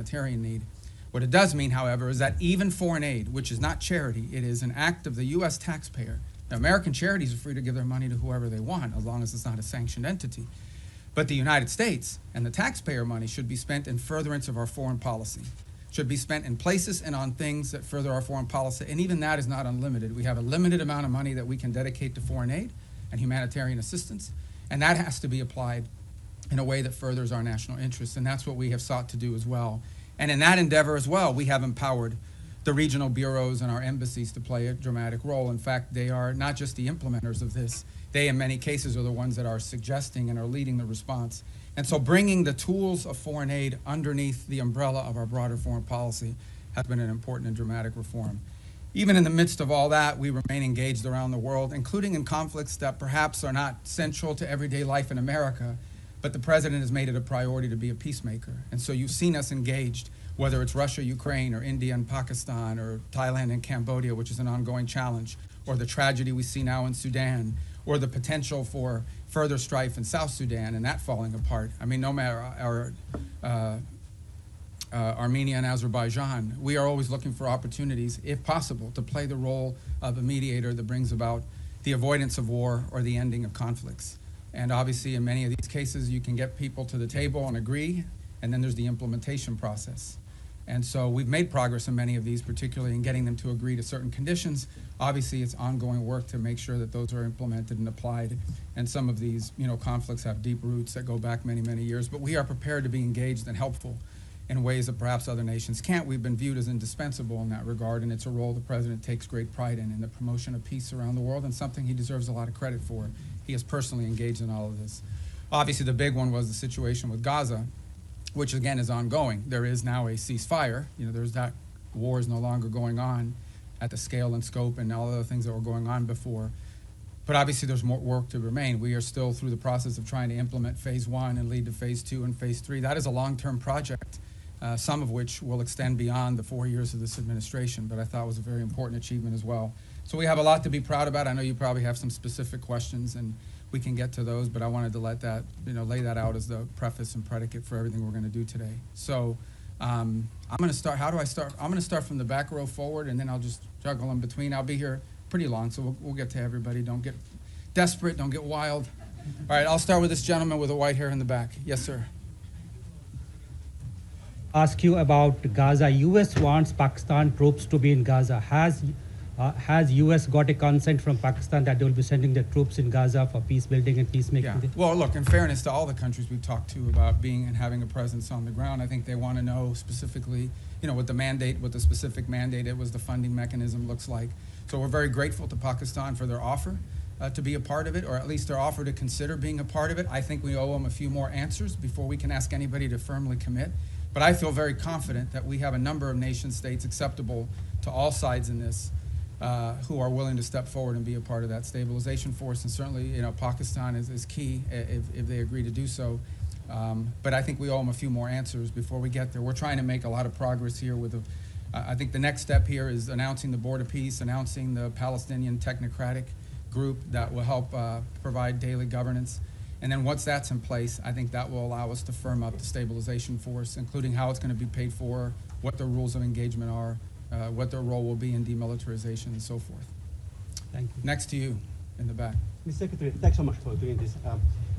humanitarian need. What it does mean, however, is that even foreign aid, which is not charity, it is an act of the U.S. taxpayer. Now, American charities are free to give their money to whoever they want, as long as it's not a sanctioned entity. But the United States and the taxpayer money should be spent in furtherance of our foreign policy, should be spent in places and on things that further our foreign policy, and even that is not unlimited. We have a limited amount of money that we can dedicate to foreign aid and humanitarian assistance, and that has to be applied in a way that furthers our national interests, and that's what we have sought to do as well. And in that endeavor as well, we have empowered the regional bureaus and our embassies to play a dramatic role. In fact, they are not just the implementers of this, they in many cases are the ones that are suggesting and are leading the response. And so bringing the tools of foreign aid underneath the umbrella of our broader foreign policy has been an important and dramatic reform. Even in the midst of all that, we remain engaged around the world, including in conflicts that perhaps are not central to everyday life in America, but the president has made it a priority to be a peacemaker. And so you've seen us engaged, whether it's Russia, Ukraine, or India and Pakistan, or Thailand and Cambodia, which is an ongoing challenge, or the tragedy we see now in Sudan, or the potential for further strife in South Sudan and that falling apart. I mean, no matter Armenia and Azerbaijan, we are always looking for opportunities, if possible, to play the role of a mediator that brings about the avoidance of war or the ending of conflicts. And obviously, in many of these cases, you can get people to the table and agree, and then there's the implementation process. And so we've made progress in many of these, particularly in getting them to agree to certain conditions. Obviously, it's ongoing work to make sure that those are implemented and applied. And some of these, conflicts have deep roots that go back many, many years. But we are prepared to be engaged and helpful in ways that perhaps other nations can't. We've been viewed as indispensable in that regard, and it's a role the president takes great pride in the promotion of peace around the world, and something he deserves a lot of credit for. He is personally engaged in all of this. Obviously, the big one was the situation with Gaza, which again is ongoing. There is now a ceasefire. There's that war is no longer going on at the scale and scope and all the other things that were going on before. But obviously there's more work to remain. We are still through the process of trying to implement phase 1 and lead to phase 2 and phase 3. That is a long-term project, some of which will extend beyond the 4 years of this administration, but I thought was a very important achievement as well. So we have a lot to be proud about. I know you probably have some specific questions, and we can get to those, but I wanted to let that, lay that out as the preface and predicate for everything we're going to do today. So I'm going to start. How do I start? I'm going to start from the back row forward, and then I'll just juggle in between. I'll be here pretty long, so we'll get to everybody. Don't get desperate. Don't get wild. All right, I'll start with this gentleman with the white hair in the back. Yes, sir. Ask you about Gaza. U.S. wants Pakistan troops to be in Gaza. Has U.S. got a consent from Pakistan that they will be sending their troops in Gaza for peace building and peacemaking? Yeah. Well, look, in fairness to all the countries we've talked to about being and having a presence on the ground, I think they want to know specifically, what the mandate, what the specific mandate it was, the funding mechanism looks like. So we're very grateful to Pakistan for their offer to be a part of it, or at least their offer to consider being a part of it. I think we owe them a few more answers before we can ask anybody to firmly commit. But I feel very confident that we have a number of nation states acceptable to all sides in this who are willing to step forward and be a part of that stabilization force. And certainly, Pakistan is key if they agree to do so. But I think we owe them a few more answers before we get there. We're trying to make a lot of progress here with I think the next step here is announcing the Board of Peace, announcing the Palestinian Technocratic Group that will help provide daily governance. And then once that's in place, I think that will allow us to firm up the stabilization force, including how it's going to be paid for, what the rules of engagement are, what their role will be in demilitarization and so forth. Thank you. Next to you in the back. Mr. Secretary, thanks so much for doing this.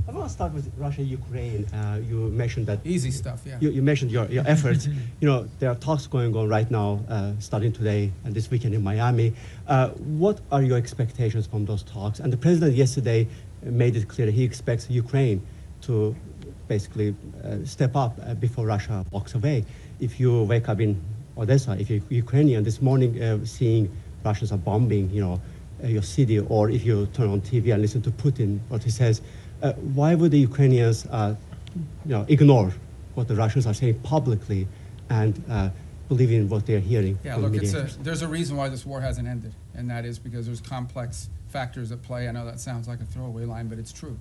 I want to start with Russia, Ukraine. You mentioned that... Easy stuff, yeah. You mentioned your efforts. There are talks going on right now, starting today and this weekend in Miami. What are your expectations from those talks? And the president yesterday made it clear he expects Ukraine to basically step up before Russia walks away. If you wake up in Odessa, if you're Ukrainian, this morning seeing Russians are bombing, your city, or if you turn on TV and listen to Putin, what he says, why would the Ukrainians, ignore what the Russians are saying publicly and believe in what they're hearing? Yeah, look, there's a reason why this war hasn't ended, and that is because there's complex factors at play. I know that sounds like a throwaway line, but it's true.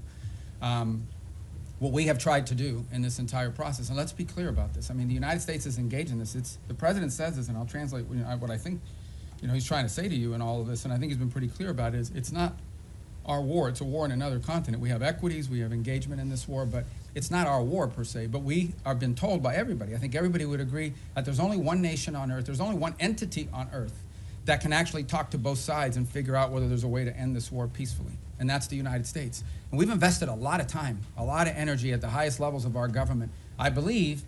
What we have tried to do in this entire process, and let's be clear about this. I mean, the United States is engaged in this. The president says this, and I'll translate what I think he's trying to say to you in all of this, and I think he's been pretty clear about it, is it's not our war, it's a war in another continent. We have equities, we have engagement in this war, but It's not our war per se, but we are been told by everybody. I think everybody would agree that there's only one nation on earth, there's only one entity on earth that can actually talk to both sides and figure out whether there's a way to end this war peacefully, and that's the United States. And we've invested a lot of time, a lot of energy at the highest levels of our government. I believe,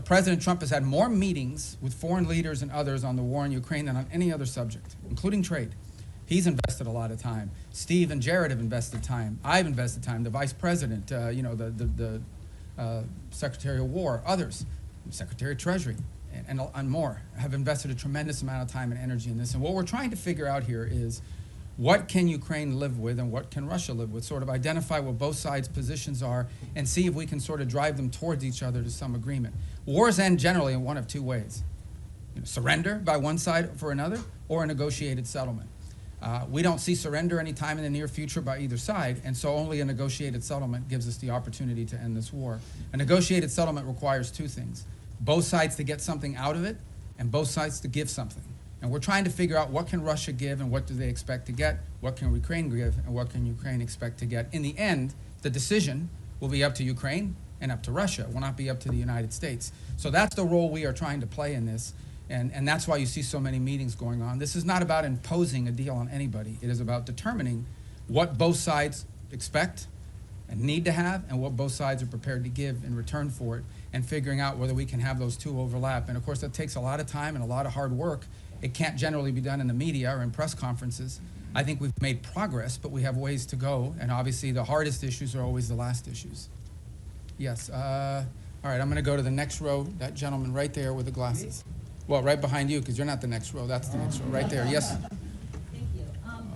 President Trump has had more meetings with foreign leaders and others on the war in Ukraine than on any other subject, including trade. He's invested a lot of time. Steve and Jared have invested time. I've invested time. The Vice President, the Secretary of War, others, Secretary of Treasury, and more have invested a tremendous amount of time and energy in this. And what we're trying to figure out here is what can Ukraine live with and what can Russia live with, sort of identify what both sides' positions are and see if we can sort of drive them towards each other to some agreement. Wars end generally in one of two ways. Surrender by one side for another or a negotiated settlement. We don't see surrender anytime in the near future by either side, and so only a negotiated settlement gives us the opportunity to end this war. A negotiated settlement requires two things: both sides to get something out of it, and both sides to give something. And we're trying to figure out what can Russia give and what do they expect to get, what can Ukraine give and what can Ukraine expect to get. In the end, the decision will be up to Ukraine and up to Russia. It will not be up to the United States. So that's the role we are trying to play in this. And that's why you see so many meetings going on. This is not about imposing a deal on anybody. It is about determining what both sides expect and need to have and what both sides are prepared to give in return for it, and figuring out whether we can have those two overlap. And of course, that takes a lot of time and a lot of hard work. It can't generally be done in the media or in press conferences. I think we've made progress, but we have ways to go. And obviously, the hardest issues are always the last issues. Yes. All right, I'm going to go to the next row. That gentleman right there with the glasses. Well, right behind you, because you're not the next row. That's the next row, right there. Yes. Thank you.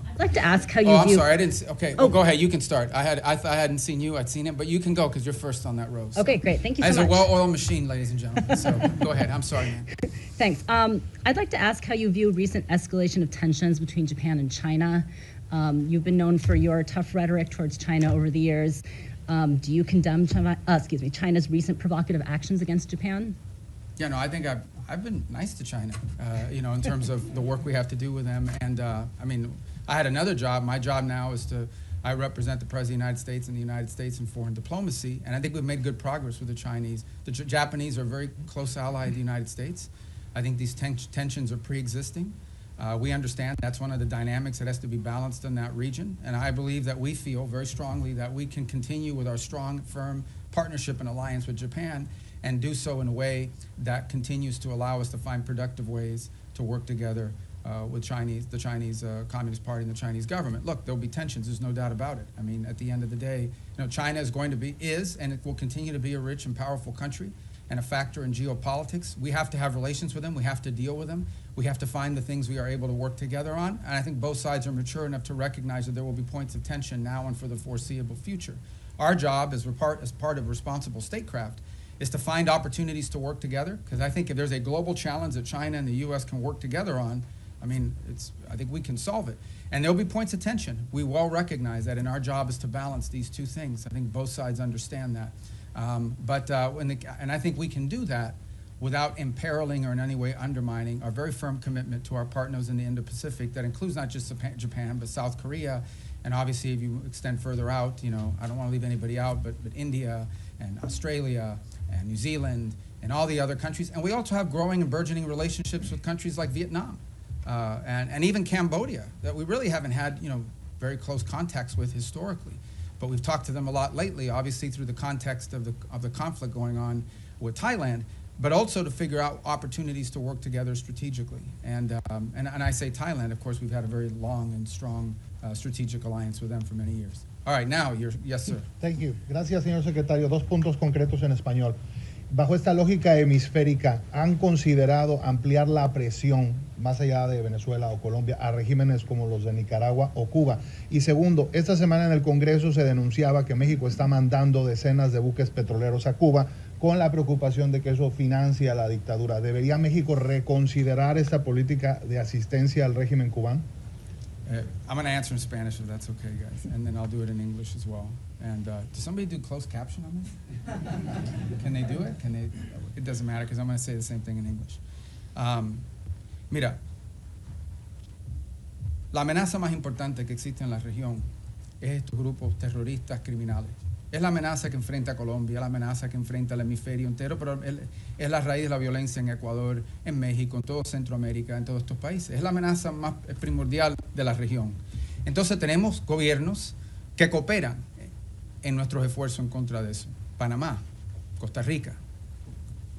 I'd like to ask how you Oh, I'm view. sorry. I didn't see. Okay. Oh. Well, go ahead. You can start. I hadn't seen you. I'd seen it, but you can go because you're first on that row. So. Okay, great. Thank you so As much. a well-oiled machine, ladies and gentlemen. So go ahead. I'm sorry, man. Thanks. I'd like to ask how you view recent escalation of tensions between Japan and China. You've been known for your tough rhetoric towards China over the years. Do you condemn China's recent provocative actions against Japan? Yeah, no, I think I've been nice to China, in terms of the work we have to do with them. And I had another job. My job now is I represent the President of the United States and the United States in foreign diplomacy, and I think we've made good progress with the Chinese. The Japanese are a very close ally of the United States. I think these tensions are pre-existing. We understand that's one of the dynamics that has to be balanced in that region, and I believe that we feel very strongly that we can continue with our strong, firm partnership and alliance with Japan and do so in a way that continues to allow us to find productive ways to work together with the Chinese Communist Party and the Chinese government. Look, there'll be tensions, there's no doubt about it. I mean, at the end of the day, China is and it will continue to be a rich and powerful country and a factor in geopolitics. We have to have relations with them, we have to deal with them, we have to find the things we are able to work together on, and I think both sides are mature enough to recognize that there will be points of tension now and for the foreseeable future. Our job as part of responsible statecraft is to find opportunities to work together, because I think if there's a global challenge that China and the U.S. can work together on, I think we can solve it. And there'll be points of tension. We well recognize that, and our job is to balance these two things. I think both sides understand that. And I think we can do that without imperiling or in any way undermining our very firm commitment to our partners in the Indo-Pacific. That includes not just Japan, but South Korea, and obviously if you extend further out, I don't want to leave anybody out, but India and Australia and New Zealand and all the other countries. And we also have growing and burgeoning relationships with countries like Vietnam and even Cambodia that we really haven't had very close contacts with historically. But we've talked to them a lot lately, obviously through the context of the conflict going on with Thailand, but also to figure out opportunities to work together strategically. And I say Thailand, of course, we've had a very long and strong strategic alliance with them for many years. All right, now, yes, sir. Thank you. Gracias, señor secretario. Dos puntos concretos en español. Bajo esta lógica hemisférica, ¿han considerado ampliar la presión más allá de Venezuela o Colombia a regímenes como los de Nicaragua o Cuba? Y segundo, esta semana en el Congreso se denunciaba que México está mandando decenas de buques petroleros a Cuba con la preocupación de que eso financia la dictadura. ¿Debería México reconsiderar esta política de asistencia al régimen cubano? I'm going to answer in Spanish if that's okay, guys, and then I'll do it in English as well. And does somebody do closed caption on this? Can they do it? It doesn't matter because I'm going to say the same thing in English. Mira, la amenaza más importante que existe en la región es estos grupos terroristas criminales. Es la amenaza que enfrenta Colombia, la amenaza que enfrenta el hemisferio entero, pero es la raíz de la violencia en Ecuador, en México, en todo Centroamérica, en todos estos países. Es la amenaza más primordial de la región. Entonces tenemos gobiernos que cooperan en nuestros esfuerzos en contra de eso. Panamá, Costa Rica,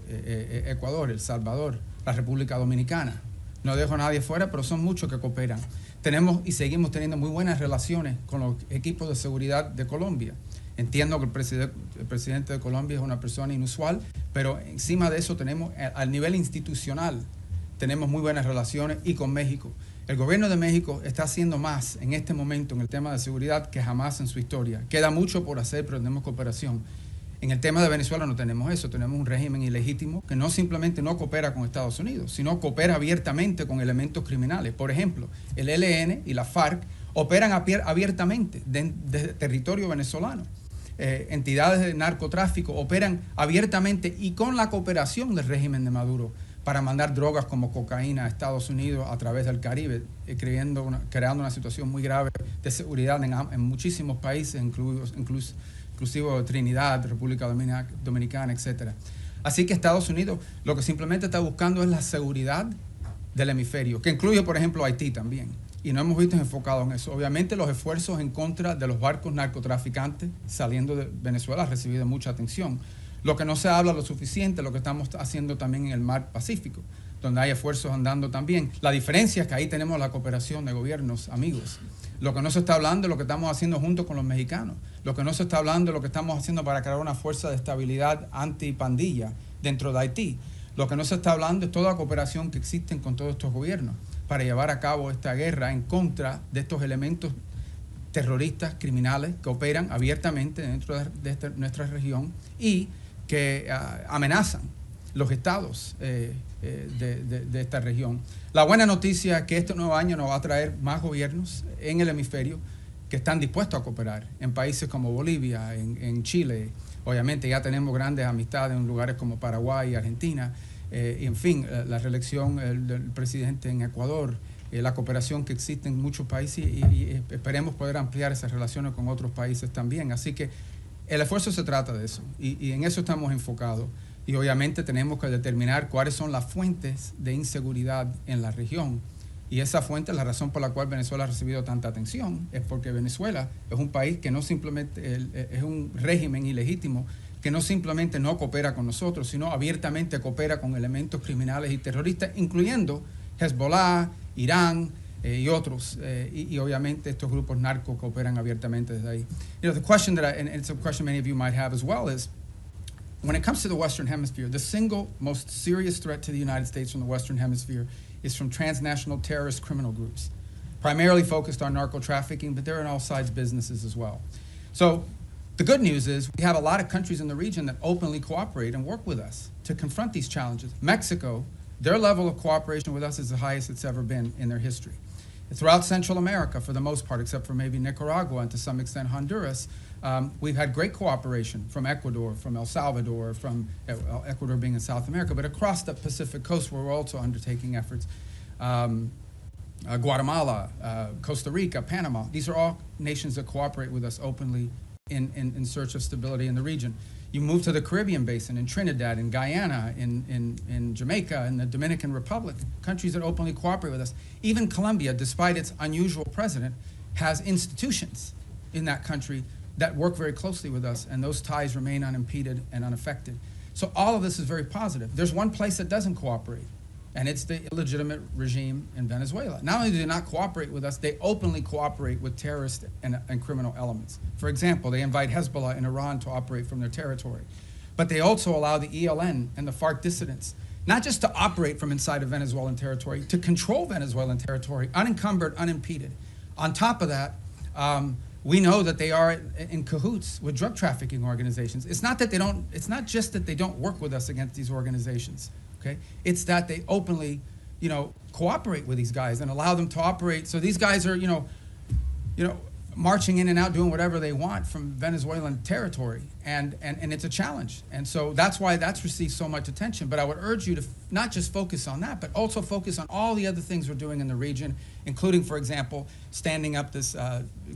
Ecuador, El Salvador, la República Dominicana. No dejo a nadie fuera, pero son muchos que cooperan. Tenemos y seguimos teniendo muy buenas relaciones con los equipos de seguridad de Colombia. Entiendo que el presidente de Colombia es una persona inusual, pero encima de eso tenemos, al nivel institucional, tenemos muy buenas relaciones y con México. El gobierno de México está haciendo más en este momento en el tema de seguridad que jamás en su historia. Queda mucho por hacer, pero tenemos cooperación. En el tema de Venezuela no tenemos eso, tenemos un régimen ilegítimo que no simplemente no coopera con Estados Unidos, sino coopera abiertamente con elementos criminales. Por ejemplo, el ELN y la FARC operan abiertamente desde territorio venezolano. Entidades de narcotráfico operan abiertamente y con la cooperación del régimen de Maduro para mandar drogas como cocaína a Estados Unidos a través del Caribe, creando una situación muy grave de seguridad en muchísimos países, inclusive Trinidad, República Dominicana, etc. Así que Estados Unidos lo que simplemente está buscando es la seguridad del hemisferio, que incluye, por ejemplo, Haití también. Y no hemos visto enfocado en eso. Obviamente los esfuerzos en contra de los barcos narcotraficantes saliendo de Venezuela han recibido mucha atención. Lo que no se habla lo suficiente, lo que estamos haciendo también en el mar Pacífico, donde hay esfuerzos andando también. La diferencia es que ahí tenemos la cooperación de gobiernos amigos. Lo que no se está hablando es lo que estamos haciendo junto con los mexicanos. Lo que no se está hablando es lo que estamos haciendo para crear una fuerza de estabilidad antipandilla dentro de Haití. Lo que no se está hablando es toda la cooperación que existen con todos estos gobiernos para llevar a cabo esta guerra en contra de estos elementos terroristas, criminales, que operan abiertamente dentro de nuestra región y que amenazan los estados de esta región. La buena noticia es que este nuevo año nos va a traer más gobiernos en el hemisferio que están dispuestos a cooperar en países como Bolivia, en Chile. Obviamente ya tenemos grandes amistades en lugares como Paraguay y Argentina. Y en fin, la reelección del presidente en Ecuador, la cooperación que existe en muchos países y esperemos poder ampliar esas relaciones con otros países también. Así que el esfuerzo se trata de eso y en eso estamos enfocados. Y obviamente tenemos que determinar cuáles son las fuentes de inseguridad en la región. Y esa fuente, la razón por la cual Venezuela ha recibido tanta atención, es porque Venezuela es un país que no simplemente, es un régimen ilegítimo, que no simplemente no coopera con nosotros, sino abiertamente coopera con elementos criminales y terroristas, incluyendo Hezbollah, Irán y otros. Y obviamente estos grupos narcos cooperan abiertamente desde ahí. The question and it's a question many of you might have as well, is when it comes to the Western Hemisphere, the single most serious threat to the United States from the Western Hemisphere is from transnational terrorist criminal groups, primarily focused on narco trafficking, but they're in all sides businesses as well. So the good news is we have a lot of countries in the region that openly cooperate and work with us to confront these challenges. Mexico, their level of cooperation with us is the highest it's ever been in their history. Throughout Central America, for the most part, except for maybe Nicaragua and to some extent Honduras, we've had great cooperation from Ecuador, from El Salvador, from Ecuador being in South America, but across the Pacific coast where we're also undertaking efforts. Guatemala, Costa Rica, Panama, these are all nations that cooperate with us openly in search of stability in the region. You move to the Caribbean basin, in Trinidad, in Guyana, in Jamaica, in the Dominican Republic, countries that openly cooperate with us. Even Colombia, despite its unusual president, has institutions in that country that work very closely with us, and those ties remain unimpeded and unaffected. So all of this is very positive. There's one place that doesn't cooperate, and it's the illegitimate regime in Venezuela. Not only do they not cooperate with us, they openly cooperate with terrorist and criminal elements. For example, they invite Hezbollah in Iran to operate from their territory. But they also allow the ELN and the FARC dissidents not just to operate from inside of Venezuelan territory, to control Venezuelan territory, unencumbered, unimpeded. On top of that, we know that they are in cahoots with drug trafficking organizations. It's not just that they don't work with us against these organizations. Okay? It's that they openly, cooperate with these guys and allow them to operate. So these guys are, marching in and out, doing whatever they want from Venezuelan territory, and it's a challenge. And so that's why that's received so much attention. But I would urge you to not just focus on that, but also focus on all the other things we're doing in the region, including, for example, standing up this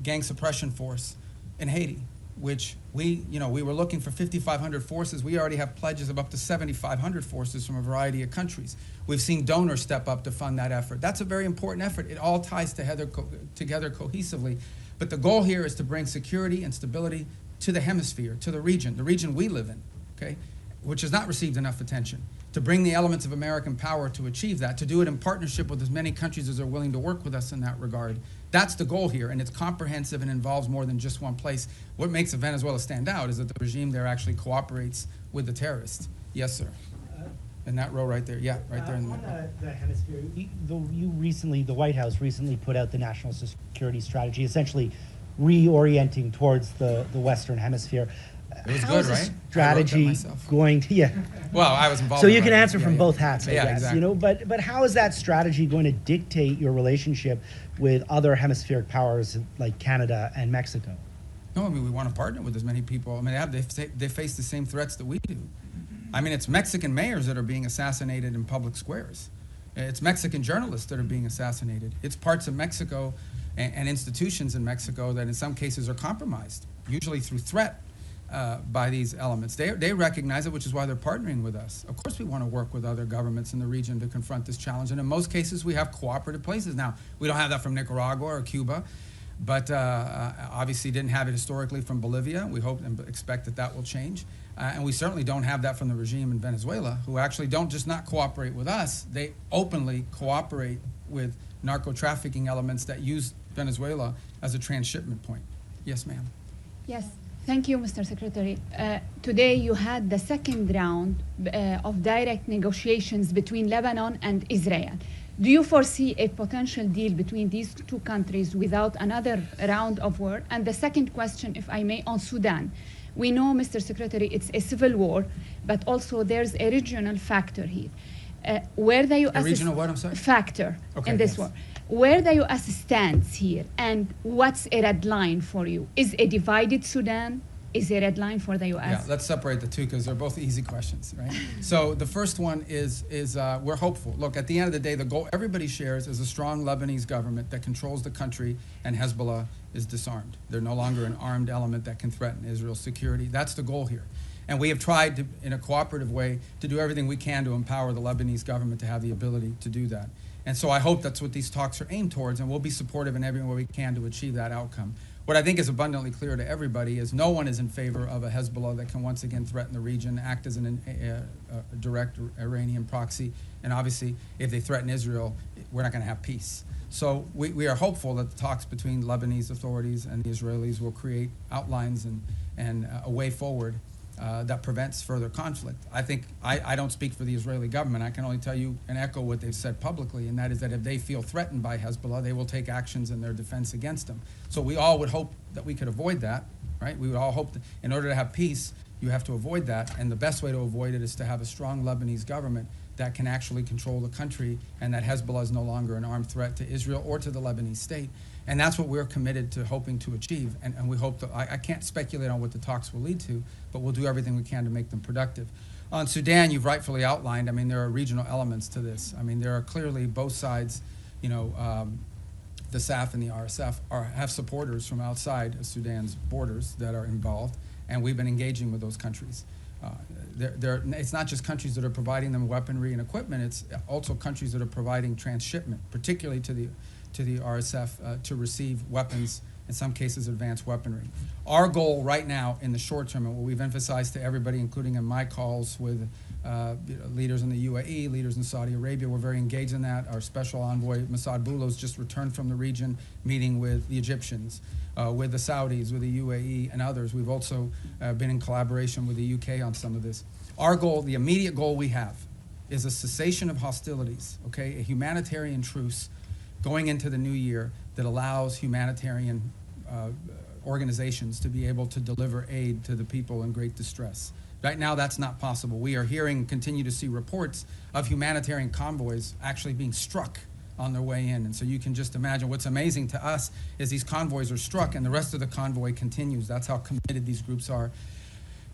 gang suppression force in Haiti. which we were looking for 5,500 forces. We already have pledges of up to 7,500 forces from a variety of countries. We've seen donors step up to fund that effort. That's a very important effort. It all ties together cohesively. But the goal here is to bring security and stability to the hemisphere, to the region we live in, okay, which has not received enough attention. To bring the elements of American power to achieve that, to do it in partnership with as many countries as are willing to work with us in that regard. That's the goal here, and it's comprehensive and involves more than just one place. What makes Venezuela stand out is that the regime there actually cooperates with the terrorists. Yes, sir. In that row right there. Yeah, right there in the middle. The hemisphere, the White House recently put out the national security strategy, essentially reorienting towards the Western Hemisphere. It was How good, is right? this strategy going to, yeah. Well, I was involved So in you it, can right? answer from Yeah, both yeah. hats, I Yeah, guess, exactly. but how is that strategy going to dictate your relationship with other hemispheric powers like Canada and Mexico? No, I mean, we want to partner with as many people. I mean, they face the same threats that we do. I mean, it's Mexican mayors that are being assassinated in public squares. It's Mexican journalists that are being assassinated. It's parts of Mexico and institutions in Mexico that in some cases are compromised, usually through threat by these elements. They recognize it, which is why they're partnering with us. Of course we want to work with other governments in the region to confront this challenge, and in most cases we have cooperative places. Now, we don't have that from Nicaragua or Cuba, but obviously didn't have it historically from Bolivia. We hope and expect that that will change. And we certainly don't have that from the regime in Venezuela, who actually don't just not cooperate with us, they openly cooperate with narco-trafficking elements that use Venezuela as a transshipment point. Yes, ma'am. Yes, thank you, Mr. Secretary. Today you had the second round of direct negotiations between Lebanon and Israel. Do you foresee a potential deal between these two countries without another round of war? And the second question, if I may, on Sudan. We know, Mr. Secretary, it's a civil war, but also there's a regional factor here. Where the U.S. A regional what, I'm sorry? Factor Okay, in this yes. war. Where the U.S. stands here, and what's a red line for you? Is a divided Sudan is a red line for the U.S.? Yeah, let's separate the two because they're both easy questions, right? So the first one is we're hopeful. Look, at the end of the day, the goal everybody shares is a strong Lebanese government that controls the country, and Hezbollah is disarmed. They're no longer an armed element that can threaten Israel's security. That's the goal here. And we have tried to, in a cooperative way, to do everything we can to empower the Lebanese government to have the ability to do that. And so I hope that's what these talks are aimed towards, and we'll be supportive in every way we can to achieve that outcome. What I think is abundantly clear to everybody is no one is in favor of a Hezbollah that can once again threaten the region, act as a direct Iranian proxy, and obviously if they threaten Israel, we're not going to have peace. So we are hopeful that the talks between Lebanese authorities and the Israelis will create outlines and a way forward that prevents further conflict. I think I don't speak for the Israeli government. I can only tell you and echo what they've said publicly, and that is that if they feel threatened by Hezbollah, they will take actions in their defense against them. So we all would hope that we could avoid that, right? We would all hope that in order to have peace, you have to avoid that, and the best way to avoid it is to have a strong Lebanese government that can actually control the country, and that Hezbollah is no longer an armed threat to Israel or to the Lebanese state. And that's what we're committed to hoping to achieve. And we hope that, I can't speculate on what the talks will lead to, but we'll do everything we can to make them productive. On Sudan, you've rightfully outlined, I mean, there are regional elements to this. I mean, there are clearly both sides, you know, the SAF and the RSF have supporters from outside of Sudan's borders that are involved, and we've been engaging with those countries. It's not just countries that are providing them weaponry and equipment, it's also countries that are providing transshipment, particularly to the RSF to receive weapons, in some cases advanced weaponry. Our goal right now in the short term, and what we've emphasized to everybody, including in my calls with leaders in the UAE, leaders in Saudi Arabia, we're very engaged in that. Our special envoy, Massad Boulos, just returned from the region, meeting with the Egyptians, with the Saudis, with the UAE, and others. We've also been in collaboration with the UK on some of this. Our goal, the immediate goal we have, is a cessation of hostilities, okay? A humanitarian truce going into the new year that allows humanitarian organizations to be able to deliver aid to the people in great distress. Right now, that's not possible. We are hearing, continue to see reports of humanitarian convoys actually being struck on their way in. And so you can just imagine what's amazing to us is these convoys are struck and the rest of the convoy continues. That's how committed these groups are.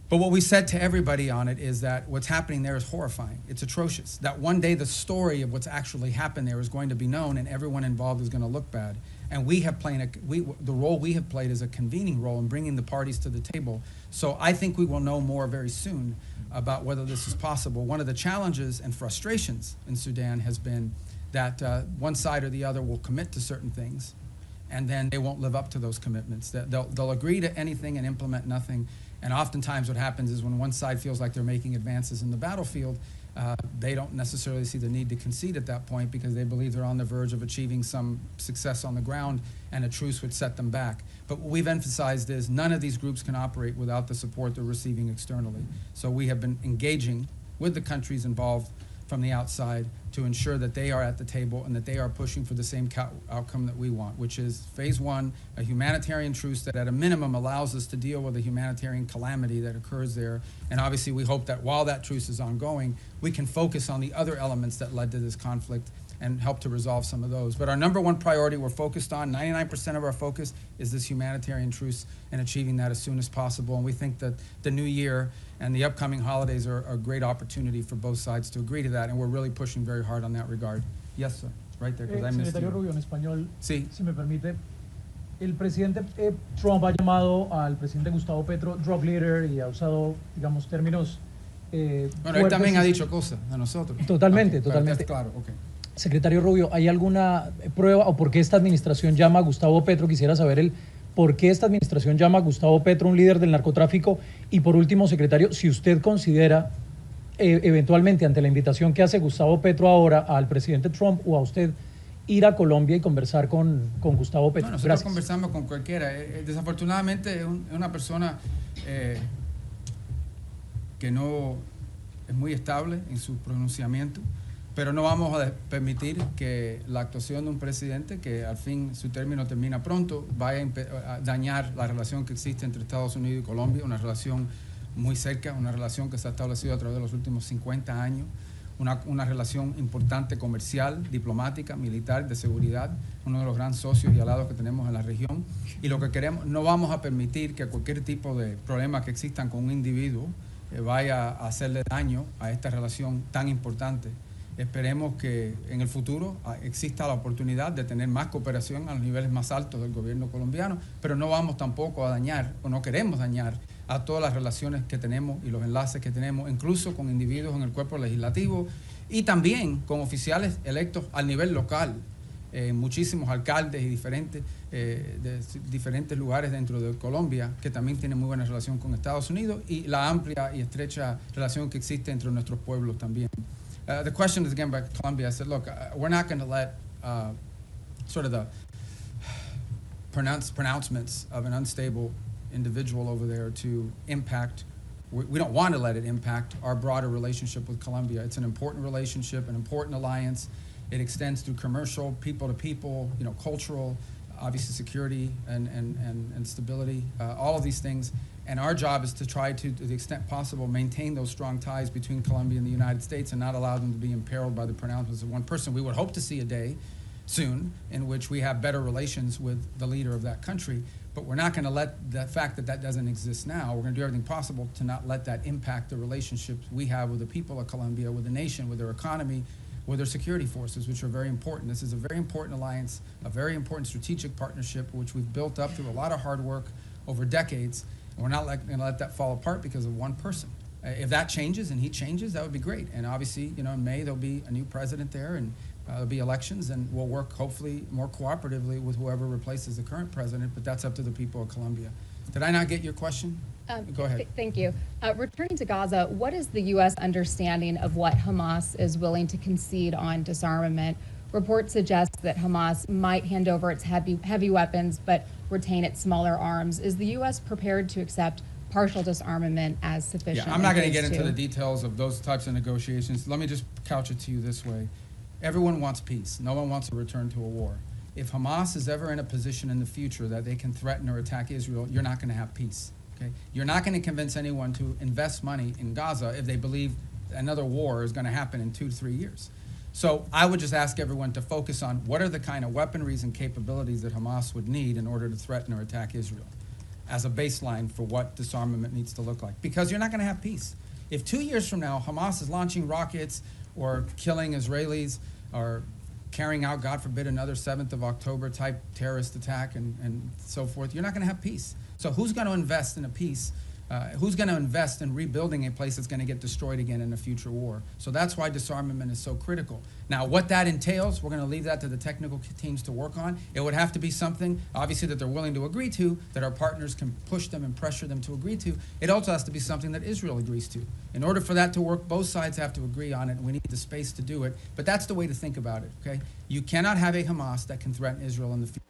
But what we said to everybody on it is that what's happening there is horrifying. It's atrocious. That one day the story of what's actually happened there is going to be known and everyone involved is going to look bad. And we have the role we have played is a convening role in bringing the parties to the table. So I think we will know more very soon about whether this is possible. One of the challenges and frustrations in Sudan has been that one side or the other will commit to certain things, and then they won't live up to those commitments. They'll agree to anything and implement nothing. And oftentimes what happens is when one side feels like they're making advances in the battlefield, they don't necessarily see the need to concede at that point because they believe they're on the verge of achieving some success on the ground, and a truce would set them back. But what we've emphasized is none of these groups can operate without the support they're receiving externally. So we have been engaging with the countries involved from the outside to ensure that they are at the table and that they are pushing for the same outcome that we want, which is phase one, a humanitarian truce that at a minimum allows us to deal with the humanitarian calamity that occurs there. And obviously we hope that while that truce is ongoing, we can focus on the other elements that led to this conflict and help to resolve some of those. But our number one priority we're focused on, 99% of our focus is this humanitarian truce and achieving that as soon as possible. And we think that the new year and the upcoming holidays are a great opportunity for both sides to agree to that, and we're really pushing very hard on that regard. Yes, sir. Right there, because I missed Secretario you. Rubio, en español, Sí. si me permite. El presidente Trump ha llamado al presidente Gustavo Petro drug leader y ha usado, digamos, términos Bueno, él también ha dicho cosas a nosotros. Totalmente, Okay, totalmente. Claro, ok. Secretario Rubio, ¿hay alguna prueba o por qué esta administración llama a Gustavo Petro? Quisiera saber por qué esta administración llama a Gustavo Petro un líder del narcotráfico. Y por último, secretario, si usted considera eventualmente ante la invitación que hace Gustavo Petro ahora al presidente Trump o a usted ir a Colombia y conversar con Gustavo Petro. No, nosotros Gracias. conversamos con cualquiera. Desafortunadamente es una persona que no es muy estable en su pronunciamiento. Pero no vamos a permitir que la actuación de un presidente, que al fin su término termina pronto, vaya a dañar la relación que existe entre Estados Unidos y Colombia, una relación muy cerca, una relación que se ha establecido a través de los últimos 50 años, una relación importante comercial, diplomática, militar, de seguridad, uno de los grandes socios y aliados que tenemos en la región. Y lo que queremos, no vamos a permitir que cualquier tipo de problema que existan con un individuo vaya a hacerle daño a esta relación tan importante. Esperemos que en el futuro exista la oportunidad de tener más cooperación a los niveles más altos del gobierno colombiano, pero no vamos tampoco a dañar, o no queremos dañar, a todas las relaciones que tenemos y los enlaces que tenemos, incluso con individuos en el cuerpo legislativo y también con oficiales electos al nivel local, muchísimos alcaldes y de diferentes lugares dentro de Colombia que también tienen muy buena relación con Estados Unidos, y la amplia y estrecha relación que existe entre nuestros pueblos también. The question is again about Colombia. I said, look, we're not going to let sort of the pronouncements of an unstable individual over there to impact. We don't want to let it impact our broader relationship with Colombia. It's an important relationship, an important alliance. It extends through commercial, people to people, cultural, obviously security and stability, all of these things. And our job is to try to the extent possible, maintain those strong ties between Colombia and the United States and not allow them to be imperiled by the pronouncements of one person. We would hope to see a day soon in which we have better relations with the leader of that country, but we're not going to let the fact that doesn't exist now. We're going to do everything possible to not let that impact the relationships we have with the people of Colombia, with the nation, with their economy, with their security forces, which are very important. This is a very important alliance, a very important strategic partnership, which we've built up through a lot of hard work over decades. And we're not going to let that fall apart because of one person. If that changes and he changes, that would be great. And obviously, in May, there'll be a new president there, and there'll be elections, and we'll work hopefully more cooperatively with whoever replaces the current president, but that's up to the people of Colombia. Did I not get your question? Go ahead. Thank you. Returning to Gaza, what is the U.S. understanding of what Hamas is willing to concede on disarmament? Reports suggest that Hamas might hand over its heavy weapons but retain its smaller arms. Is the U.S. prepared to accept partial disarmament as sufficient? Yeah, I'm not going to get into the details of those types of negotiations. Let me just couch it to you this way. Everyone wants peace. No one wants to return to a war. If Hamas is ever in a position in the future that they can threaten or attack Israel, you're not going to have peace. Okay? You're not going to convince anyone to invest money in Gaza if they believe another war is going to happen in 2 to 3 years. So I would just ask everyone to focus on what are the kind of weaponries and capabilities that Hamas would need in order to threaten or attack Israel as a baseline for what disarmament needs to look like. Because you're not going to have peace. If 2 years from now Hamas is launching rockets or killing Israelis or carrying out, God forbid, another 7th of October type terrorist attack and so forth, you're not going to have peace. So who's going to invest in a peace? Who's going to invest in rebuilding a place that's going to get destroyed again in a future war? So that's why disarmament is so critical. Now, what that entails, we're going to leave that to the technical teams to work on. It would have to be something, obviously, that they're willing to agree to, that our partners can push them and pressure them to agree to. It also has to be something that Israel agrees to. In order for that to work, both sides have to agree on it, and we need the space to do it. But that's the way to think about it, okay? You cannot have a Hamas that can threaten Israel in the future.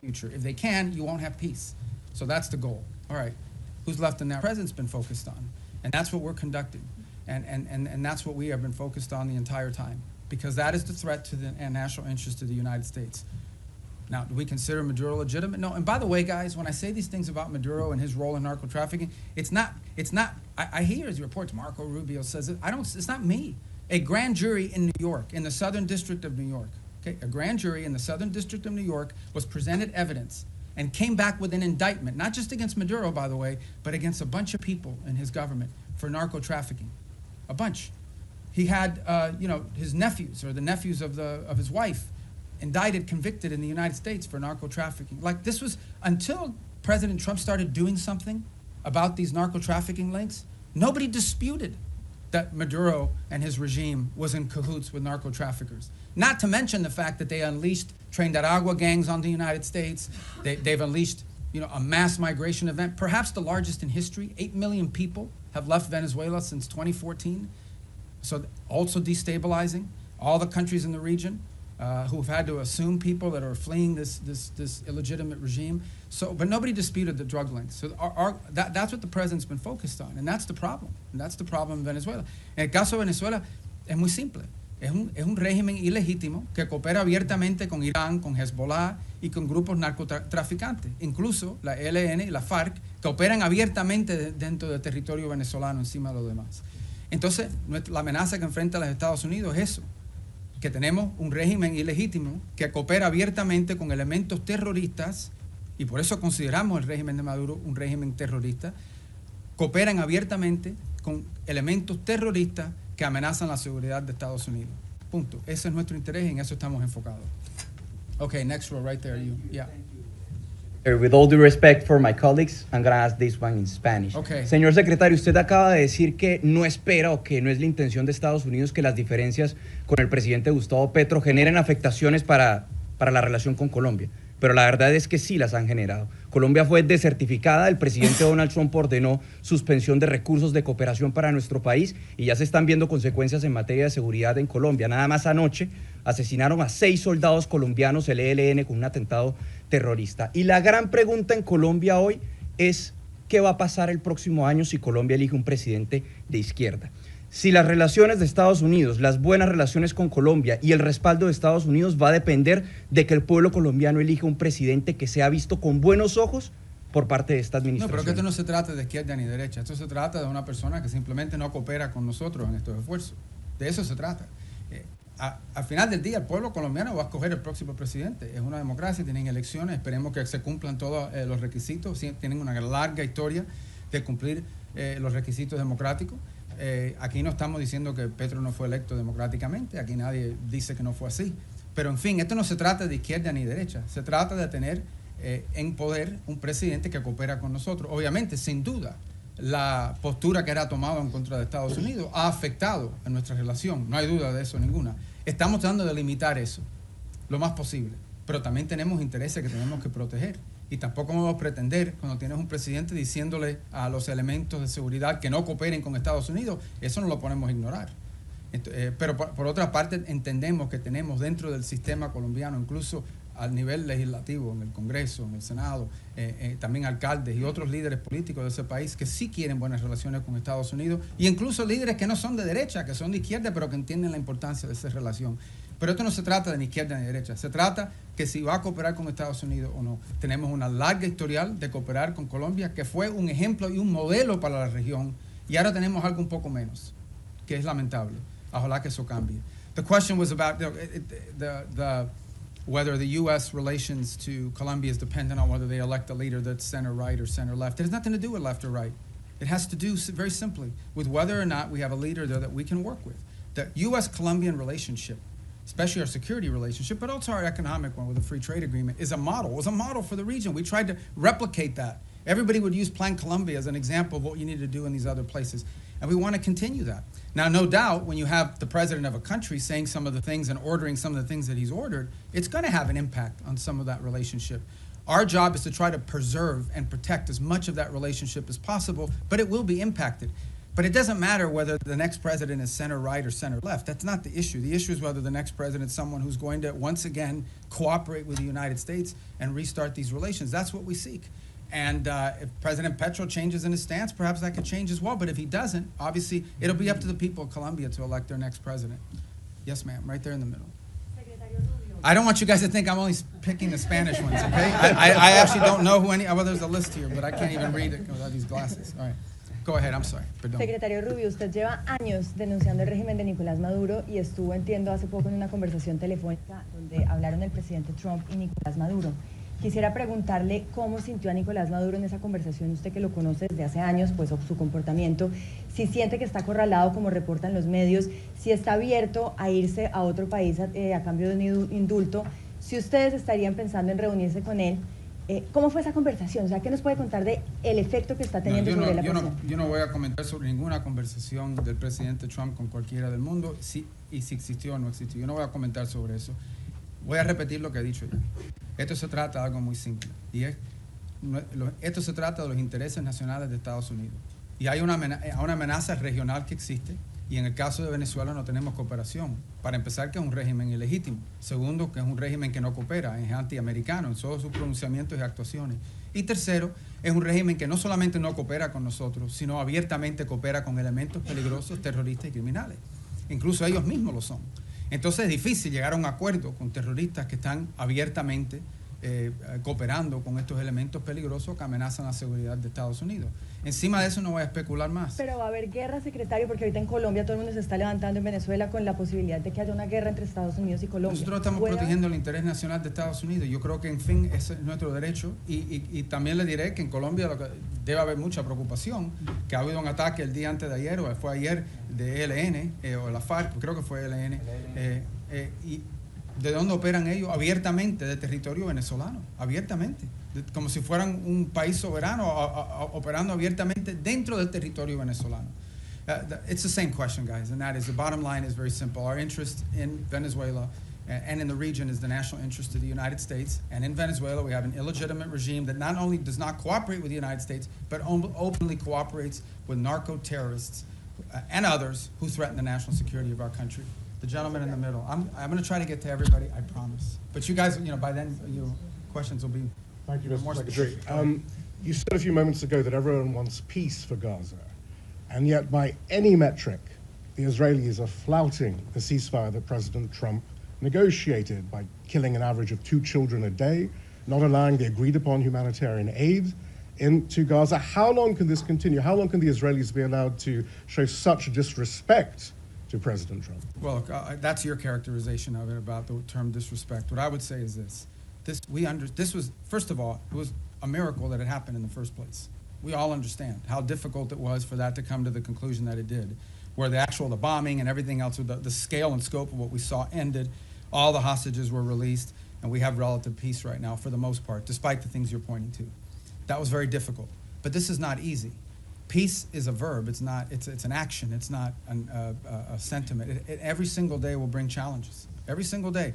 Future. If they can, you won't have peace. So that's the goal. All right. Who's left in that? The president's been focused on. And that's what we're conducting. And that's what we have been focused on the entire time. Because that is the threat to the national interest of the United States. Now, do we consider Maduro legitimate? No. And by the way, guys, when I say these things about Maduro and his role in narco trafficking, I hear his reports. Marco Rubio says it. It's not me. A grand jury in New York, in the Southern District of New York, okay, a grand jury in the Southern District of New York was presented evidence and came back with an indictment, not just against Maduro, by the way, but against a bunch of people in his government for narco trafficking. A bunch. He had, his nephews or the nephews of his wife indicted, convicted in the United States for narco trafficking. Like, this was, until President Trump started doing something about these narco trafficking links, nobody disputed that Maduro and his regime was in cahoots with narco traffickers. Not to mention the fact that they unleashed Tren-de-Aragua gangs on the United States. They've unleashed, a mass migration event, perhaps the largest in history. 8 million people have left Venezuela since 2014. So also destabilizing all the countries in the region who've had to assume people that are fleeing this illegitimate regime. So, but nobody disputed the drug links. So that's what the president's been focused on, and that's the problem. And that's the problem in Venezuela. En el caso de Venezuela, es muy simple. Es un régimen ilegítimo que coopera abiertamente con Irán, con Hezbollah y con grupos narcotraficantes. Incluso la ELN y la FARC que operan abiertamente dentro del territorio venezolano encima de los demás. Entonces, la amenaza que enfrenta los Estados Unidos es eso, que tenemos un régimen ilegítimo que coopera abiertamente con elementos terroristas, y por eso consideramos el régimen de Maduro un régimen terrorista, cooperan abiertamente con elementos terroristas que amenazan la seguridad de Estados Unidos. Punto. Ese es nuestro interés y en eso estamos enfocados. Okay, next row right there, you. Yeah. With all due respect for my colleagues, I'm going to ask this one in Spanish. Okay. Señor secretario, usted acaba de decir que no espera o que no es la intención de Estados Unidos que las diferencias con el presidente Gustavo Petro generen afectaciones para la relación con Colombia. Pero la verdad es que sí las han generado. Colombia fue desertificada, el presidente Donald Trump ordenó suspensión de recursos de cooperación para nuestro país y ya se están viendo consecuencias en materia de seguridad en Colombia. Nada más anoche asesinaron a 6 soldados colombianos, el ELN, con un atentado terrorista. Y la gran pregunta en Colombia hoy es ¿qué va a pasar el próximo año si Colombia elige un presidente de izquierda? Si las relaciones de Estados Unidos, las buenas relaciones con Colombia y el respaldo de Estados Unidos va a depender de que el pueblo colombiano elija un presidente que sea visto con buenos ojos por parte de esta administración. No, pero que esto no se trata de izquierda ni derecha. Esto se trata de una persona que simplemente no coopera con nosotros en estos esfuerzos. De eso se trata. Al final del día, el pueblo colombiano va a escoger el próximo presidente. Es una democracia, tienen elecciones, esperemos que se cumplan todos los requisitos. Tienen una larga historia de cumplir los requisitos democráticos. Aquí no estamos diciendo que Petro no fue electo democráticamente, aquí nadie dice que no fue así. Pero en fin, esto no se trata de izquierda ni derecha, se trata de tener en poder un presidente que coopera con nosotros. Obviamente, sin duda, la postura que era tomada en contra de Estados Unidos ha afectado a nuestra relación, no hay duda de eso ninguna. Estamos tratando de limitar eso lo más posible, pero también tenemos intereses que tenemos que proteger. Y tampoco vamos a pretender, cuando tienes un presidente diciéndole a los elementos de seguridad que no cooperen con Estados Unidos, eso no lo podemos ignorar. Pero por otra parte entendemos que tenemos dentro del sistema colombiano, incluso al nivel legislativo, en el Congreso, en el Senado, también alcaldes y otros líderes políticos de ese país que sí quieren buenas relaciones con Estados Unidos, y incluso líderes que no son de derecha, que son de izquierda, pero que entienden la importancia de esa relación. Pero esto no se trata de ni izquierda ni derecha, se trata que si va a cooperar con Estados Unidos o no. Tenemos una larga historial de cooperar con Colombia, que fue un ejemplo y un modelo para la región, y ahora tenemos algo un poco menos, que es lamentable. Ojalá que eso cambie. The question was about whether the U.S. relations to Colombia is dependent on whether they elect a leader that's center-right or center-left. It has nothing to do with left or right. It has to do very simply with whether or not we have a leader there that we can work with. The U.S.-Colombian relationship, especially our security relationship, but also our economic one with the free trade agreement, is a model. It was a model for the region. We tried to replicate that. Everybody would use Plan Colombia as an example of what you need to do in these other places. And we want to continue that. Now, no doubt, when you have the president of a country saying some of the things and ordering some of the things that he's ordered, it's going to have an impact on some of that relationship. Our job is to try to preserve and protect as much of that relationship as possible, but it will be impacted. But it doesn't matter whether the next president is center-right or center-left. That's not the issue. The issue is whether the next president is someone who's going to, once again, cooperate with the United States and restart these relations. That's what we seek. And if President Petro changes in his stance, perhaps that could change as well. But if he doesn't, obviously, it'll be up to the people of Colombia to elect their next president. Yes, ma'am, right there in the middle. I don't want you guys to think I'm only picking the Spanish ones, okay? I actually don't know who any, well, there's a list here, but I can't even read it without these glasses. All right, go ahead, I'm sorry, perdón. Secretario Rubio, usted lleva años denunciando el régimen de Nicolás Maduro y estuvo, entiendo, hace poco en una conversación telefónica donde hablaron el presidente Trump y Nicolás Maduro. Quisiera preguntarle cómo sintió a Nicolás Maduro en esa conversación, usted que lo conoce desde hace años, pues su comportamiento, si siente que está acorralado como reportan los medios, si está abierto a irse a otro país a cambio de un indulto, si ustedes estarían pensando en reunirse con él. ¿Cómo fue esa conversación? O sea, ¿qué nos puede contar de el efecto que está teniendo sobre la presión? Yo no voy a comentar sobre ninguna conversación del presidente Trump con cualquiera del mundo, si existió o no existió. Yo no voy a comentar sobre eso. Voy a repetir lo que he dicho ya. Esto se trata de algo muy simple. Y esto se trata de los intereses nacionales de Estados Unidos. Y hay una amenaza regional que existe. Y en el caso de Venezuela no tenemos cooperación. Para empezar, que es un régimen ilegítimo. Segundo, que es un régimen que no coopera, es antiamericano en todos sus pronunciamientos y actuaciones. Y tercero, es un régimen que no solamente no coopera con nosotros, sino abiertamente coopera con elementos peligrosos, terroristas y criminales. Incluso ellos mismos lo son. Entonces es difícil llegar a un acuerdo con terroristas que están abiertamente cooperando con estos elementos peligrosos que amenazan la seguridad de Estados Unidos. Encima de eso no voy a especular más. Pero va a haber guerra, secretario, porque ahorita en Colombia todo el mundo se está levantando, en Venezuela, con la posibilidad de que haya una guerra entre Estados Unidos y Colombia. Nosotros estamos protegiendo el interés nacional de Estados Unidos. Yo creo que, en fin, ese es nuestro derecho. Y también le diré que en Colombia debe haber mucha preocupación, que ha habido un ataque el día antes de ayer, o fue ayer, de ELN, o la FARC, creo que fue ELN, y ¿de dónde operan ellos? Abiertamente, de territorio venezolano, abiertamente, como si fueran un país soberano, operando abiertamente dentro del territorio venezolano. It's the same question, guys, and that is, the bottom line is very simple. Our interest in Venezuela and in the region is the national interest of the United States, and in Venezuela we have an illegitimate regime that not only does not cooperate with the United States, but openly cooperates with narco-terrorists and others who threaten the national security of our country. The gentleman in the middle. I'm going to try to get to everybody, I promise. But you guys, by then, your questions will be Thank you, Mr. more Secretary. specific. You said a few moments ago that everyone wants peace for Gaza, and yet by any metric, the Israelis are flouting the ceasefire that President Trump negotiated by killing an average of 2 children a day, not allowing the agreed-upon humanitarian aid into Gaza. How long can this continue? How long can the Israelis be allowed to show such disrespect to President Trump? Well, look, that's your characterization of it about the term disrespect. What I would say is this. This was, first of all, it was a miracle that it happened in the first place. We all understand how difficult it was for that to come to the conclusion that it did, where the bombing and everything else, the scale and scope of what we saw ended, all the hostages were released, and we have relative peace right now for the most part, despite the things you're pointing to. That was very difficult. But this is not easy. Peace is a verb. It's an action. It's not a sentiment. Every single day will bring challenges. Every single day.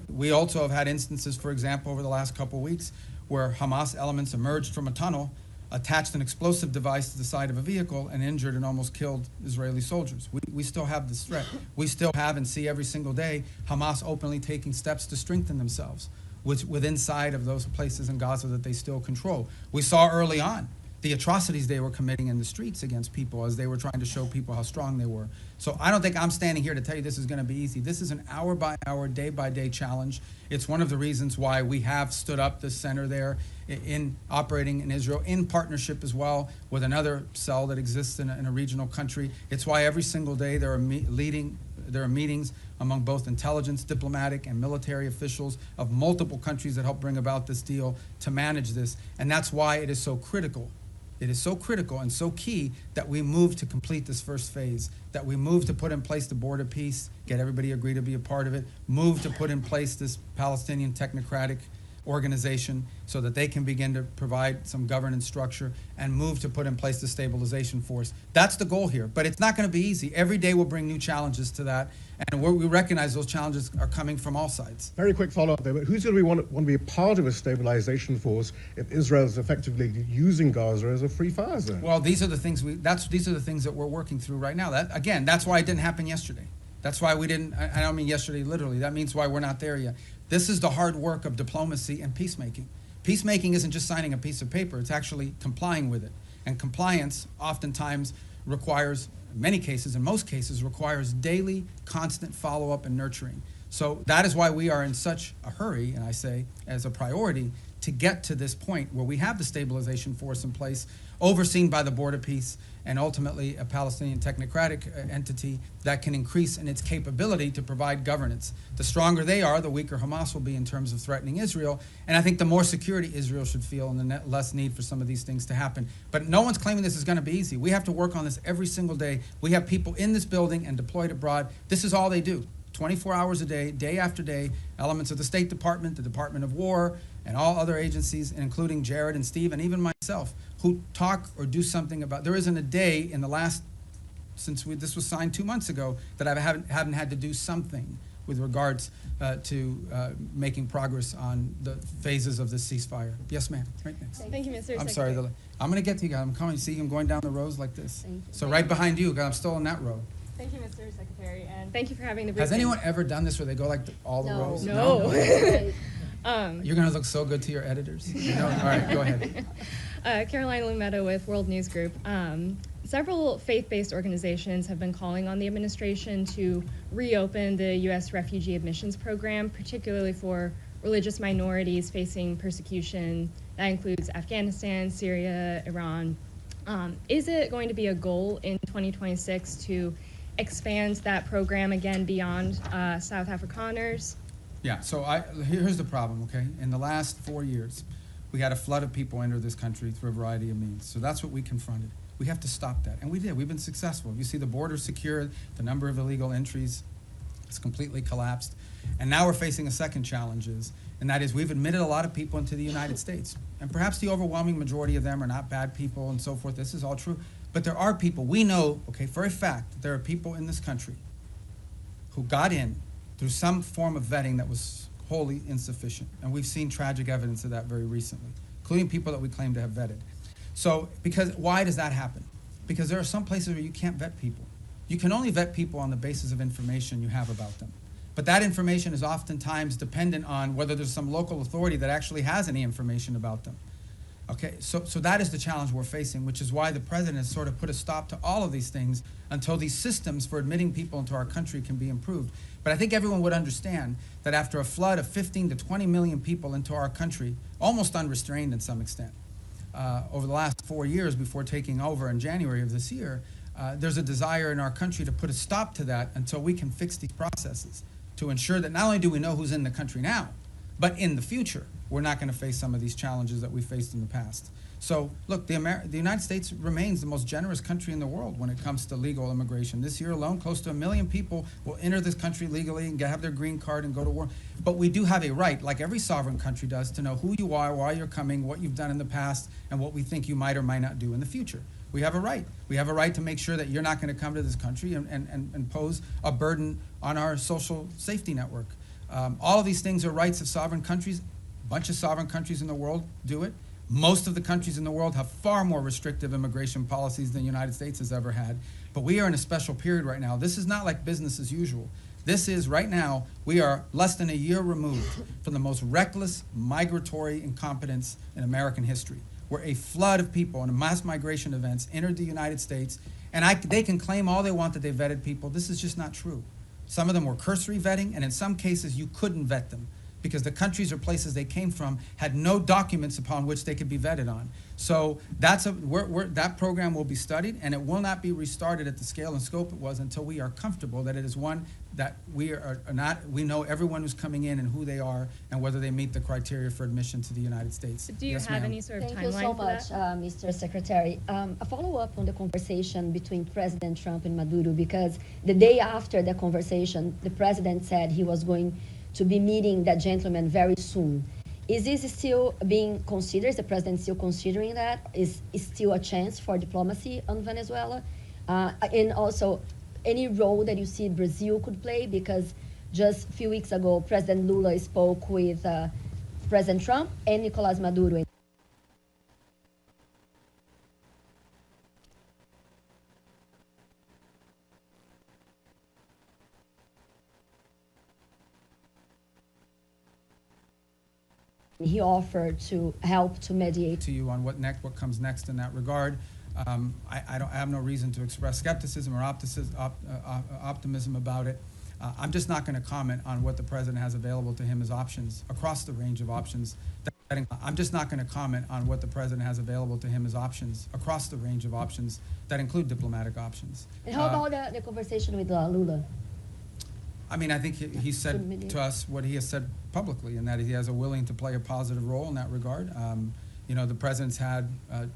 We also have had instances, for example, over the last couple of weeks, where Hamas elements emerged from a tunnel, attached an explosive device to the side of a vehicle, and injured and almost killed Israeli soldiers. We still have this threat. We still have and see every single day Hamas openly taking steps to strengthen themselves within inside of those places in Gaza that they still control. We saw early on the atrocities they were committing in the streets against people as they were trying to show people how strong they were. So I don't think I'm standing here to tell you this is going to be easy. This is an hour-by-hour, day-by-day challenge. It's one of the reasons why we have stood up this center there in operating in Israel in partnership as well with another cell that exists in a regional country. It's why every single day there are meetings among both intelligence, diplomatic, and military officials of multiple countries that help bring about this deal to manage this. And that's why it is so critical. It is so critical and so key that we move to complete this first phase, that we move to put in place the board of peace, get everybody agree to be a part of it, move to put in place this Palestinian technocratic organization so that they can begin to provide some governance structure, and move to put in place the stabilization force. That's the goal here, but it's not going to be easy. Every day will bring new challenges to that, and we recognize those challenges are coming from all sides. Very quick follow-up there, but who's going to want to be a part of a stabilization force if Israel is effectively using Gaza as a free fire zone? Well, these are the things these are the things that we're working through right now. That's why it didn't happen yesterday. That's why we didn't, I don't mean yesterday literally, that means why we're not there yet. This is the hard work of diplomacy and peacemaking. Peacemaking isn't just signing a piece of paper, it's actually complying with it. And compliance oftentimes requires, in many cases, in most cases, requires daily, constant follow-up and nurturing. So that is why we are in such a hurry, and I say as a priority, to get to this point where we have the stabilization force in place, overseen by the Board of Peace, and ultimately a Palestinian technocratic entity that can increase in its capability to provide governance. The stronger they are, the weaker Hamas will be in terms of threatening Israel. And I think the more security Israel should feel and the less need for some of these things to happen. But no one's claiming this is going to be easy. We have to work on this every single day. We have people in this building and deployed abroad. This is all they do. 24 hours a day, day after day, elements of the State Department, the Department of War, and all other agencies, including Jared and Steve, and even myself, who talk or do something about. There isn't a day in the last, since this was signed 2 months ago, that I haven't had to do something with regards to making progress on the phases of this ceasefire. Yes, ma'am. Right next. Thank you, Mr. Secretary. I'm sorry. I'm going to get to you guys. I'm coming. See, I'm going down the rows like this. So right behind you, because I'm still in that row. Thank you, Mr. Secretary, and thank you for having the briefing. Has anyone ever done this where they go like all the rows? No. You're going to look so good to your editors. No? All right, go ahead. Caroline Lumetta with World News Group. Several faith-based organizations have been calling on the administration to reopen the U.S. refugee admissions program, particularly for religious minorities facing persecution. That includes Afghanistan, Syria, Iran. Is it going to be a goal in 2026 to expand that program again beyond South Afrikaners? Yeah, so here's the problem, okay? In the last 4 years, we had a flood of people enter this country through a variety of means. So that's what we confronted. We have to stop that, and we did. We've been successful. You see the border secured, the number of illegal entries has completely collapsed. And now we're facing a second challenge, and that is we've admitted a lot of people into the United States. And perhaps the overwhelming majority of them are not bad people and so forth. This is all true. But there are people, we know, okay, for a fact, that there are people in this country who got in through some form of vetting that was wholly insufficient. And we've seen tragic evidence of that very recently, including people that we claim to have vetted. So, why does that happen? Because there are some places where you can't vet people. You can only vet people on the basis of information you have about them. But that information is oftentimes dependent on whether there's some local authority that actually has any information about them. Okay, so that is the challenge we're facing, which is why the president has sort of put a stop to all of these things until these systems for admitting people into our country can be improved. But I think everyone would understand that after a flood of 15 to 20 million people into our country, almost unrestrained in some extent, over the last 4 years before taking over in January of this year, there's a desire in our country to put a stop to that until we can fix these processes to ensure that not only do we know who's in the country now, but in the future, we're not going to face some of these challenges that we faced in the past. So, look, the United States remains the most generous country in the world when it comes to legal immigration. This year alone, close to 1 million people will enter this country legally and have their green card and go to war. But we do have a right, like every sovereign country does, to know who you are, why you're coming, what you've done in the past, and what we think you might or might not do in the future. We have a right. We have a right to make sure that you're not going to come to this country and pose a burden on our social safety network. All of these things are rights of sovereign countries. A bunch of sovereign countries in the world do it. Most of the countries in the world have far more restrictive immigration policies than the United States has ever had. But we are in a special period right now. This is not like business as usual. This is, right now, we are less than a year removed from the most reckless migratory incompetence in American history, where a flood of people and mass migration events entered the United States, and they can claim all they want that they vetted people. This is just not true. Some of them were cursory vetting, and in some cases you couldn't vet them because the countries or places they came from had no documents upon which they could be vetted on. So that program will be studied, and it will not be restarted at the scale and scope it was until we are comfortable that it is one that we know everyone who's coming in and who they are and whether they meet the criteria for admission to the United States. Do you have any sort of timeline? Thank you so much, Mr. Secretary. A follow-up on the conversation between President Trump and Maduro, because the day after the conversation, the president said he was going to be meeting that gentleman very soon. Is this still being considered? Is the president still considering that? Is still a chance for diplomacy on Venezuela? And also, any role that you see Brazil could play? Because just a few weeks ago, President Lula spoke with President Trump and Nicolás Maduro. He offered to help to mediate. To you on what comes next in that regard. I have no reason to express skepticism or optimism about it. I'm just not going to comment on what the president has available to him as options across the range of options. I'm just not going to comment on what the president has available to him as options across the range of options that include diplomatic options. And how about the conversation with Lula? I mean, I think he said to us what he has said publicly, and that he has a willing to play a positive role in that regard. You know, the president's had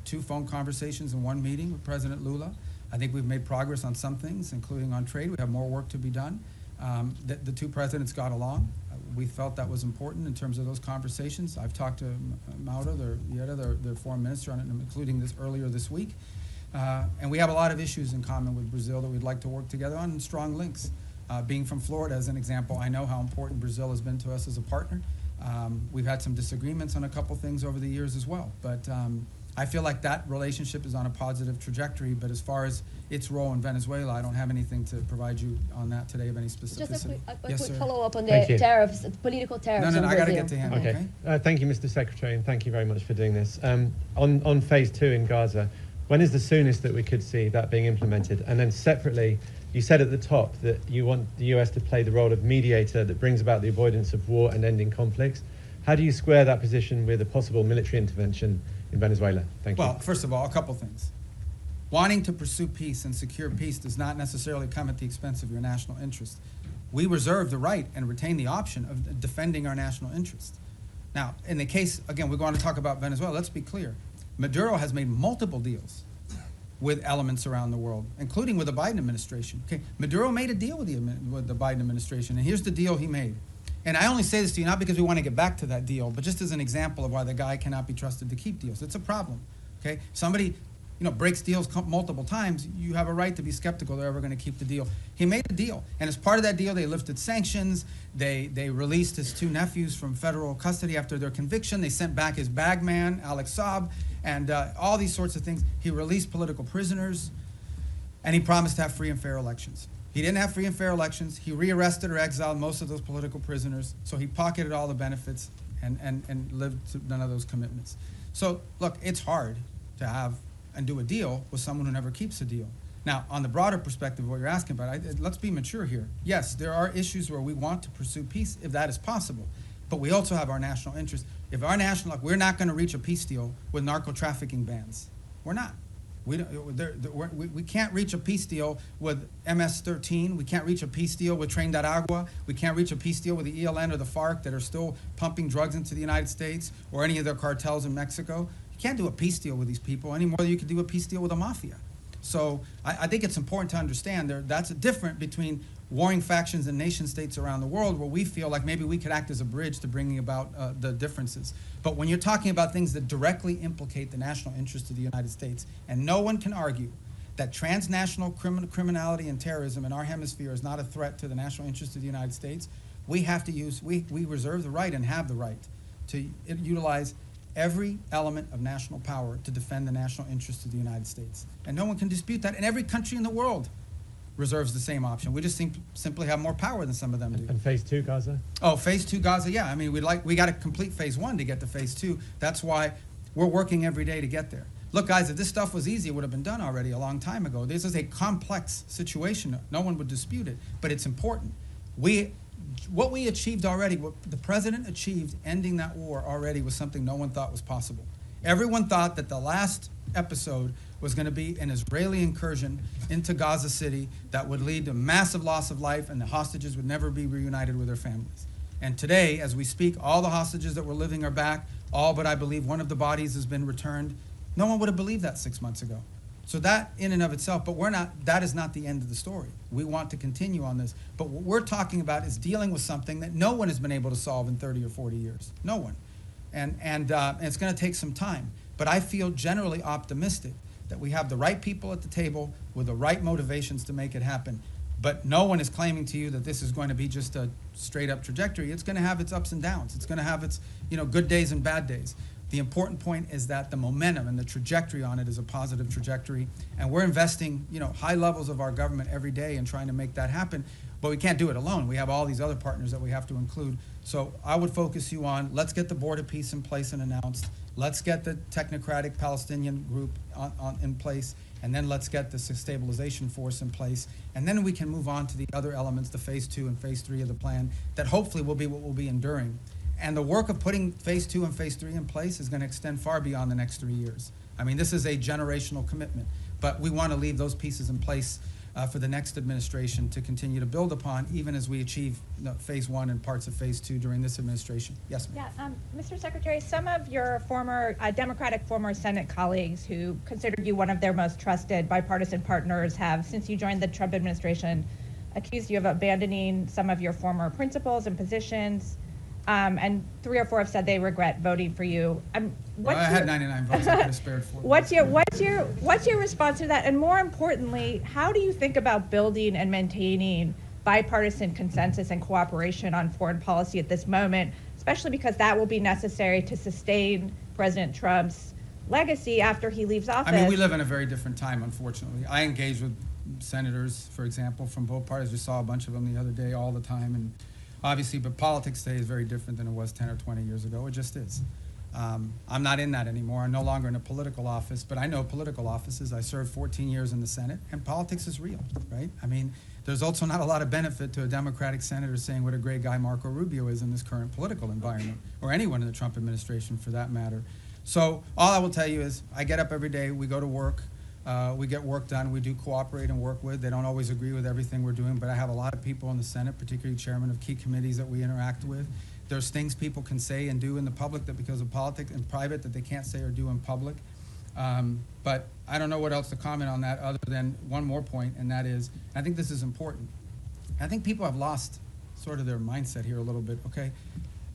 2 phone conversations and 1 meeting with President Lula. I think we've made progress on some things, including on trade. We have more work to be done. The 2 presidents got along. We felt that was important in terms of those conversations. I've talked to Mauro, their foreign minister, on it, including this earlier this week. And we have a lot of issues in common with Brazil that we'd like to work together on, and strong links. Being from Florida, as an example, I know how important Brazil has been to us as a partner. We've had some disagreements on a couple things over the years as well, but I feel like that relationship is on a positive trajectory. But as far as its role in Venezuela, I don't have anything to provide you on that today of any specificity. Just a quick sir. follow-up on the tariffs, political tariffs. No, I got to get to him. Okay. Thank you, Mr. Secretary, and thank you very much for doing this. On phase 2 in Gaza, when is the soonest that we could see that being implemented? And then separately, you said at the top that you want the US to play the role of mediator that brings about the avoidance of war and ending conflicts. How do you square that position with a possible military intervention in Venezuela? Thank you. Well, first of all, a couple things. Wanting to pursue peace and secure peace does not necessarily come at the expense of your national interest. We reserve the right and retain the option of defending our national interest. Now, in the case, again, we're going to talk about Venezuela. Let's be clear. Maduro has made multiple deals with elements around the world, including with the Biden administration. Okay, Maduro made a deal with the Biden administration, and here's the deal he made. And I only say this to you not because we want to get back to that deal, but just as an example of why the guy cannot be trusted to keep deals. It's a problem. Okay, somebody, breaks deals multiple times. You have a right to be skeptical they're ever going to keep the deal. He made a deal, and as part of that deal, they lifted sanctions. They released his 2 nephews from federal custody after their conviction. They sent back his bag man, Alex Saab, and all these sorts of things. He released political prisoners, and he promised to have free and fair elections. He didn't have free and fair elections. He rearrested or exiled most of those political prisoners, so he pocketed all the benefits and lived to none of those commitments. So, look, it's hard to have and do a deal with someone who never keeps a deal. Now, on the broader perspective of what you're asking about, let's be mature here. Yes, there are issues where we want to pursue peace, if that is possible, but we also have our national interest. If we're not going to reach a peace deal with narco-trafficking bans. We're not. We can't reach a peace deal with MS-13. We can't reach a peace deal with Tren de Aragua. We can't reach a peace deal with the ELN or the FARC that are still pumping drugs into the United States or any of their cartels in Mexico. You can't do a peace deal with these people any more than you can do a peace deal with the mafia. So I think it's important to understand that's different between warring factions and nation states around the world where we feel like maybe we could act as a bridge to bringing about the differences. But when you're talking about things that directly implicate the national interest of the United States, and no one can argue that transnational criminality and terrorism in our hemisphere is not a threat to the national interest of the United States, we reserve the right and have the right to utilize every element of national power to defend the national interests of the United States. And no one can dispute that. And every country in the world reserves the same option. We just simply have more power than some of them do. And phase 2 Gaza? Oh, phase 2 Gaza, yeah. I mean, we got to complete phase 1 to get to phase 2. That's why we're working every day to get there. Look, guys, if this stuff was easy, it would have been done already a long time ago. This is a complex situation. No one would dispute it, but it's important. What we achieved already, what the president achieved ending that war already was something no one thought was possible. Everyone thought that the last episode was going to be an Israeli incursion into Gaza City that would lead to massive loss of life and the hostages would never be reunited with their families. And today, as we speak, all the hostages that were living are back, all but I believe one of the bodies has been returned. No one would have believed that 6 months ago. So that in and of itself, but that is not the end of the story. We want to continue on this. But what we're talking about is dealing with something that no one has been able to solve in 30 or 40 years. No one. And it's going to take some time. But I feel generally optimistic that we have the right people at the table with the right motivations to make it happen. But no one is claiming to you that this is going to be just a straight up trajectory. It's going to have its ups and downs. It's going to have its, good days and bad days. The important point is that the momentum and the trajectory on it is a positive trajectory, and we're investing, high levels of our government every day in trying to make that happen. But we can't do it alone. We have all these other partners that we have to include. So I would focus you on, let's get the board of peace in place and announced. Let's get the technocratic Palestinian group in place, and then let's get the stabilization force in place. And then we can move on to the other elements, the phase 2 and phase 3 of the plan, that hopefully will be what will be enduring. And the work of putting phase 2 and phase 3 in place is going to extend far beyond the next 3 years. I mean, this is a generational commitment, but we want to leave those pieces in place for the next administration to continue to build upon, even as we achieve phase 1 and parts of phase 2 during this administration. Yes, ma'am. Yeah, Mr. Secretary, some of your former Democratic former Senate colleagues who considered you one of their most trusted bipartisan partners have, since you joined the Trump administration, accused you of abandoning some of your former principles and positions. And 3 or 4 have said they regret voting for you. Well, I had 99 votes. I could have spared 4. What's your response to that? And more importantly, how do you think about building and maintaining bipartisan consensus and cooperation on foreign policy at this moment, especially because that will be necessary to sustain President Trump's legacy after he leaves office? I mean, we live in a very different time, unfortunately. I engage with senators, for example, from both parties. We saw a bunch of them the other day all the time, and obviously, but politics today is very different than it was 10 or 20 years ago. It just is. I'm not in that anymore. I'm no longer in a political office, but I know political offices. I served 14 years in the Senate, and politics is real, right? I mean, there's also not a lot of benefit to a Democratic senator saying what a great guy Marco Rubio is in this current political environment, or anyone in the Trump administration for that matter. So all I will tell you is I get up every day, we go to work, we get work done, we do cooperate and work with. They don't always agree with everything we're doing, but I have a lot of people in the Senate, particularly chairman of key committees that we interact with. There's things people can say and do in the public that because of politics and private that they can't say or do in public. But I don't know what else to comment on that other than one more point, and that is, I think this is important. I think people have lost sort of their mindset here a little bit, okay?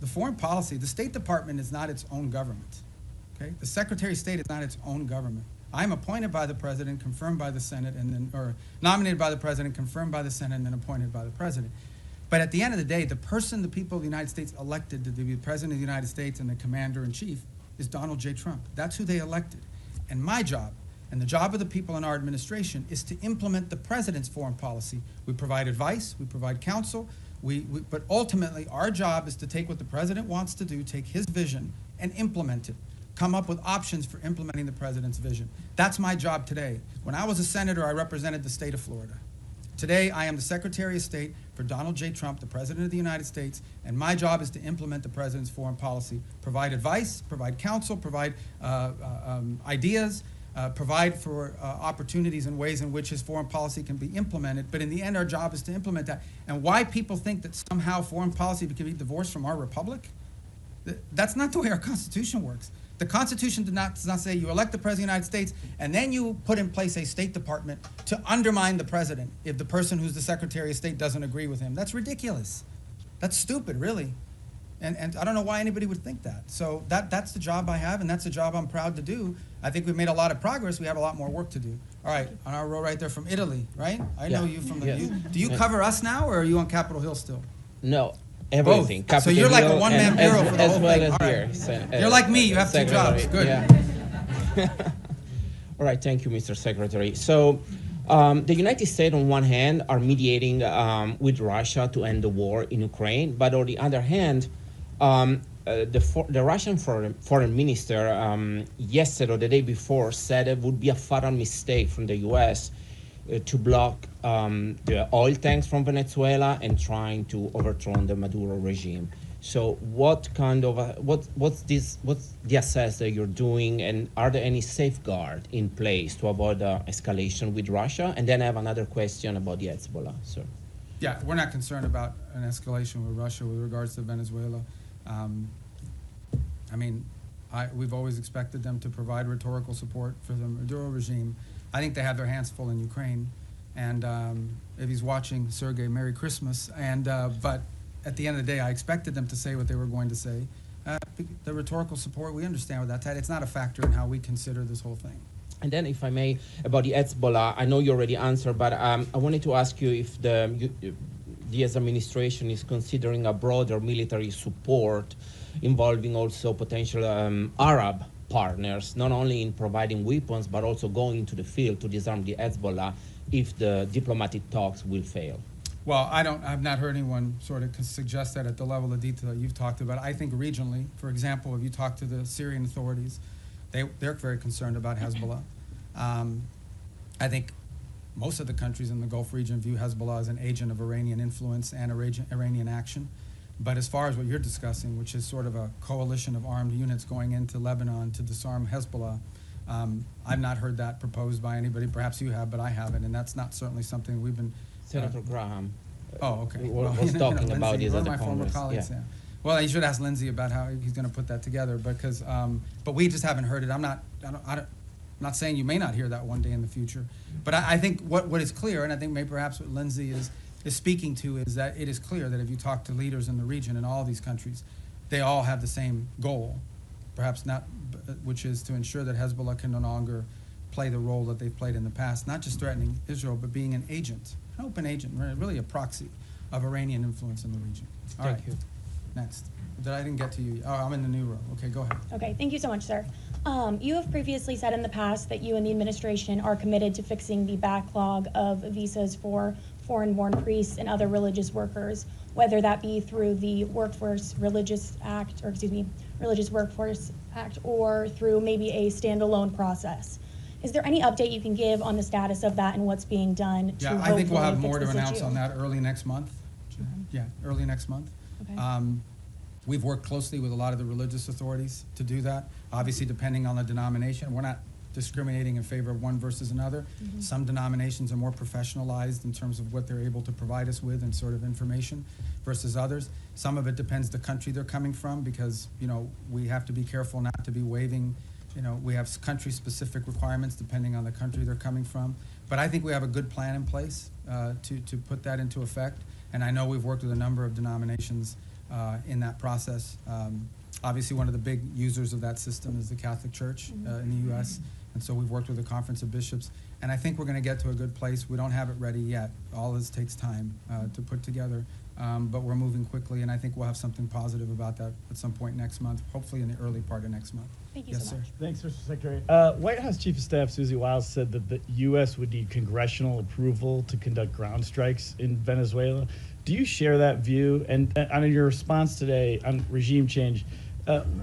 The foreign policy, the State Department is not its own government, okay? The Secretary of State is not its own government. I'm appointed by the president, confirmed by the Senate, and then, or nominated by the president, confirmed by the Senate, and then appointed by the president. But at the end of the day, the person the people of the United States elected to be the president of the United States and the commander-in-chief is Donald J. Trump. That's who they elected. And my job, and the job of the people in our administration, is to implement the president's foreign policy. We provide advice, we provide counsel, but ultimately our job is to take what the president wants to do, take his vision, and implement it. Come up with options for implementing the president's vision. That's my job today. When I was a senator, I represented the state of Florida. Today, I am the Secretary of State for Donald J. Trump, the President of the United States, and my job is to implement the president's foreign policy, provide advice, provide counsel, provide ideas, provide for opportunities and ways in which his foreign policy can be implemented. But in the end, our job is to implement that. And why people think that somehow foreign policy can be divorced from our republic, that's not the way our Constitution works. The Constitution does not say you elect the President of the United States and then you put in place a State Department to undermine the President if the person who's the Secretary of State doesn't agree with him. That's ridiculous. That's stupid, really. And I don't know why anybody would think that. So that's the job I have, and that's the job I'm proud to do. I think we've made a lot of progress. We have a lot more work to do. All right, on our row right there from Italy, right? I know you from the... Yes. Do you cover us now, or are you on Capitol Hill still? No, everything. Both. So you're like a one-man bureau for the whole well thing. as All here. right. You're like me. You have two jobs. Good. Yeah. All right. Thank you, Mr. Secretary. So the United States, on one hand, are mediating with Russia to end the war in Ukraine, but on the other hand, the Russian foreign minister yesterday or the day before said it would be a fatal mistake from the U.S. To block the oil tanks from Venezuela and trying to overthrow the Maduro regime. So what kind of what's the assess that you're doing, and are there any safeguards in place to avoid escalation with Russia? And then I have another question about the Hezbollah, sir. Yeah, we're not concerned about an escalation with Russia with regards to Venezuela. I mean, we've always expected them to provide rhetorical support for the Maduro regime. I think they have their hands full in Ukraine, and if he's watching, Sergei, Merry Christmas. And but at the end of the day, I expected them to say what they were going to say. The rhetorical support, we understand what that's at. It's not a factor in how we consider this whole thing. And then, if I may, about the Hezbollah, I know you already answered, but I wanted to ask you if the US administration is considering a broader military support involving also potential Arab partners, not only in providing weapons, but also going into the field to disarm the Hezbollah if the diplomatic talks will fail. Well, I've not heard anyone sort of suggest that at the level of detail that you've talked about. I think regionally, for example, if you talk to the Syrian authorities, they're very concerned about Hezbollah. I think most of the countries in the Gulf region view Hezbollah as an agent of Iranian influence and Iranian action. But as far as what you're discussing, which is sort of a coalition of armed units going into Lebanon to disarm Hezbollah, I've not heard that proposed by anybody. Perhaps you have, but I haven't, and that's not certainly something we've been... Senator Graham. Oh, okay. Was talking about this at the my former Congress. colleagues, yeah. Well, you should ask Lindsey about how he's going to put that together, because, but we just haven't heard it. I'm not saying you may not hear that one day in the future, but I think what is clear, and I think maybe perhaps what Lindsey is speaking to, is that it is clear that if you talk to leaders in the region in all these countries, they all have the same goal, perhaps not, which is to ensure that Hezbollah can no longer play the role that they've played in the past, not just threatening Israel, but being an agent, an open agent, really a proxy of Iranian influence in the region. Thank you. Next. I didn't get to you. Oh, I'm in the new row. Okay, go ahead. Okay, thank you so much, sir. You have previously said in the past that you and the administration are committed to fixing the backlog of visas for foreign-born priests and other religious workers, whether that be through the Religious Workforce Act, or through maybe a standalone process. Is there any update you can give on the status of that and what's being done to I think we'll have fix more to this announce issue? on that early next month. Yeah, early next month. Okay. We've worked closely with a lot of the religious authorities to do that. Obviously, depending on the denomination, we're not discriminating in favor of one versus another. Mhm. Some denominations are more professionalized in terms of what they're able to provide us with and sort of information versus others. Some of it depends the country they're coming from, because, you know, we have to be careful not to be waiving, you know, we have country-specific requirements depending on the country they're coming from. But I think we have a good plan in place to put that into effect. And I know we've worked with a number of denominations in that process. Obviously, one of the big users of that system is the Catholic Church in the U.S., and so we've worked with the Conference of Bishops. And I think we're going to get to a good place. We don't have it ready yet. All this takes time to put together, but we're moving quickly, and I think we'll have something positive about that at some point next month, hopefully in the early part of next month. Thank you yes, so much. sir. Thanks, Mr. Secretary. White House Chief of Staff Susie Wiles said that the U.S. would need congressional approval to conduct ground strikes in Venezuela. Do you share that view? And on your response today on regime change,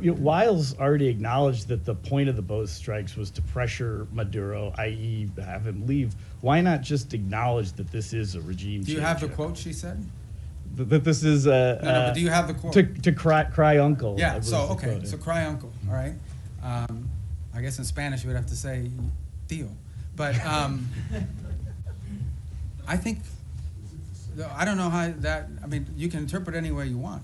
Wiles already acknowledged that the point of the strikes was to pressure Maduro, i.e. have him leave. Why not just acknowledge that this is a regime change? Do you have the quote she said? That this is but do you have the quote? To cry uncle. Yeah, so, okay, so cry uncle, all right? I guess in Spanish you would have to say tío. But I think, I don't know how that, I mean, you can interpret any way you want.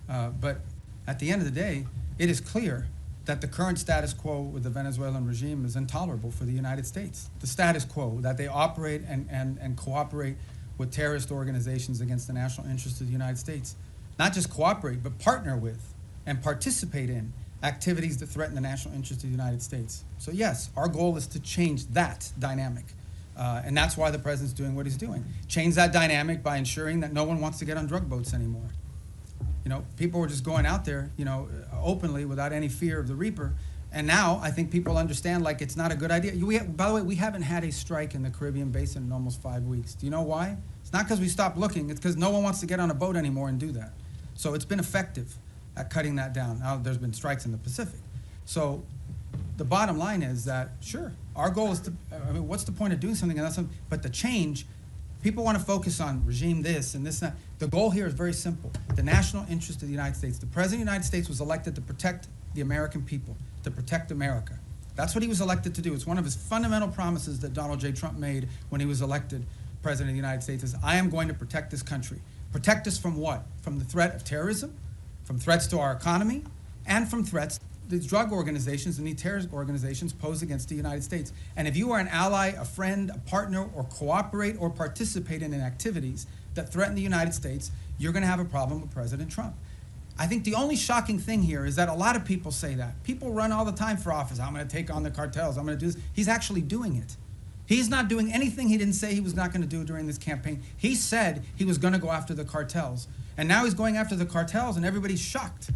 But at the end of the day, it is clear that the current status quo with the Venezuelan regime is intolerable for the United States. The status quo, that they operate and cooperate with terrorist organizations against the national interest of the United States. Not just cooperate, but partner with and participate in activities that threaten the national interest of the United States. So yes, our goal is to change that dynamic. And that's why the president's doing what he's doing. Change that dynamic by ensuring that no one wants to get on drug boats anymore. You know, people were just going out there, you know, openly without any fear of the reaper. And now I think people understand, like, it's not a good idea. By the way, we haven't had a strike in the Caribbean Basin in almost 5 weeks. Do you know why? It's not because we stopped looking. It's because no one wants to get on a boat anymore and do that. So it's been effective at cutting that down. Now there's been strikes in the Pacific. So the bottom line is that, sure, our goal is to, I mean, what's the point of doing something? But the change, people want to focus on regime this and this and that. The goal here is very simple. The national interest of the United States. The President of the United States was elected to protect the American people, to protect America. That's what he was elected to do. It's one of his fundamental promises that Donald J. Trump made when he was elected President of the United States is, I am going to protect this country. Protect us from what? From the threat of terrorism, from threats to our economy, and from threats these drug organizations and these terrorist organizations pose against the United States. And if you are an ally, a friend, a partner, or cooperate or participate in activities that threaten the United States, you're going to have a problem with President Trump. I think the only shocking thing here is that a lot of people say that. People run all the time for office. I'm going to take on the cartels. I'm going to do this. He's actually doing it. He's not doing anything he didn't say he was not going to do during this campaign. He said he was going to go after the cartels. And now he's going after the cartels and everybody's shocked.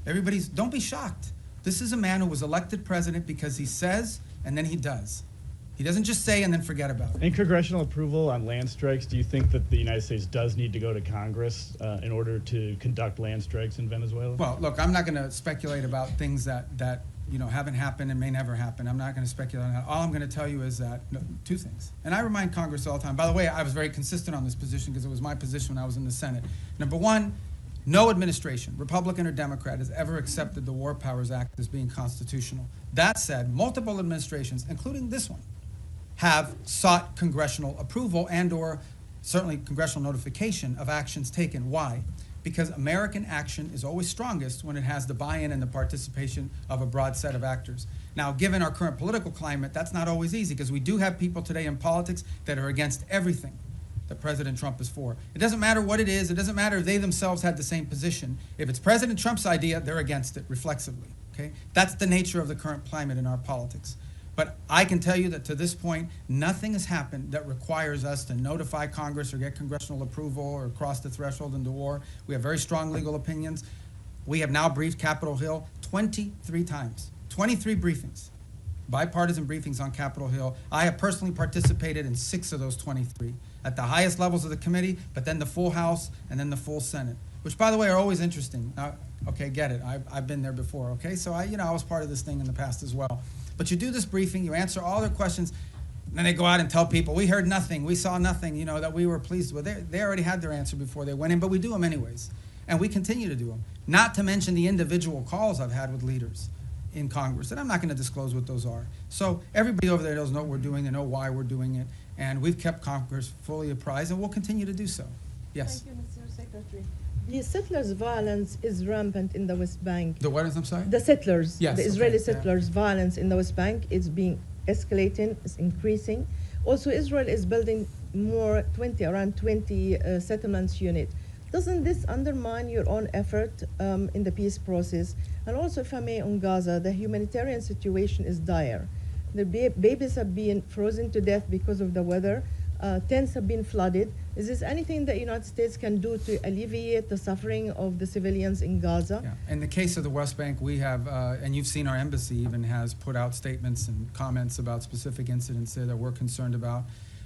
Don't be shocked. This is a man who was elected president because he says and then he does. He doesn't just say and then forget about it. In congressional approval on land strikes, do you think that the United States does need to go to Congress in order to conduct land strikes in Venezuela? Well, look, I'm not going to speculate about things that haven't happened and may never happen. I'm not going to speculate on that. All I'm going to tell you is that two things. And I remind Congress all the time. By the way, I was very consistent on this position because it was my position when I was in the Senate. Number one, no administration, Republican or Democrat, has ever accepted the War Powers Act as being constitutional. That said, multiple administrations, including this one, have sought congressional approval and or certainly congressional notification of actions taken. Why? Because American action is always strongest when it has the buy-in and the participation of a broad set of actors. Now, given our current political climate, that's not always easy because we do have people today in politics that are against everything that President Trump is for. It doesn't matter what it is. It doesn't matter if they themselves had the same position. If it's President Trump's idea, they're against it reflexively. Okay? That's the nature of the current climate in our politics. But I can tell you that to this point, nothing has happened that requires us to notify Congress or get congressional approval or cross the threshold into war. We have very strong legal opinions. We have now briefed Capitol Hill 23 times, 23 briefings, bipartisan briefings on Capitol Hill. I have personally participated in 6 of those 23 at the highest levels of the committee, but then the full House and then the full Senate, which, by the way, are always interesting. Now, okay, get it. I've been there before, okay? So I was part of this thing in the past as well. But you do this briefing, you answer all their questions, and then they go out and tell people, we heard nothing, we saw nothing, that we were pleased with. They already had their answer before they went in, but we do them anyways. And we continue to do them. Not to mention the individual calls I've had with leaders in Congress, and I'm not going to disclose what those are. So everybody over there knows what we're doing, they know why we're doing it, and we've kept Congress fully apprised, and we'll continue to do so. Yes? Thank you, Mr. Secretary. The settlers' violence is rampant in the West Bank. The what is, I'm sorry? The settlers, yes, the Israeli okay, settlers' violence in the West Bank is being escalating, is increasing. Also, Israel is building around 20 settlements unit. Doesn't this undermine your own effort in the peace process? And also, if I may, on Gaza, the humanitarian situation is dire. The babies have been frozen to death because of the weather. Tents have been flooded. Is this anything that the United States can do to alleviate the suffering of the civilians in Gaza? Yeah. In the case of the West Bank, we have, and you've seen our embassy even has put out statements and comments about specific incidents there that we're concerned about,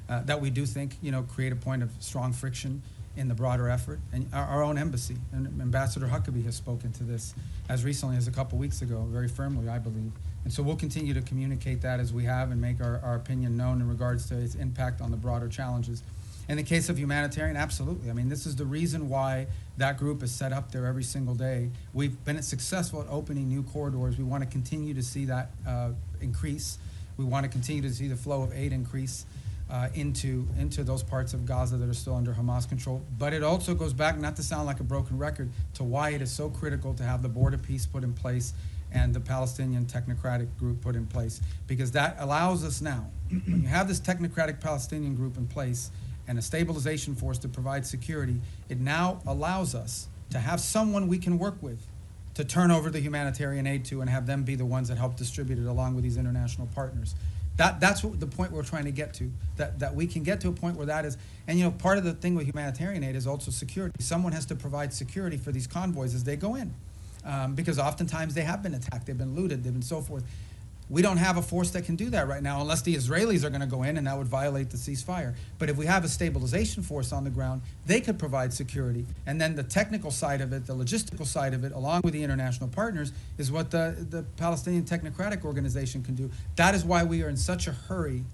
that we do think, create a point of strong friction in the broader effort. And our own embassy, and Ambassador Huckabee has spoken to this as recently as a couple weeks ago, very firmly, I believe. And so we'll continue to communicate that as we have and make our opinion known in regards to its impact on the broader challenges. In the case of Humanitarian, absolutely. I mean, this is the reason why that group is set up there every single day. We've been successful at opening new corridors. We want to continue to see that increase. We want to continue to see the flow of aid increase into those parts of Gaza that are still under Hamas control. But it also goes back, not to sound like a broken record, to why it is so critical to have the border peace put in place and the Palestinian technocratic group put in place. Because that allows us now, when you have this technocratic Palestinian group in place and a stabilization force to provide security, it now allows us to have someone we can work with to turn over the humanitarian aid to and have them be the ones that help distribute it along with these international partners. That's what the point we're trying to get to, that we can get to a point where that is, and you know, part of the thing with humanitarian aid is also security. Someone has to provide security for these convoys as they go in, because oftentimes they have been attacked, they've been looted, they've been so forth. We don't have a force that can do that right now unless the Israelis are going to go in, and that would violate the ceasefire. But if we have a stabilization force on the ground, they could provide security. And then the technical side of it, the logistical side of it, along with the international partners, is what the Palestinian Technocratic Organization can do. That is why we are in such a hurry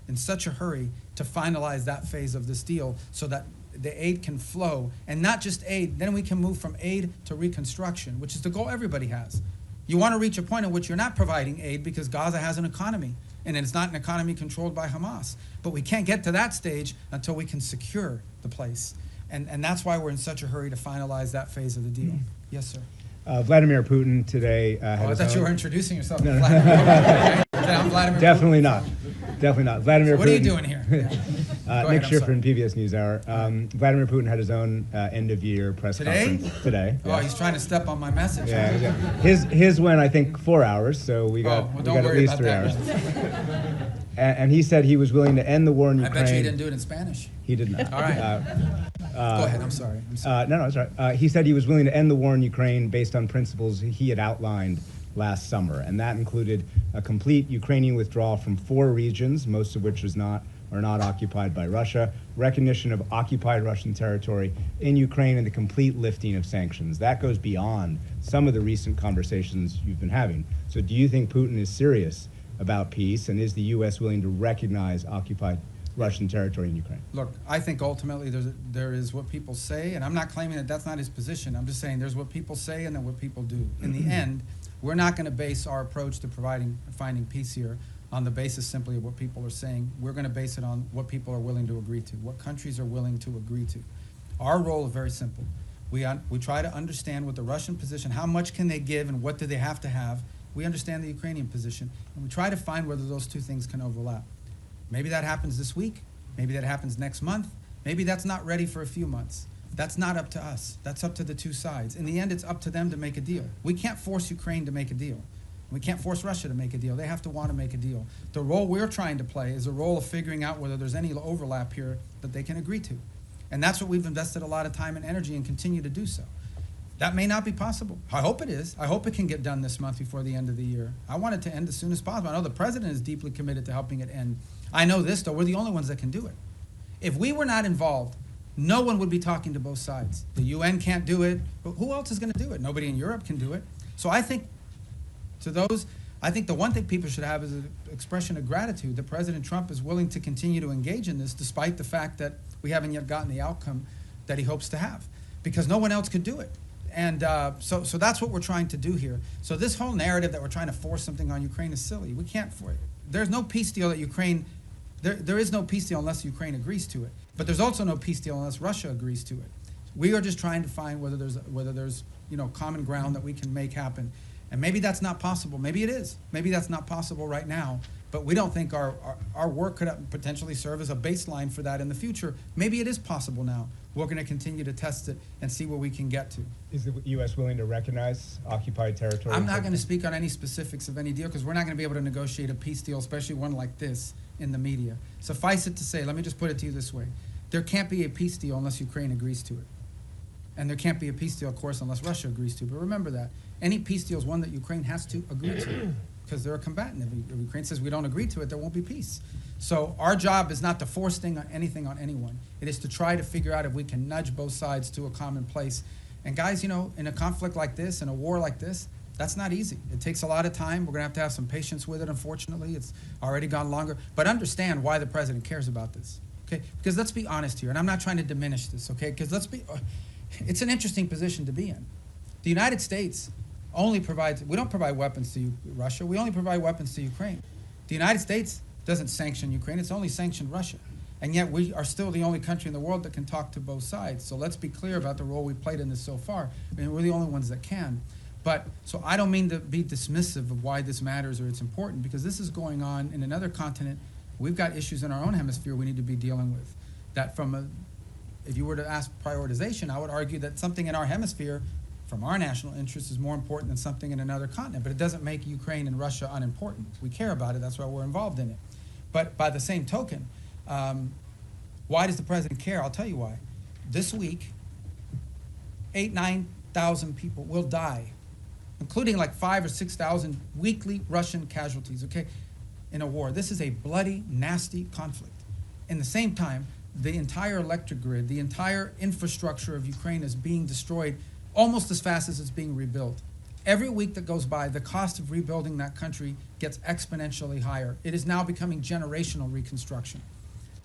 to finalize that phase of this deal so that the aid can flow. And not just aid, then we can move from aid to reconstruction, which is the goal everybody has. You want to reach a point in which you're not providing aid because Gaza has an economy, and it's not an economy controlled by Hamas. But we can't get to that stage until we can secure the place. And that's why we're in such a hurry to finalize that phase of the deal. Yes, sir. Vladimir Putin today had I his thought own... you were introducing yourself. No, no. I'm Vladimir Definitely Putin. not. Definitely not. Vladimir So Putin. what are you doing here? Nick Schiffer in PBS NewsHour. Vladimir Putin had his own end-of-year press conference today. Oh, he's trying to step on my message. Yeah, exactly. His went, I think, 4 hours, so we got at least 3 hours. And he said he was willing to end the war in Ukraine. I bet you he didn't do it in Spanish. He did not. All right. Go ahead. I'm sorry. No, it's all right. He said he was willing to end the war in Ukraine based on principles he had outlined last summer, and that included a complete Ukrainian withdrawal from 4 regions, most of which are not occupied by Russia, recognition of occupied Russian territory in Ukraine, and the complete lifting of sanctions. That goes beyond some of the recent conversations you've been having. So do you think Putin is serious about peace, and is the U.S. willing to recognize occupied Russian territory in Ukraine? Look, I think ultimately there is what people say, and I'm not claiming that that's not his position. I'm just saying there's what people say and then what people do. In the end, we're not going to base our approach to finding peace here on the basis simply of what people are saying. We're going to base it on what people are willing to agree to, what countries are willing to agree to. Our role is very simple. We try to understand what the Russian position, how much can they give and what do they have to have. We understand the Ukrainian position, and we try to find whether those two things can overlap. Maybe that happens this week. Maybe that happens next month. Maybe that's not ready for a few months. That's not up to us. That's up to the two sides. In the end, it's up to them to make a deal. We can't force Ukraine to make a deal. We can't force Russia to make a deal. They have to want to make a deal. The role we're trying to play is a role of figuring out whether there's any overlap here that they can agree to. And that's what we've invested a lot of time and energy and continue to do so. That may not be possible. I hope it is. I hope it can get done this month before the end of the year. I want it to end as soon as possible. I know the president is deeply committed to helping it end. I know this, though, we're the only ones that can do it. If we were not involved, no one would be talking to both sides. The UN can't do it, but who else is going to do it? Nobody in Europe can do it. So I think the one thing people should have is an expression of gratitude that President Trump is willing to continue to engage in this despite the fact that we haven't yet gotten the outcome that he hopes to have, because no one else could do it. And so that's what we're trying to do here. So this whole narrative that we're trying to force something on Ukraine is silly. We can't force it. There's no peace deal that Ukraine, there is no peace deal unless Ukraine agrees to it. But there's also no peace deal unless Russia agrees to it. We are just trying to find whether there's common ground that we can make happen. And maybe that's not possible. Maybe it is. Maybe that's not possible right now. But we don't think our work could potentially serve as a baseline for that in the future. Maybe it is possible now. We're going to continue to test it and see where we can get to. Is the U.S. willing to recognize occupied territory? I'm not going to speak on any specifics of any deal because we're not going to be able to negotiate a peace deal, especially one like this, in the media. Suffice it to say, let me just put it to you this way. There can't be a peace deal unless Ukraine agrees to it. And there can't be a peace deal, of course, unless Russia agrees to it. But remember that. Any peace deal is one that Ukraine has to agree to because they're a combatant. If Ukraine says we don't agree to it, there won't be peace. So our job is not to force anything on anyone. It is to try to figure out if we can nudge both sides to a common place. And guys, in a conflict like this, in a war like this, that's not easy. It takes a lot of time. We're going to have some patience with it, unfortunately. It's already gone longer. But understand why the president cares about this, okay? Because let's be honest here, and I'm not trying to diminish this, okay? Because it's an interesting position to be in. The United States only provides, we don't provide weapons to Russia, we only provide weapons to Ukraine. The United States doesn't sanction Ukraine, it's only sanctioned Russia. And yet we are still the only country in the world that can talk to both sides. So let's be clear about the role we've played in this so far. I mean, we're the only ones that can. But, so I don't mean to be dismissive of why this matters or it's important, because this is going on in another continent. We've got issues in our own hemisphere we need to be dealing with. That if you were to ask prioritization, I would argue that something in our hemisphere from our national interest is more important than something in another continent. But it doesn't make Ukraine and Russia unimportant. We care about it. That's why we're involved in it. But by the same token, why does the president care? I'll tell you why. This week, 9,000 people will die, including like 5,000 or 6,000 weekly Russian casualties, okay, in a war. This is a bloody, nasty conflict. In the same time, the entire electric grid, the entire infrastructure of Ukraine is being destroyed almost as fast as it's being rebuilt. Every week that goes by, the cost of rebuilding that country gets exponentially higher. It is now becoming generational reconstruction.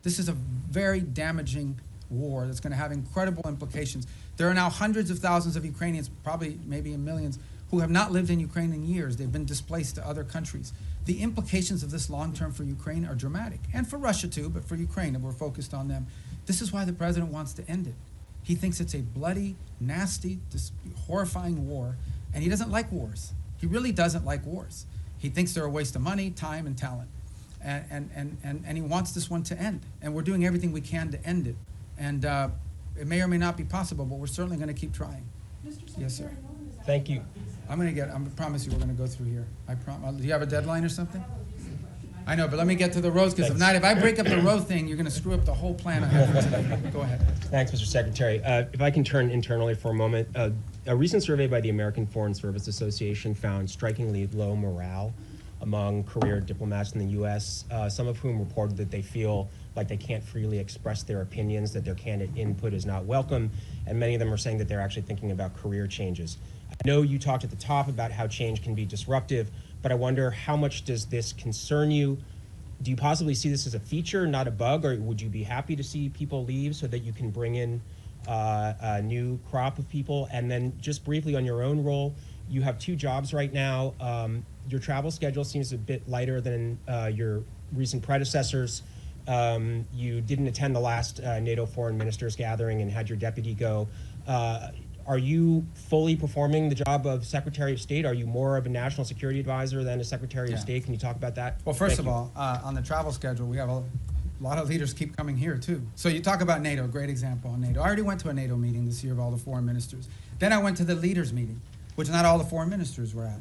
This is a very damaging war that's going to have incredible implications. There are now hundreds of thousands of Ukrainians, probably maybe in millions, who have not lived in Ukraine in years. They've been displaced to other countries. The implications of this long term for Ukraine are dramatic, and for Russia too, but for Ukraine, and we're focused on them. This is why the president wants to end it. He thinks it's a bloody, nasty, horrifying war, and he doesn't like wars. He really doesn't like wars. He thinks they're a waste of money, time, and talent. And he wants this one to end. And we're doing everything we can to end it. And it may or may not be possible, but we're certainly going to keep trying. Yes, sir. Thank you. I promise you we're going to go through here. Do you have a deadline or something? I know, but let me get to the roads, because if I break up the road thing, you're going to screw up the whole plan I have for today. Go ahead. Thanks, Mr. Secretary. If I can turn internally for a moment, a recent survey by the American Foreign Service Association found strikingly low morale among career diplomats in the U.S., some of whom reported that they feel like they can't freely express their opinions, that their candid input is not welcome, and many of them are saying that they're actually thinking about career changes. I know you talked at the top about how change can be disruptive, but I wonder, how much does this concern you? Do you possibly see this as a feature, not a bug, or would you be happy to see people leave so that you can bring in a new crop of people? And then just briefly on your own role, you have 2 jobs right now. Your travel schedule seems a bit lighter than your recent predecessors. You didn't attend the last NATO foreign ministers gathering and had your deputy go. Are you fully performing the job of Secretary of State? Are you more of a national security advisor than a Secretary of State? Can you talk about that? Well, first of all, on the travel schedule, we have a lot of leaders keep coming here too. So you talk about NATO, great example on NATO. I already went to a NATO meeting this year of all the foreign ministers. Then I went to the leaders meeting, which not all the foreign ministers were at.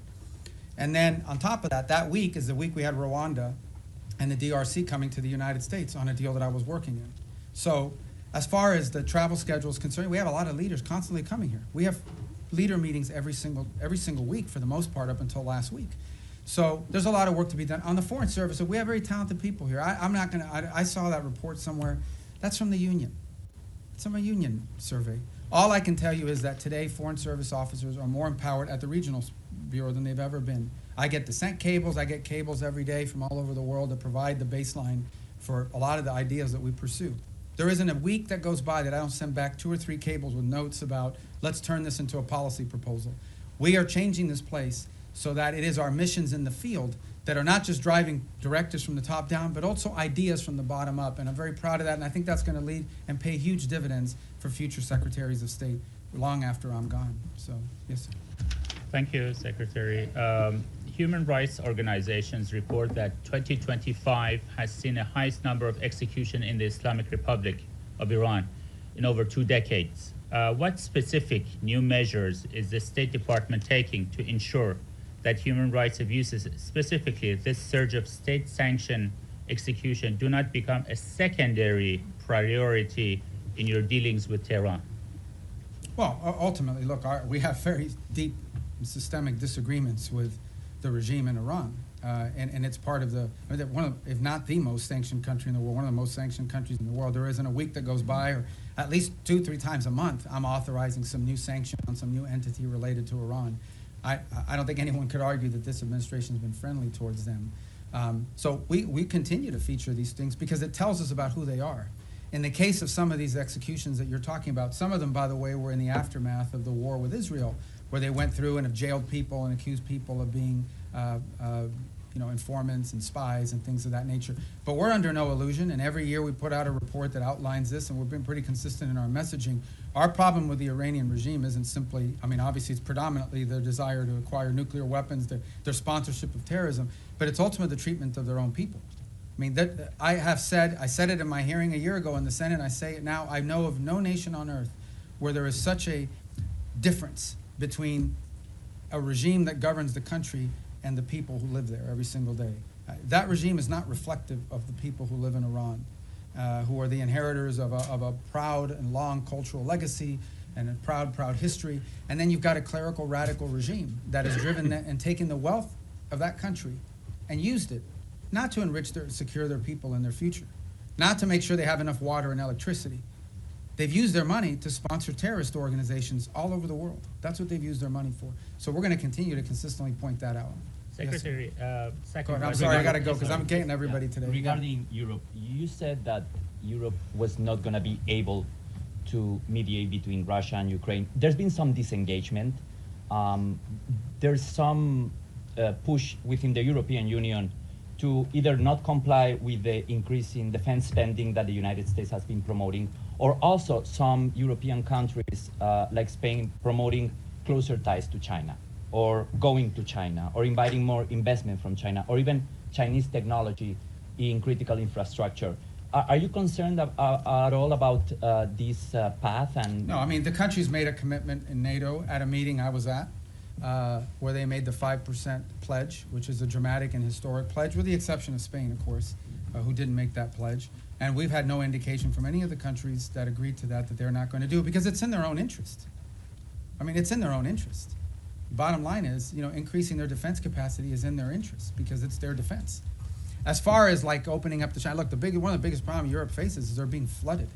And then on top of that, that week is the week we had Rwanda and the DRC coming to the United States on a deal that I was working in. So as far as the travel schedule is concerned, we have a lot of leaders constantly coming here. We have leader meetings every single week for the most part up until last week. So there's a lot of work to be done. On the Foreign Service, we have very talented people here. I saw that report somewhere. That's from the union. It's from a union survey. All I can tell you is that today Foreign Service officers are more empowered at the regional bureau than they've ever been. I get the sent cables. I get cables every day from all over the world that provide the baseline for a lot of the ideas that we pursue. There isn't a week that goes by that I don't send back 2 or 3 cables with notes about, let's turn this into a policy proposal. We are changing this place so that it is our missions in the field that are not just driving directives from the top down, but also ideas from the bottom up. And I'm very proud of that, and I think that's going to lead and pay huge dividends for future secretaries of state long after I'm gone. So, yes, sir. Thank you, Secretary. Human rights organizations report that 2025 has seen the highest number of executions in the Islamic Republic of Iran in over 2 decades. What specific new measures is the State Department taking to ensure that human rights abuses, specifically this surge of state-sanctioned execution, do not become a secondary priority in your dealings with Tehran? Well, ultimately, look, we have very deep systemic disagreements with the regime in Iran, and it's part of one of, if not the most sanctioned country in the world, one of the most sanctioned countries in the world. There isn't a week that goes by, or at least 2-3 times a month, I'm authorizing some new sanction on some new entity related to Iran. I don't think anyone could argue that this administration has been friendly towards them. So we continue to feature these things because it tells us about who they are. In the case of some of these executions that you're talking about, some of them, by the way, were in the aftermath of the war with Israel, where they went through and have jailed people and accused people of being informants and spies and things of that nature. But we're under no illusion, and every year we put out a report that outlines this, and we've been pretty consistent in our messaging. Our problem with the Iranian regime isn't simply, obviously it's predominantly their desire to acquire nuclear weapons, their sponsorship of terrorism, but it's ultimately the treatment of their own people. I said it in my hearing a year ago in the Senate, I say it now, I know of no nation on earth where there is such a difference between a regime that governs the country and the people who live there every single day. That regime is not reflective of the people who live in Iran, who are the inheritors of a proud and long cultural legacy and a proud history. And then you've got a clerical radical regime that has driven and taken the wealth of that country and used it, not to enrich secure their people and their future, not to make sure they have enough water and electricity. They've used their money to sponsor terrorist organizations all over the world. That's what they've used their money for. So we're going to continue to consistently point that out. Secretary, second I'm sorry, I got to go because I'm getting everybody today. Regarding Europe, you said that Europe was not going to be able to mediate between Russia and Ukraine. There's been some disengagement. There's some push within the European Union to either not comply with the increase in defense spending that the United States has been promoting, or also some European countries like Spain promoting closer ties to China, or going to China, or inviting more investment from China, or even Chinese technology in critical infrastructure. Are you concerned at all about this path? And no, I mean, the countries made a commitment in NATO at a meeting I was at, where they made the 5% pledge, which is a dramatic and historic pledge, with the exception of Spain, of course, who didn't make that pledge. And we've had no indication from any of the countries that agreed to that they're not going to do it, because it's in their own interest. I mean, it's in their own interest. Bottom line is, increasing their defense capacity is in their interest because it's their defense. As far as like opening up to China, look, one of the biggest problems Europe faces is they're being flooded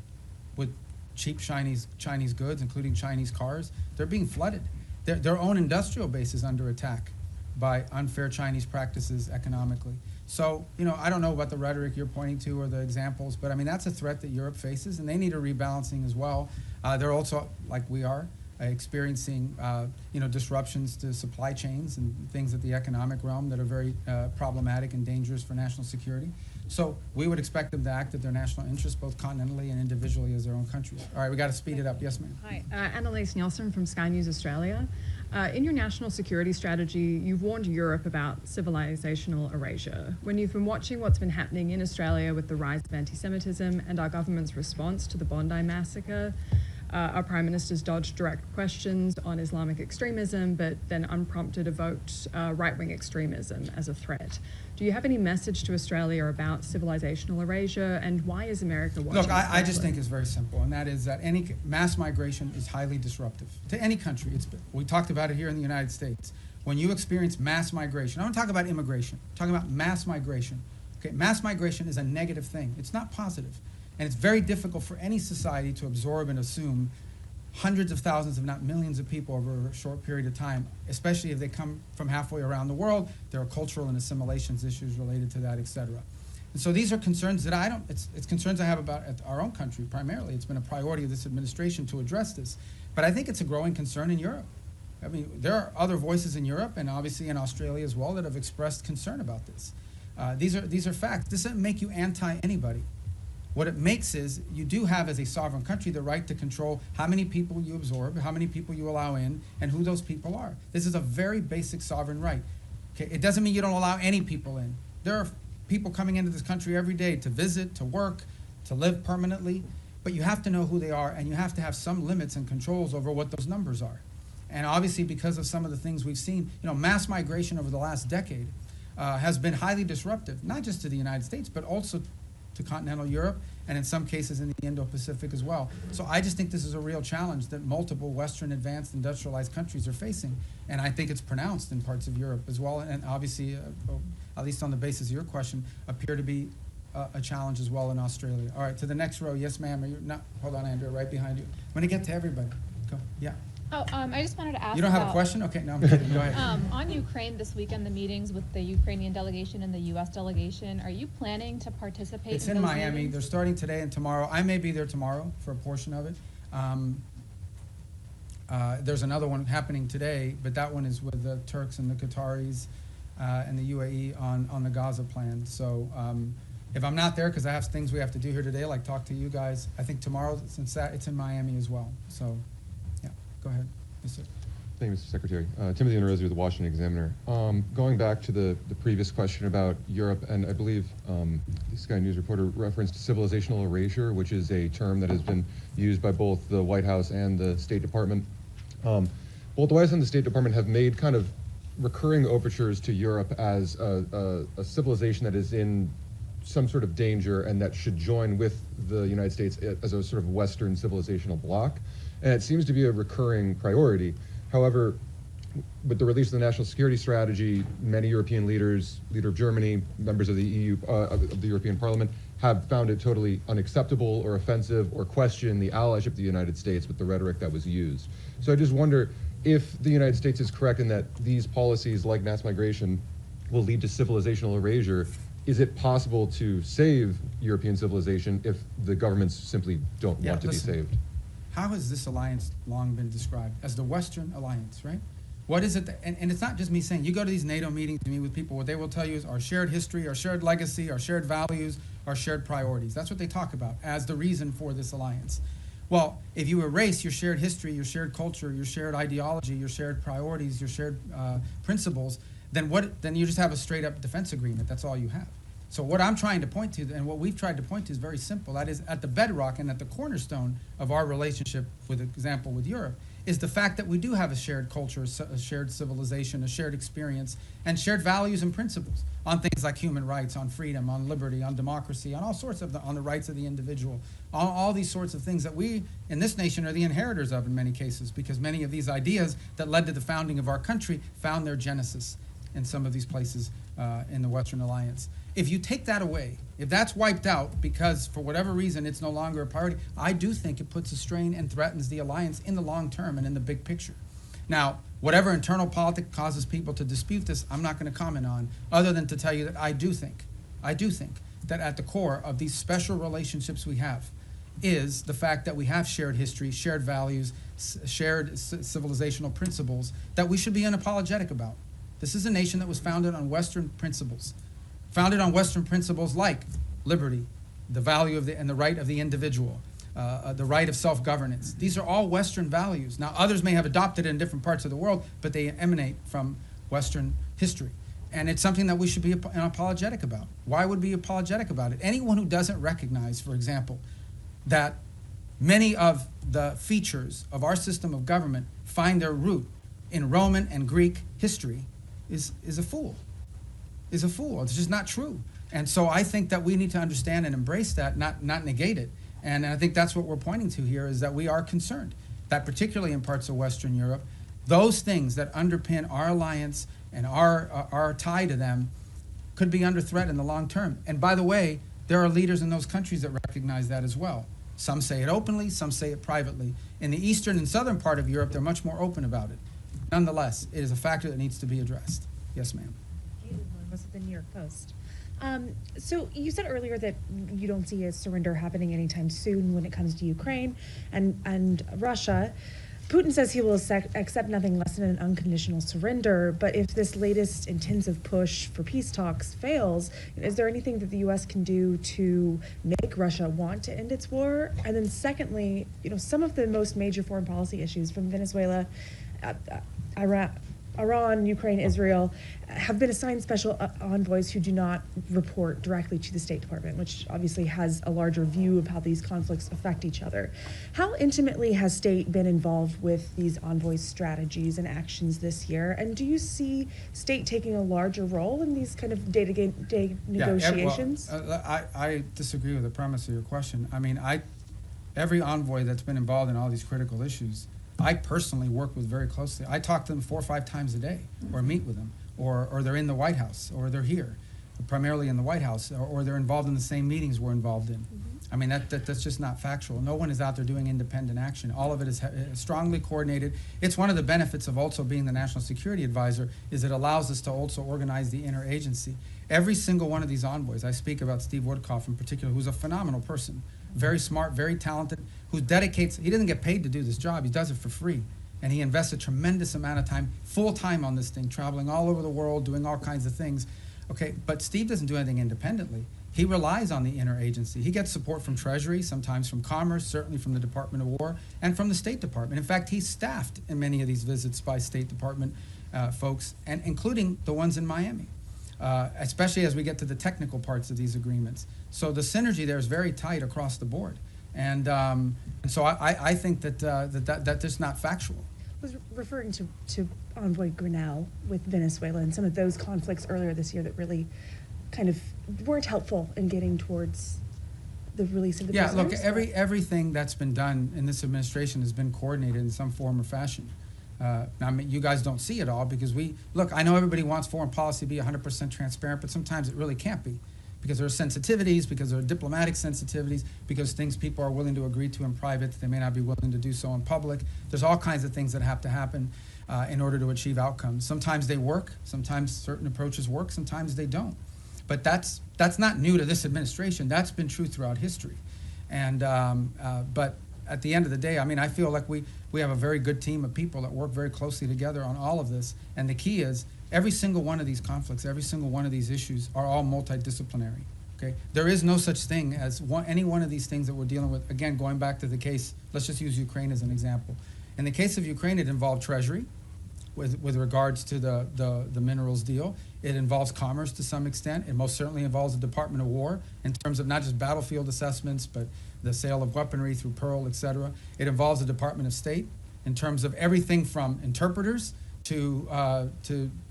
with cheap Chinese goods, including Chinese cars. They're being flooded. Their own industrial base is under attack by unfair Chinese practices economically. So, I don't know about the rhetoric you're pointing to or the examples, but I mean, that's a threat that Europe faces, and they need a rebalancing as well. They're also, like we are, experiencing disruptions to supply chains and things at the economic realm that are very problematic and dangerous for national security. So we would expect them to act at their national interests, both continentally and individually as their own countries. All right, we got to speed it up. Yes, ma'am. Hi, Annalise Nielsen from Sky News Australia. In your national security strategy, you've warned Europe about civilizational erasure. When you've been watching what's been happening in Australia with the rise of anti-Semitism and our government's response to the Bondi massacre, our Prime Minister's dodged direct questions on Islamic extremism, but then unprompted evoked right-wing extremism as a threat. Do you have any message to Australia about civilizational erasure, and why is America watching? Look, I just think it's very simple, and that is that any mass migration is highly disruptive to any country. We talked about it here in the United States. When you experience mass migration, I don't talk about immigration, I'm talking about mass migration. Okay, mass migration is a negative thing. It's not positive. And it's very difficult for any society to absorb and assume hundreds of thousands, if not millions of people over a short period of time, especially if they come from halfway around the world. There are cultural and assimilations issues related to that, et cetera. And so these are concerns that it's concerns I have about our own country primarily. It's been a priority of this administration to address this. But I think it's a growing concern in Europe. I mean, there are other voices in Europe and obviously in Australia as well that have expressed concern about this. These are facts. This doesn't make you anti-anybody. What it makes is you do have, as a sovereign country, the right to control how many people you absorb, how many people you allow in, and who those people are. This is a very basic sovereign right. Okay? It doesn't mean you don't allow any people in. There are people coming into this country every day to visit, to work, to live permanently, but you have to know who they are, and you have to have some limits and controls over what those numbers are. And obviously, because of some of the things we've seen, mass migration over the last decade has been highly disruptive, not just to the United States, but also to continental Europe, and in some cases in the Indo-Pacific as well. So I just think this is a real challenge that multiple Western advanced industrialized countries are facing, and I think it's pronounced in parts of Europe as well, and obviously, at least on the basis of your question, appear to be a challenge as well in Australia. All right, to the next row. Yes, ma'am. Hold on, Andrew, right behind you. I'm going to get to everybody. Go. Yeah. Oh, I just wanted to ask. You don't have a question? Okay, no, I'm kidding. Go ahead. On Ukraine this weekend, the meetings with the Ukrainian delegation and the U.S. delegation, are you planning to participate? It's in in those Miami. meetings? They're starting today and tomorrow. I may be there tomorrow for a portion of it. There's another one happening today, but that one is with the Turks and the Qataris and the UAE on the Gaza plan. So if I'm not there, because I have things we have to do here today, like talk to you guys, I think tomorrow, since it's in Miami as well. So. Go ahead. Yes, sir. Thank you, Mr. Secretary. Timothy Inarozzi with the Washington Examiner. Going back to the previous question about Europe, and I believe the Sky News reporter referenced civilizational erasure, which is a term that has been used by both the White House and the State Department. both the White House and the State Department have made kind of recurring overtures to Europe as a civilization that is in some sort of danger and that should join with the United States as a sort of Western civilizational bloc. And it seems to be a recurring priority. However, with the release of the National Security Strategy, many European leaders, leader of Germany, members of the EU, of the European Parliament, have found it totally unacceptable or offensive or question the allyship of the United States with the rhetoric that was used. So I just wonder if the United States is correct in that these policies like mass migration will lead to civilizational erasure. Is it possible to save European civilization if the governments simply don't want to be saved? How has this alliance long been described? As the Western alliance, right? What is it, and it's not just me saying, you go to these NATO meetings, you meet with people, what they will tell you is our shared history, our shared legacy, our shared values, our shared priorities. That's what they talk about as the reason for this alliance. Well, if you erase your shared history, your shared culture, your shared ideology, your shared priorities, your shared principles, then you just have a straight up defense agreement. That's all you have. So what I'm trying to point to, and what we've tried to point to, is very simple. That is, at the bedrock and at the cornerstone of our relationship, for example, with Europe, is the fact that we do have a shared culture, a shared civilization, a shared experience, and shared values and principles on things like human rights, on freedom, on liberty, on democracy, on all sorts of on the rights of the individual, on all these sorts of things that we in this nation are the inheritors of in many cases, because many of these ideas that led to the founding of our country found their genesis in some of these places in the Western Alliance. If you take that away, if that's wiped out because for whatever reason it's no longer a priority, I do think it puts a strain and threatens the alliance in the long term and in the big picture. Now, whatever internal politics causes people to dispute this, I'm not going to comment on, other than to tell you that I do think that at the core of these special relationships we have is the fact that we have shared history, shared values, shared civilizational principles that we should be unapologetic about. This is a nation that was founded on Western principles. Founded on Western principles like liberty, the value of and the right of the individual, the right of self-governance. These are all Western values. Now, others may have adopted it in different parts of the world, but they emanate from Western history. And it's something that we should be unapologetic about. Why would we be apologetic about it? Anyone who doesn't recognize, for example, that many of the features of our system of government find their root in Roman and Greek history is a fool. Is a fool. It's just not true. And so I think that we need to understand and embrace that, not negate it. And I think that's what we're pointing to here, is that we are concerned that particularly in parts of Western Europe, those things that underpin our alliance and our tie to them could be under threat in the long term. And by the way, there are leaders in those countries that recognize that as well. Some say it openly, some say it privately. In the eastern and southern part of Europe, they're much more open about it. Nonetheless, it is a factor that needs to be addressed. Yes, ma'am. Was the New York Post. So you said earlier that you don't see a surrender happening anytime soon when it comes to Ukraine and Russia. Putin says he will accept nothing less than an unconditional surrender, but if this latest intensive push for peace talks fails, is there anything that the U.S. can do to make Russia want to end its war? And then secondly, some of the most major foreign policy issues from Venezuela, Iran, Ukraine, Israel, have been assigned special envoys who do not report directly to the State Department, which obviously has a larger view of how these conflicts affect each other. How intimately has State been involved with these envoys' strategies and actions this year? And do you see State taking a larger role in these kind of day-to-day negotiations? I disagree with the premise of your question. I mean, every envoy that's been involved in all these critical issues, I personally work with very closely. I talk to them 4 or 5 times a day, or meet with them, or they're in the White House, or they're here, primarily in the White House, or they're involved in the same meetings we're involved in. I mean, that's just not factual. No one is out there doing independent action. All of it is strongly coordinated. It's one of the benefits of also being the National Security Advisor, is it allows us to also organize the interagency. Every single one of these envoys, I speak about Steve Woodcock in particular, who's a phenomenal person, very smart, very talented, who dedicates, he doesn't get paid to do this job, he does it for free. And he invests a tremendous amount of time, full time on this thing, traveling all over the world, doing all kinds of things. Okay, but Steve doesn't do anything independently. He relies on the interagency. He gets support from Treasury, sometimes from Commerce, certainly from the Department of War, and from the State Department. In fact, he's staffed in many of these visits by State Department folks, and including the ones in Miami. Especially as we get to the technical parts of these agreements. So the synergy there is very tight across the board. And so I think that's just not factual. was referring to Envoy Grinnell with Venezuela and some of those conflicts earlier this year that really kind of weren't helpful in getting towards the release of the Yeah, look, prisoners. everything that's been done in this administration has been coordinated in some form or fashion. I mean, you guys don't see it all because look, I know everybody wants foreign policy to be 100% transparent, but sometimes it really can't be because there are sensitivities, because there are diplomatic sensitivities, because things people are willing to agree to in private that they may not be willing to do so in public. There's all kinds of things that have to happen in order to achieve outcomes. Sometimes they work, sometimes certain approaches work, sometimes they don't. But that's not new to this administration. That's been true throughout history. And but at the end of the day, I mean, I feel like we have a very good team of people that work very closely together on all of this. And the key is every single one of these conflicts, every single one of these issues are all multidisciplinary. Okay, there is no such thing as any one of these things that we're dealing with. Again, going back to the case, let's just use Ukraine as an example. In the case of Ukraine, it involved Treasury. With regards to the minerals deal. It involves commerce to some extent. It most certainly involves the Department of War in terms of not just battlefield assessments, but the sale of weaponry through Pearl, et cetera. It involves the Department of State in terms of everything from interpreters to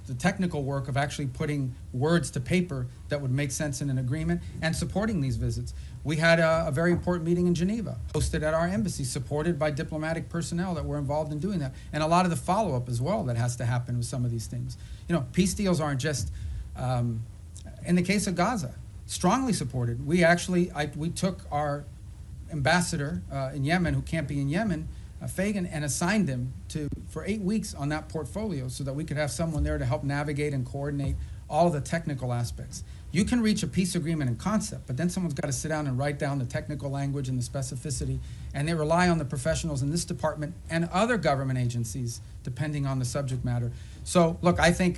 the technical work of actually putting words to paper that would make sense in an agreement and supporting these visits. We had a very important meeting in Geneva, hosted at our embassy, supported by diplomatic personnel that were involved in doing that. And a lot of the follow-up as well that has to happen with some of these things. You know, peace deals aren't just, in the case of Gaza, strongly supported. We took our ambassador in Yemen, who can't be in Yemen, Fagan, and assigned him for 8 weeks on that portfolio so that we could have someone there to help navigate and coordinate all of the technical aspects. You can reach a peace agreement in concept, but then someone's got to sit down and write down the technical language and the specificity, and they rely on the professionals in this department and other government agencies, depending on the subject matter. So, look, I think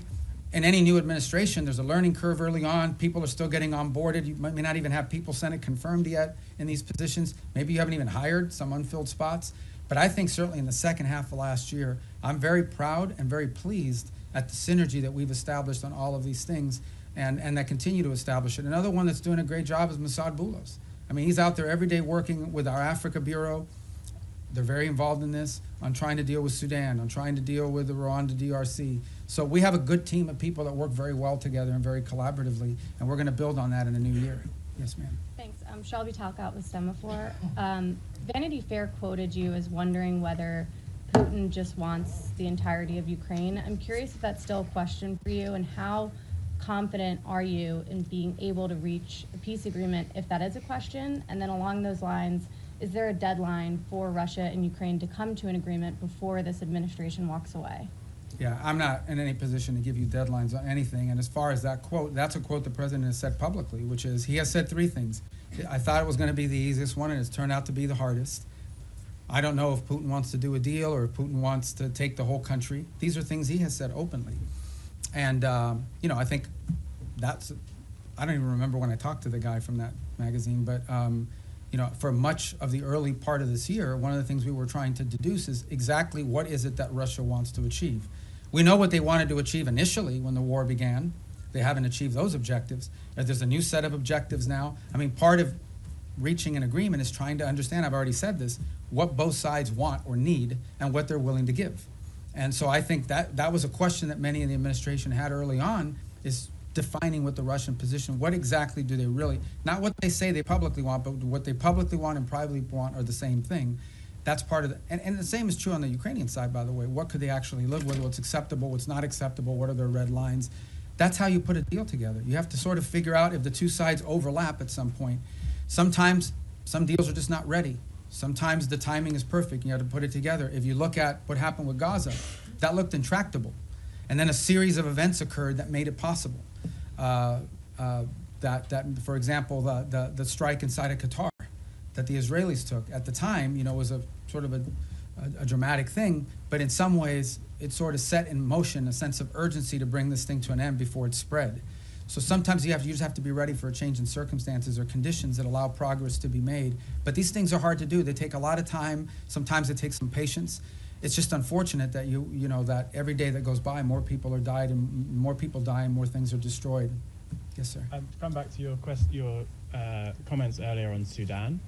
in any new administration, there's a learning curve early on. People are still getting onboarded. You may not even have people Senate confirmed yet in these positions. Maybe you haven't even hired some unfilled spots. But I think certainly in the second half of last year, I'm very proud and very pleased at the synergy that we've established on all of these things and that continue to establish it. Another one that's doing a great job is Mossad Boulos. I mean, he's out there every day working with our Africa Bureau. They're very involved in this, on trying to deal with Sudan, on trying to deal with the Rwanda DRC. So we have a good team of people that work very well together and very collaboratively, and we're going to build on that in the new year. Yes, ma'am. Thanks. Shelby Talcott with Semaphore. Vanity Fair quoted you as wondering whether Putin just wants the entirety of Ukraine. I'm curious if that's still a question for you, and how confident are you in being able to reach a peace agreement if that is a question? And then along those lines, is there a deadline for Russia and Ukraine to come to an agreement before this administration walks away? Yeah, I'm not in any position to give you deadlines on anything. And as far as that quote, that's a quote the president has said publicly, which is he has said three things. I thought it was going to be the easiest one, and it's turned out to be the hardest. I don't know if Putin wants to do a deal or if Putin wants to take the whole country. These are things he has said openly. And, you know, I think that's, I don't even remember when I talked to the guy from that magazine, but, you know, for much of the early part of this year, one of the things we were trying to deduce is exactly what is it that Russia wants to achieve. We know what they wanted to achieve initially when the war began. They haven't achieved those objectives. There's a new set of objectives now. I mean, part of reaching an agreement is trying to understand, I've already said this, what both sides want or need and what they're willing to give. And so I think that was a question that many in the administration had early on, is defining what the Russian position, what exactly do they really, not what they say they publicly want, but what they publicly want and privately want are the same thing. That's part of the, and the same is true on the Ukrainian side, by the way. What could they actually live with, what's acceptable, what's not acceptable, what are their red lines? That's how you put a deal together. You have to sort of figure out if the two sides overlap at some point. Sometimes some deals are just not ready. Sometimes the timing is perfect. You have to put it together. If you look at what happened with Gaza, that looked intractable. And then a series of events occurred that made it possible. For example, the strike inside of Qatar that the Israelis took at the time, you know, was a sort of a dramatic thing, but in some ways it sort of set in motion a sense of urgency to bring this thing to an end before it spread. So sometimes you just have to be ready for a change in circumstances or conditions that allow progress to be made. But these things are hard to do. They take a lot of time. Sometimes it takes some patience. It's just unfortunate that you know that every day that goes by, more people are died and more people die and more things are destroyed. Yes, sir. Come back to your comments earlier on Sudan.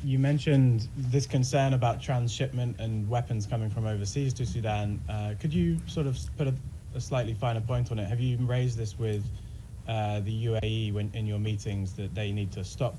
You mentioned this concern about transshipment and weapons coming from overseas to Sudan. Could you sort of put a slightly finer point on it? Have you raised this with the UAE in your meetings that they need to stop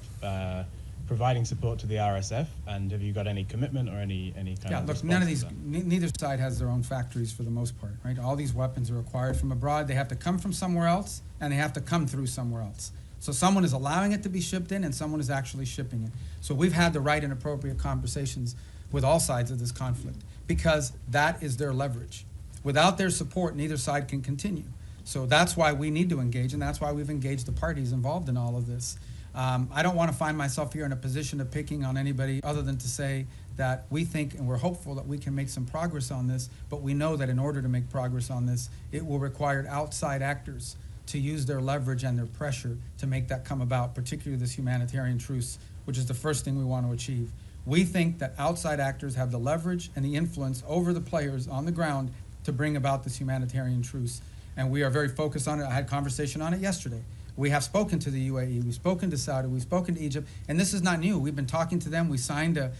providing support to the RSF? And have you got any commitment or any kind of look, none of these, neither side has their own factories for the most part, right? All these weapons are acquired from abroad. They have to come from somewhere else, and they have to come through somewhere else. So someone is allowing it to be shipped in, and someone is actually shipping it. So we've had the right and appropriate conversations with all sides of this conflict, because that is their leverage. Without their support, neither side can continue. So that's why we need to engage, and that's why we've engaged the parties involved in all of this. I don't want to find myself here in a position of picking on anybody other than to say that we think and we're hopeful that we can make some progress on this, but we know that in order to make progress on this, it will require outside actors to use their leverage and their pressure to make that come about, particularly this humanitarian truce, which is the first thing we want to achieve. We think that outside actors have the leverage and the influence over the players on the ground to bring about this humanitarian truce. And we are very focused on it. I had conversation on it yesterday. We have spoken to the UAE, we've spoken to Saudi, we've spoken to Egypt, and this is not new. We've been talking to them. We signed a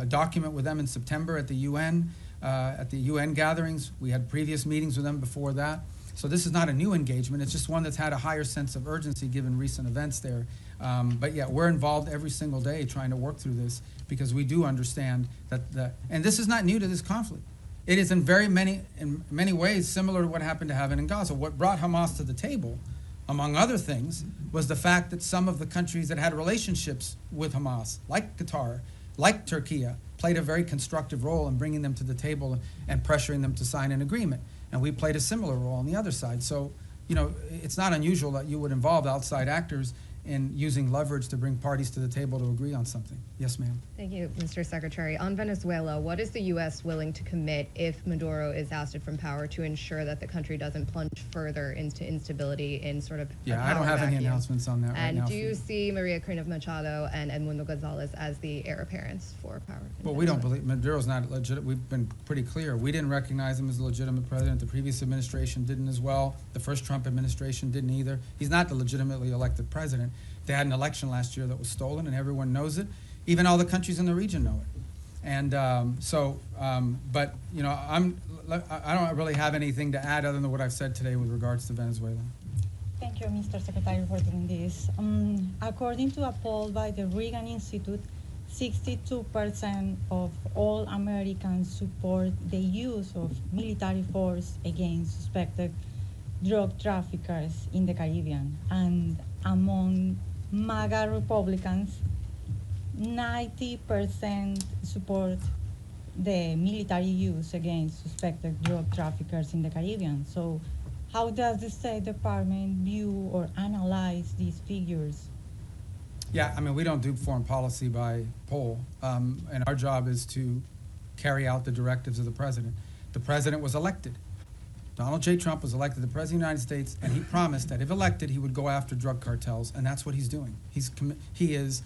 document with them in September at the UN gatherings. We had previous meetings with them before that. So this is not a new engagement. It's just one that's had a higher sense of urgency given recent events there. But yeah, we're involved every single day trying to work through this, because we do understand that, and this is not new to this conflict. It is in many ways similar to what happened to happen in Gaza. What brought Hamas to the table, among other things, was the fact that some of the countries that had relationships with Hamas, like Qatar, like Turkey, played a very constructive role in bringing them to the table and pressuring them to sign an agreement. And we played a similar role on the other side. So, you know, it's not unusual that you would involve outside actors in using leverage to bring parties to the table to agree on something. Yes, ma'am. Thank you, Mr. Secretary. On Venezuela, what is the U.S. willing to commit if Maduro is ousted from power to ensure that the country doesn't plunge further into instability in sort of Yeah, I don't have any announcements on that right now. And do you see Maria Corina Machado and Edmundo Gonzalez as the heir apparents for power? Well, we don't believe Maduro's not legit. We've been pretty clear. We didn't recognize him as a legitimate president. The previous administration didn't as well. The first Trump administration didn't either. He's not the legitimately elected president. They had an election last year that was stolen, and everyone knows it. Even all the countries in the region know it. And but you know, I don't really have anything to add other than what I've said today with regards to Venezuela. Thank you, Mr. Secretary, for doing this. According to a poll by the Reagan Institute, 62% of all Americans support the use of military force against suspected drug traffickers in the Caribbean. And among MAGA Republicans, 90% support the military use against suspected drug traffickers in the Caribbean. So how does the State Department view or analyze these figures? Yeah, I mean, we don't do foreign policy by poll, and our job is to carry out the directives of the president. The president was elected. Donald J. Trump was elected the President of the United States, and he promised that if elected, he would go after drug cartels, and that's what he's doing. He is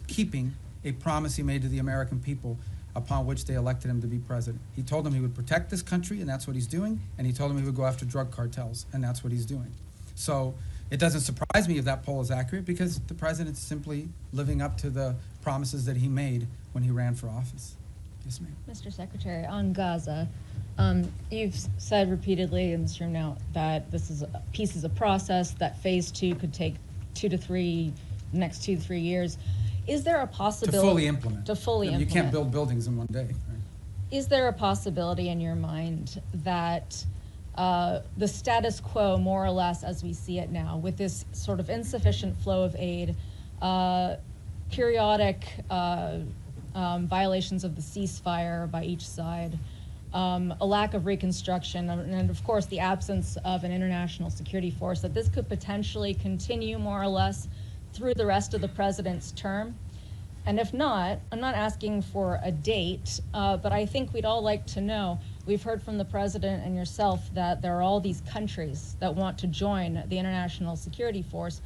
keeping a promise he made to the American people upon which they elected him to be president. He told them he would protect this country, and that's what he's doing, and he told them he would go after drug cartels, and that's what he's doing. So it doesn't surprise me if that poll is accurate, because the president's simply living up to the promises that he made when he ran for office. Yes, ma'am. Mr. Secretary, on Gaza, you've said repeatedly in this room now that peace is a process, that phase 2 could take next 2 to 3 years. Is there a possibility to fully implement? To fully implement. You can't build buildings in one day. Right? Is there a possibility in your mind that the status quo, more or less as we see it now, with this sort of insufficient flow of aid, periodic violations of the ceasefire by each side, a lack of reconstruction, and of course the absence of an international security force, that this could potentially continue more or less through the rest of the president's term? And if not, I'm not asking for a date, but I think we'd all like to know. We've heard from the president and yourself that there are all these countries that want to join the international security force.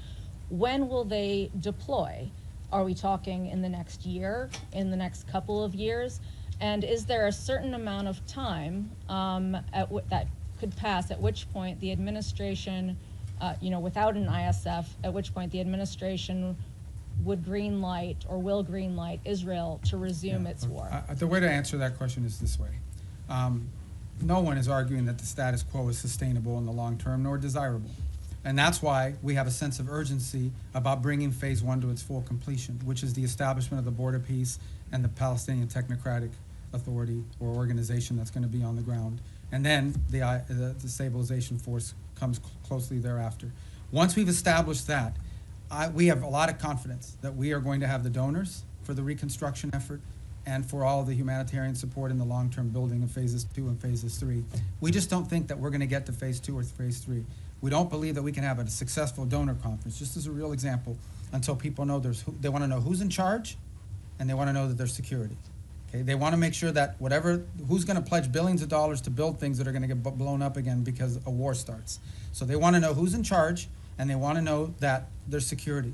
When will they deploy? Are we talking in the next year, in the next couple of years? And is there a certain amount of time that could pass at which point the administration, without an ISF, at which point the administration would green light or will green light Israel to resume its war? The way to answer that question is this way. No one is arguing that the status quo is sustainable in the long term nor desirable. And that's why we have a sense of urgency about bringing phase one to its full completion, which is the establishment of the border peace and the Palestinian Technocratic Authority or organization that's going to be on the ground. And then the stabilization force comes closely thereafter. Once we've established that, we have a lot of confidence that we are going to have the donors for the reconstruction effort and for all of the humanitarian support in the long-term building of phases 2 and phases 3. We just don't think that we're going to get to phase 2 or phase 3. We don't believe that we can have a successful donor conference, just as a real example, until people know they want to know who's in charge, and they want to know that there's security. Okay? They want to make sure that who's going to pledge billions of dollars to build things that are going to get blown up again because a war starts. So they want to know who's in charge, and they want to know that there's security,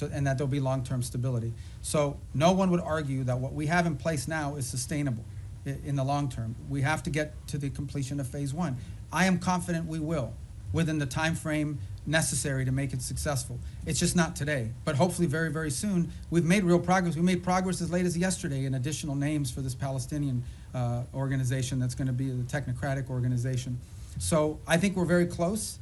and that there'll be long-term stability. So no one would argue that what we have in place now is sustainable in the long term. We have to get to the completion of phase 1. I am confident we will, within the time frame necessary to make it successful. It's just not today, but hopefully very, very soon. We've made real progress. We made progress as late as yesterday in additional names for this Palestinian organization that's going to be the technocratic organization. So I think we're very close.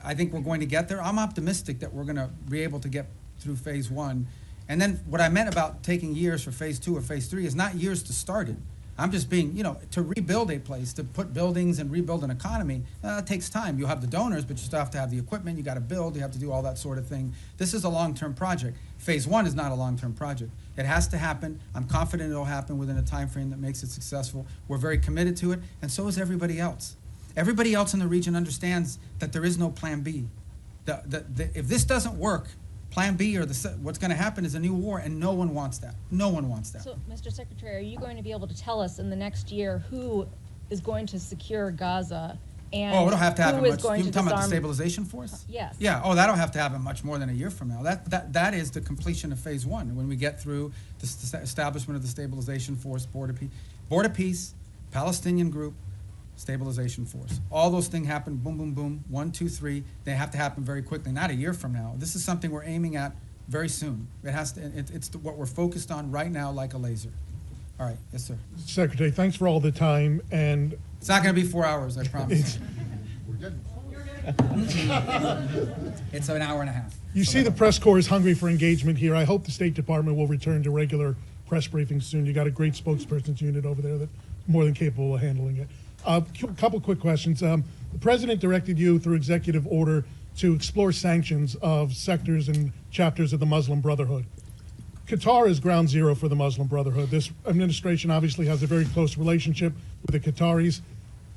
I think we're going to get there. I'm optimistic that we're going to be able to get through phase 1. And then what I meant about taking years for phase 2 or phase 3 is not years to start it. I'm just being, to rebuild a place, to put buildings and rebuild an economy, it takes time. You'll have the donors, but you still have to have the equipment, you got to build, you have to do all that sort of thing. This is a long-term project. Phase 1 is not a long-term project. It has to happen. I'm confident it'll happen within a time frame that makes it successful. We're very committed to it, and so is everybody else. Everybody else in the region understands that there is no plan B. If this doesn't work, plan B or what's going to happen is a new war, and no one wants that. No one wants that. So, Mr. Secretary, are you going to be able to tell us in the next year who is going to secure Gaza and it'll have to happen who is much. going You're to talking about the disarm? stabilization force? Yes. Yeah. That'll have to happen much more than a year from now. That is the completion of phase 1 when we get through the establishment of the stabilization force, border peace, Palestinian group, stabilization force. All those things happen, boom, boom, boom, 1, 2, 3. They have to happen very quickly, not a year from now. This is something we're aiming at very soon. It has to. It's what we're focused on right now, like a laser. All right, yes, sir. Secretary, thanks for all the time, and it's not going to be 4 hours, I promise. It's an hour and a half. You see, the press corps is hungry for engagement here. I hope the State Department will return to regular press briefings soon. You got a great spokesperson's unit over there that's more than capable of handling it. A couple quick questions. The president directed you through executive order to explore sanctions of sectors and chapters of the Muslim Brotherhood. Qatar is ground zero for the Muslim Brotherhood. This administration obviously has a very close relationship with the Qataris.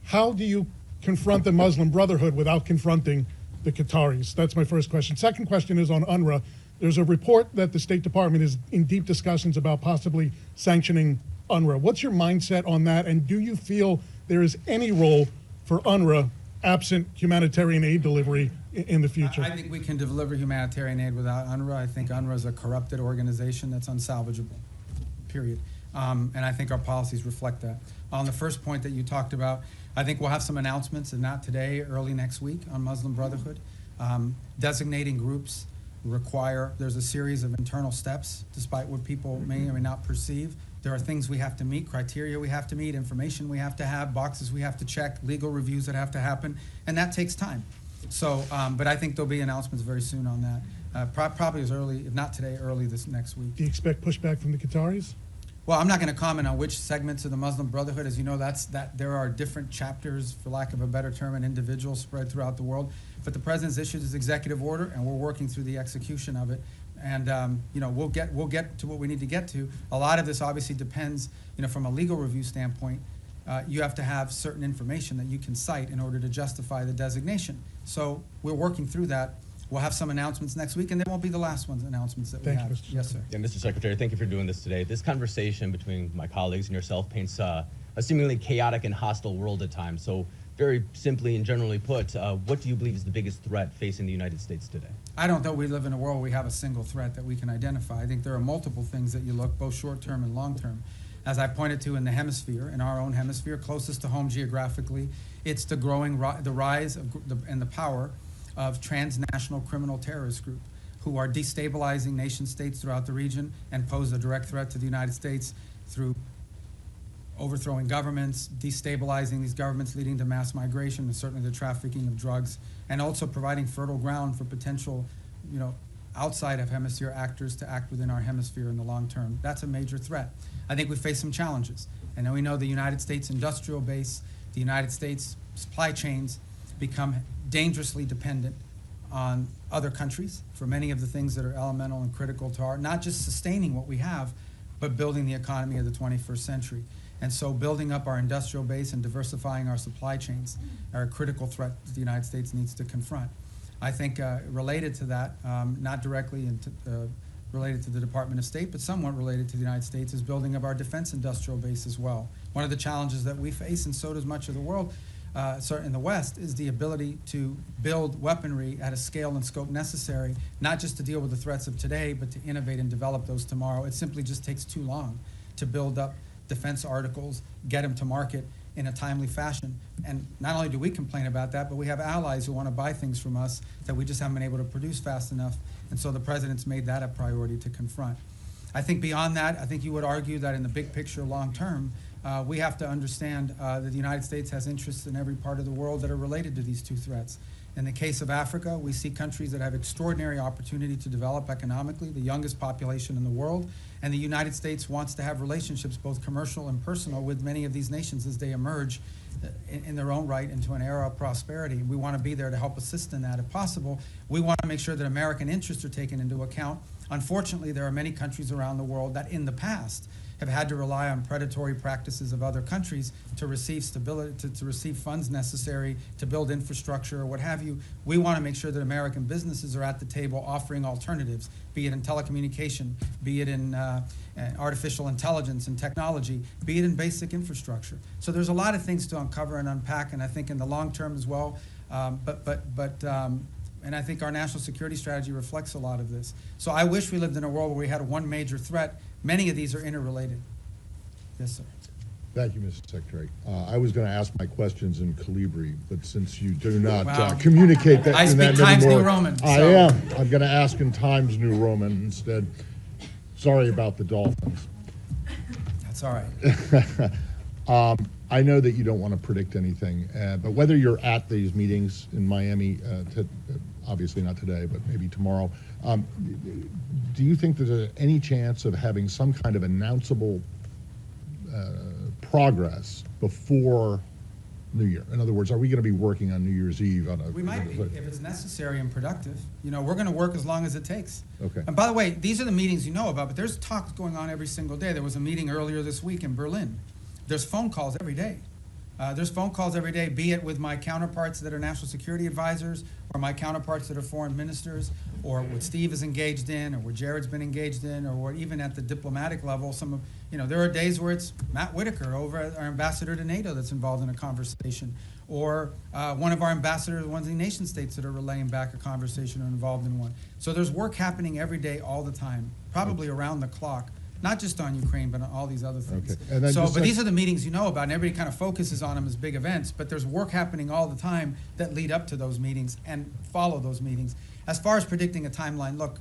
How do you confront the Muslim Brotherhood without confronting the Qataris? That's my first question. Second question is on UNRWA. There's a report that the State Department is in deep discussions about possibly sanctioning UNRWA. What's your mindset on that, and do you feel there is any role for UNRWA absent humanitarian aid delivery in the future? I think we can deliver humanitarian aid without UNRWA. I think UNRWA is a corrupted organization that's unsalvageable, period. And I think our policies reflect that. On the first point that you talked about, I think we'll have some announcements, and not today, early next week, on Muslim Brotherhood. Designating groups there's a series of internal steps, despite what people may or may not perceive. There are things we have to meet, criteria we have to meet, information we have to have, boxes we have to check, legal reviews that have to happen, and that takes time. So, but I think there'll be announcements very soon on that. Probably as early, if not today, early this next week. Do you expect pushback from the Qataris? Well, I'm not going to comment on which segments of the Muslim Brotherhood. As you know, there are different chapters, for lack of a better term, and individuals spread throughout the world. But the president's issued his executive order, and we're working through the execution of it. And we'll get to what we need to get to. A lot of this obviously depends, from a legal review standpoint. You have to have certain information that you can cite in order to justify the designation. So we're working through that. We'll have some announcements next week, and they won't be the last announcements that we have. Yes, sir. Yeah, Mr. Secretary, thank you for doing this today. This conversation between my colleagues and yourself paints a seemingly chaotic and hostile world at times. So very simply and generally put, what do you believe is the biggest threat facing the United States today? I don't know we live in a world where we have a single threat that we can identify. I think there are multiple things that you look, both short-term and long-term. As I pointed to in the hemisphere, in our own hemisphere, closest to home geographically, it's the growing, the rise of and the power of transnational criminal terrorist group. who are destabilizing nation states throughout the region and pose a direct threat to the United States through overthrowing governments, destabilizing these governments, leading to mass migration, and certainly the trafficking of drugs, and also providing fertile ground for potential, outside of hemisphere actors to act within our hemisphere in the long term. That's a major threat. I think we face some challenges. And we know the United States industrial base, the United States supply chains become dangerously dependent on other countries for many of the things that are elemental and critical to our, not just sustaining what we have, but building the economy of the 21st century. And so building up our industrial base and diversifying our supply chains are a critical threat that the United States needs to confront. I think related to that, not directly related to the Department of State, but somewhat related to the United States, is building up our defense industrial base as well. One of the challenges that we face, and so does much of the world, certainly in the West, is the ability to build weaponry at a scale and scope necessary, not just to deal with the threats of today, but to innovate and develop those tomorrow. It simply just takes too long to build up defense articles, get them to market in a timely fashion. And not only do we complain about that, but we have allies who want to buy things from us that we just haven't been able to produce fast enough. And so the president's made that a priority to confront. I think beyond that, I think you would argue that in the big picture, long term, we have to understand that the United States has interests in every part of the world that are related to these two threats. In the case of Africa, we see countries that have extraordinary opportunity to develop economically, the youngest population in the world, and the United States wants to have relationships, both commercial and personal, with many of these nations as they emerge in their own right into an era of prosperity. We want to be there to help assist in that if possible. We want to make sure that American interests are taken into account. Unfortunately, there are many countries around the world that in the past have had to rely on predatory practices of other countries to receive stability, to receive funds necessary to build infrastructure or what have you. We want to make sure that American businesses are at the table offering alternatives, be it in telecommunication, be it in artificial intelligence and technology, be it in basic infrastructure. So there's a lot of things to uncover and unpack, and I think in the long term as well, and I think our national security strategy reflects a lot of this. So I wish we lived in a world where we had one major threat. Many of these are interrelated. Yes, sir. Thank you, Mr. Secretary. I was going to ask my questions in Calibri, but since you do not Wow. communicate that I in speak that Times anymore, New Roman. I So. am. I'm going to ask in Times New Roman instead. Sorry about the Dolphins. That's all right. I know that you don't want to predict anything, but whether you're at these meetings in Miami, obviously not today, but maybe tomorrow, do you think there's any chance of having some kind of announceable progress before New Year? In other words, are we going to be working on New Year's Eve? We might be, if it's necessary and productive. We're going to work as long as it takes. Okay. And by the way, these are the meetings you know about, but there's talks going on every single day. There was a meeting earlier this week in Berlin. There's phone calls every day. There's phone calls every day, be it with my counterparts that are national security advisors, or my counterparts that are foreign ministers, or what Steve is engaged in, or what Jared's been engaged in, or what even at the diplomatic level, there are days where it's Matt Whitaker, our ambassador to NATO, that's involved in a conversation, or one of our ambassadors, one of the nation states that are relaying back a conversation or involved in one. So there's work happening every day, all the time, probably around the clock. Not just on Ukraine, but on all these other things. Okay. And then But these are the meetings you know about, and everybody kind of focuses on them as big events, but there's work happening all the time that lead up to those meetings and follow those meetings. As far as predicting a timeline, look,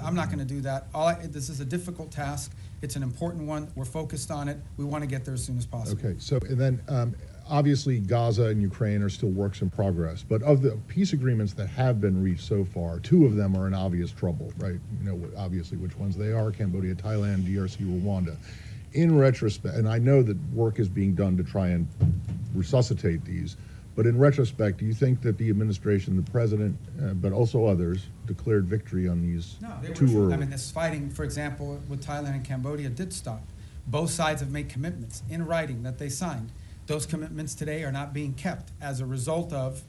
I'm not going to do that. This is a difficult task. It's an important one. We're focused on it. We want to get there as soon as possible. Okay, so and then obviously Gaza and Ukraine are still works in progress, but of the peace agreements that have been reached so far, 2 of them are in obvious trouble, right? Obviously which ones they are: Cambodia, Thailand, DRC, Rwanda. In retrospect, and I know that work is being done to try and resuscitate these, but in retrospect, do you think that the administration, the president, but also others, declared victory on these too early? I mean, this fighting, for example, with Thailand and Cambodia did stop. Both sides have made commitments in writing that they signed. Those commitments today are not being kept as a result of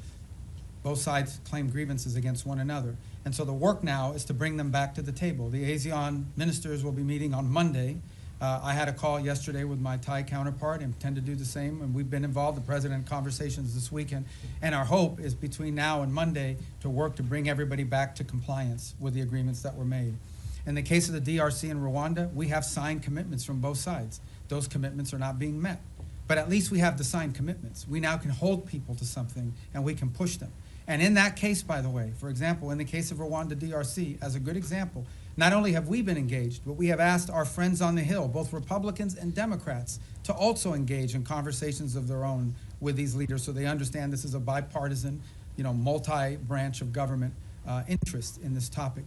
both sides claim grievances against one another. And so the work now is to bring them back to the table. The ASEAN ministers will be meeting on Monday. I had a call yesterday with my Thai counterpart and intend to do the same, and we've been involved, the president, in conversations this weekend. And our hope is between now and Monday to work to bring everybody back to compliance with the agreements that were made. In the case of the DRC and Rwanda, we have signed commitments from both sides. Those commitments are not being met. But at least we have the signed commitments. We now can hold people to something, and we can push them. And in that case, by the way, for example, in the case of Rwanda DRC, as a good example, not only have we been engaged, but we have asked our friends on the Hill, both Republicans and Democrats, to also engage in conversations of their own with these leaders so they understand this is a bipartisan, multi-branch of government interest in this topic.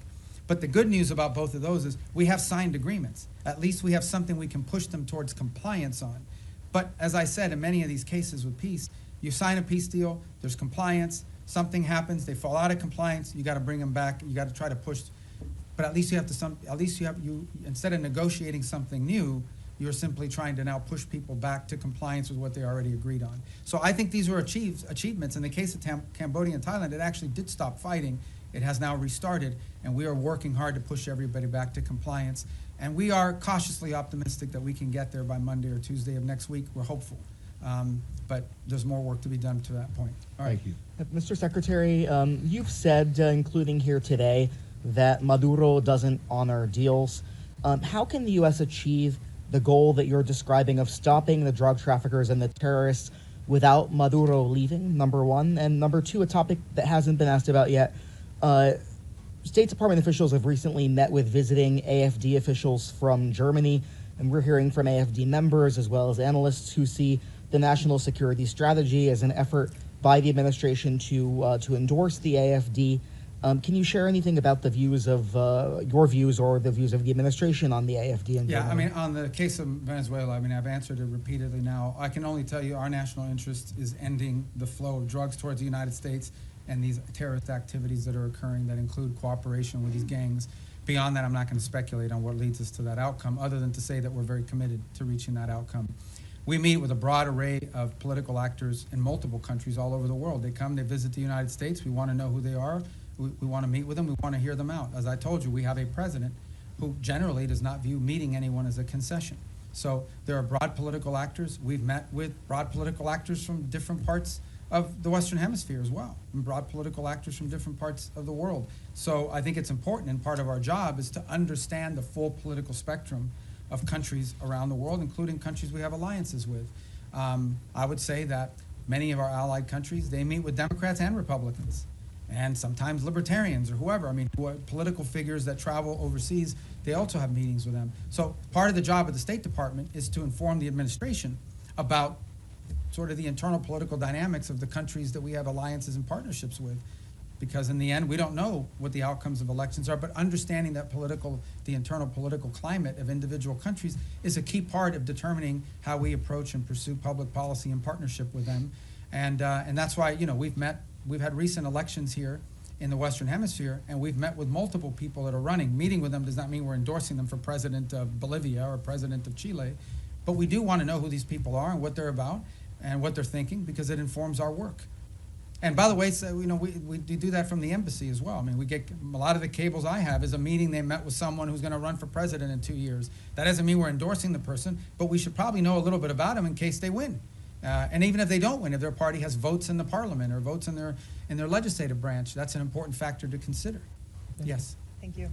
But the good news about both of those is we have signed agreements. At least we have something we can push them towards compliance on. But as I said, in many of these cases with peace, you sign a peace deal, there's compliance, something happens, they fall out of compliance, you got to bring them back, you got to try to push. But at least you have instead of negotiating something new, you're simply trying to now push people back to compliance with what they already agreed on. So I think these are achievements. In the case of Cambodia and Thailand, it actually did stop fighting. It has now restarted, and we are working hard to push everybody back to compliance. And we are cautiously optimistic that we can get there by Monday or Tuesday of next week. We're hopeful. But there's more work to be done to that point. All right. Thank you. Mr. Secretary, you've said, including here today, that Maduro doesn't honor deals. How can the U.S. achieve the goal that you're describing of stopping the drug traffickers and the terrorists without Maduro leaving, number one? And number two, a topic that hasn't been asked about yet, State Department officials have recently met with visiting AFD officials from Germany, and we're hearing from AFD members as well as analysts who see the national security strategy as an effort by the administration to endorse the AFD. Can you share anything about the views of your views or the views of the administration on the AFD in Germany? I mean, on the case of Venezuela, I mean, I've answered it repeatedly now. I can only tell you our national interest is ending the flow of drugs towards the United States and these terrorist activities that are occurring that include cooperation with these gangs. Beyond that, I'm not going to speculate on what leads us to that outcome, other than to say that we're very committed to reaching that outcome. We meet with a broad array of political actors in multiple countries all over the world. They come, they visit the United States. We want to know who they are. We want to meet with them. We want to hear them out. As I told you, we have a president who generally does not view meeting anyone as a concession. So there are broad political actors. We've met with broad political actors from different parts of the Western Hemisphere as well, and broad political actors from different parts of the world. So I think it's important, and part of our job is to understand the full political spectrum of countries around the world, including countries we have alliances with. I would say that many of our allied countries, they meet with Democrats and Republicans, and sometimes libertarians or whoever. I mean, political figures that travel overseas, they also have meetings with them. So part of the job of the State Department is to inform the administration about sort of the internal political dynamics of the countries that we have alliances and partnerships with. Because in the end, we don't know what the outcomes of elections are, but understanding that the internal political climate of individual countries is a key part of determining how we approach and pursue public policy in partnership with them. And that's why, we've had recent elections here in the Western Hemisphere, and we've met with multiple people that are running. Meeting with them does not mean we're endorsing them for president of Bolivia or president of Chile, but we do want to know who these people are and what they're about and what they're thinking, because it informs our work. And by the way, so, we do that from the embassy as well. I mean, we get a lot of the cables I have is a meeting they met with someone who's going to run for president in 2 years. That doesn't mean we're endorsing the person, but we should probably know a little bit about them in case they win. And even if they don't win, if their party has votes in the parliament or votes in their legislative branch, that's an important factor to consider. Yes. Thank you.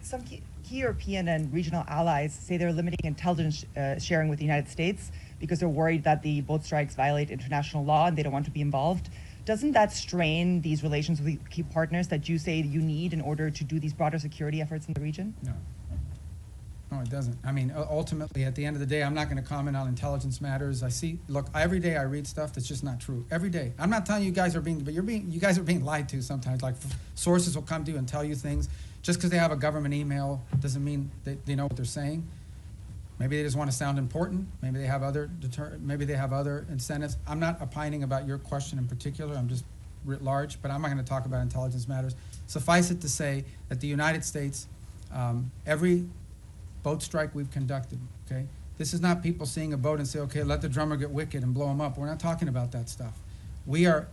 Some key European and regional allies say they're limiting intelligence sharing with the United States because they're worried that the boat strikes violate international law and they don't want to be involved. Doesn't that strain these relations with key partners that you say you need in order to do these broader security efforts in the region? No, it doesn't. I mean, ultimately, at the end of the day, I'm not going to comment on intelligence matters. Look, every day I read stuff that's just not true. Every day. I'm not telling you guys are being, but you guys are being lied to sometimes. Like, sources will come to you and tell you things. Just because they have a government email doesn't mean they know what they're saying. Maybe they just want to sound important. Maybe they have other incentives. I'm not opining about your question in particular. I'm just writ large, but I'm not going to talk about intelligence matters. Suffice it to say that the United States, every boat strike we've conducted, okay, this is not people seeing a boat and say, okay, let the drummer get wicked and blow them up. We're not talking about that stuff. We are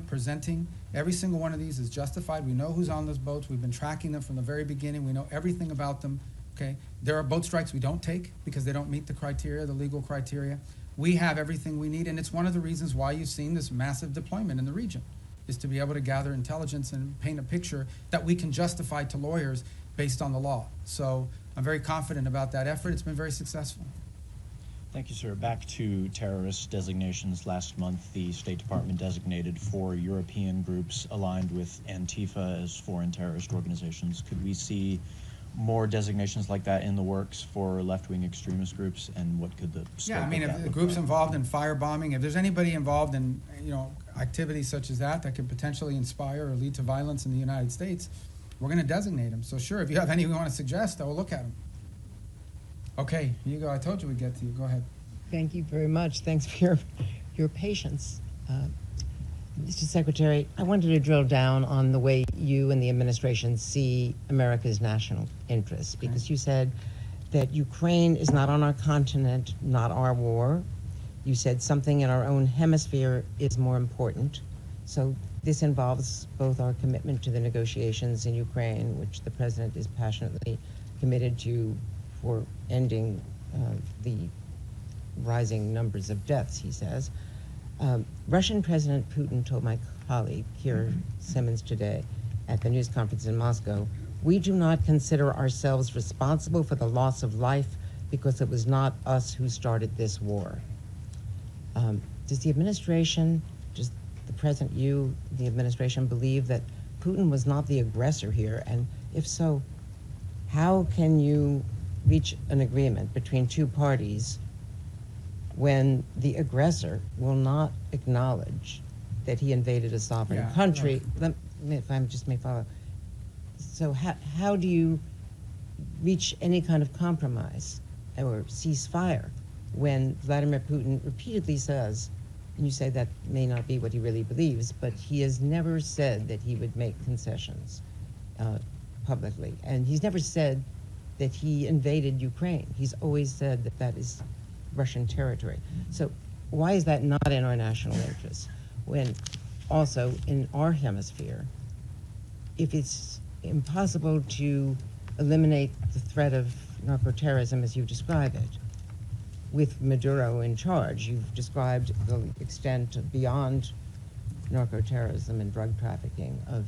presenting every single one of these is justified. We know who's on those boats. We've been tracking them from the very beginning. We know everything about them. Okay, there are boat strikes we don't take because they don't meet the criteria, the legal criteria. We have everything we need, and it's one of the reasons why you've seen this massive deployment in the region, is to be able to gather intelligence and paint a picture that we can justify to lawyers based on the law. So I'm very confident about that effort. It's been very successful. Thank you, sir. Back to terrorist designations. Last month, the State Department designated 4 European groups aligned with Antifa as foreign terrorist organizations. Could we see more designations like that in the works for left-wing extremist groups, and what could the scope Yeah, I mean, of if that the look group's like? involved in firebombing, if there's anybody involved in, activities such as that could potentially inspire or lead to violence in the United States, we're going to designate them. So sure, if you have any you want to suggest, I will look at them. Okay, here you go. I told you we'd get to you. Go ahead. Thank you very much. Thanks for your patience. Mr. Secretary, I wanted to drill down on the way you and the administration see America's national interests, because you said that Ukraine is not on our continent, not our war. You said something in our own hemisphere is more important. So this involves both our commitment to the negotiations in Ukraine, which the president is passionately committed to, for ending the rising numbers of deaths, he says. Russian President Putin told my colleague, Keir Simmons, today at the news conference in Moscow, "We do not consider ourselves responsible for the loss of life because it was not us who started this war." Does the administration, does the president, you, the administration, believe that Putin was not the aggressor here? And if so, how can you reach an agreement between two parties when the aggressor will not acknowledge that he invaded a sovereign country? Let me, if I just may follow. So how do you reach any kind of compromise or ceasefire when Vladimir Putin repeatedly says, and you say that may not be what he really believes, but he has never said that he would make concessions publicly, and he's never said that he invaded Ukraine. He's always said that that is Russian territory. So why is that not in our national interest? When also in our hemisphere, if it's impossible to eliminate the threat of narco-terrorism as you describe it, with Maduro in charge, you've described the extent beyond narco-terrorism and drug trafficking of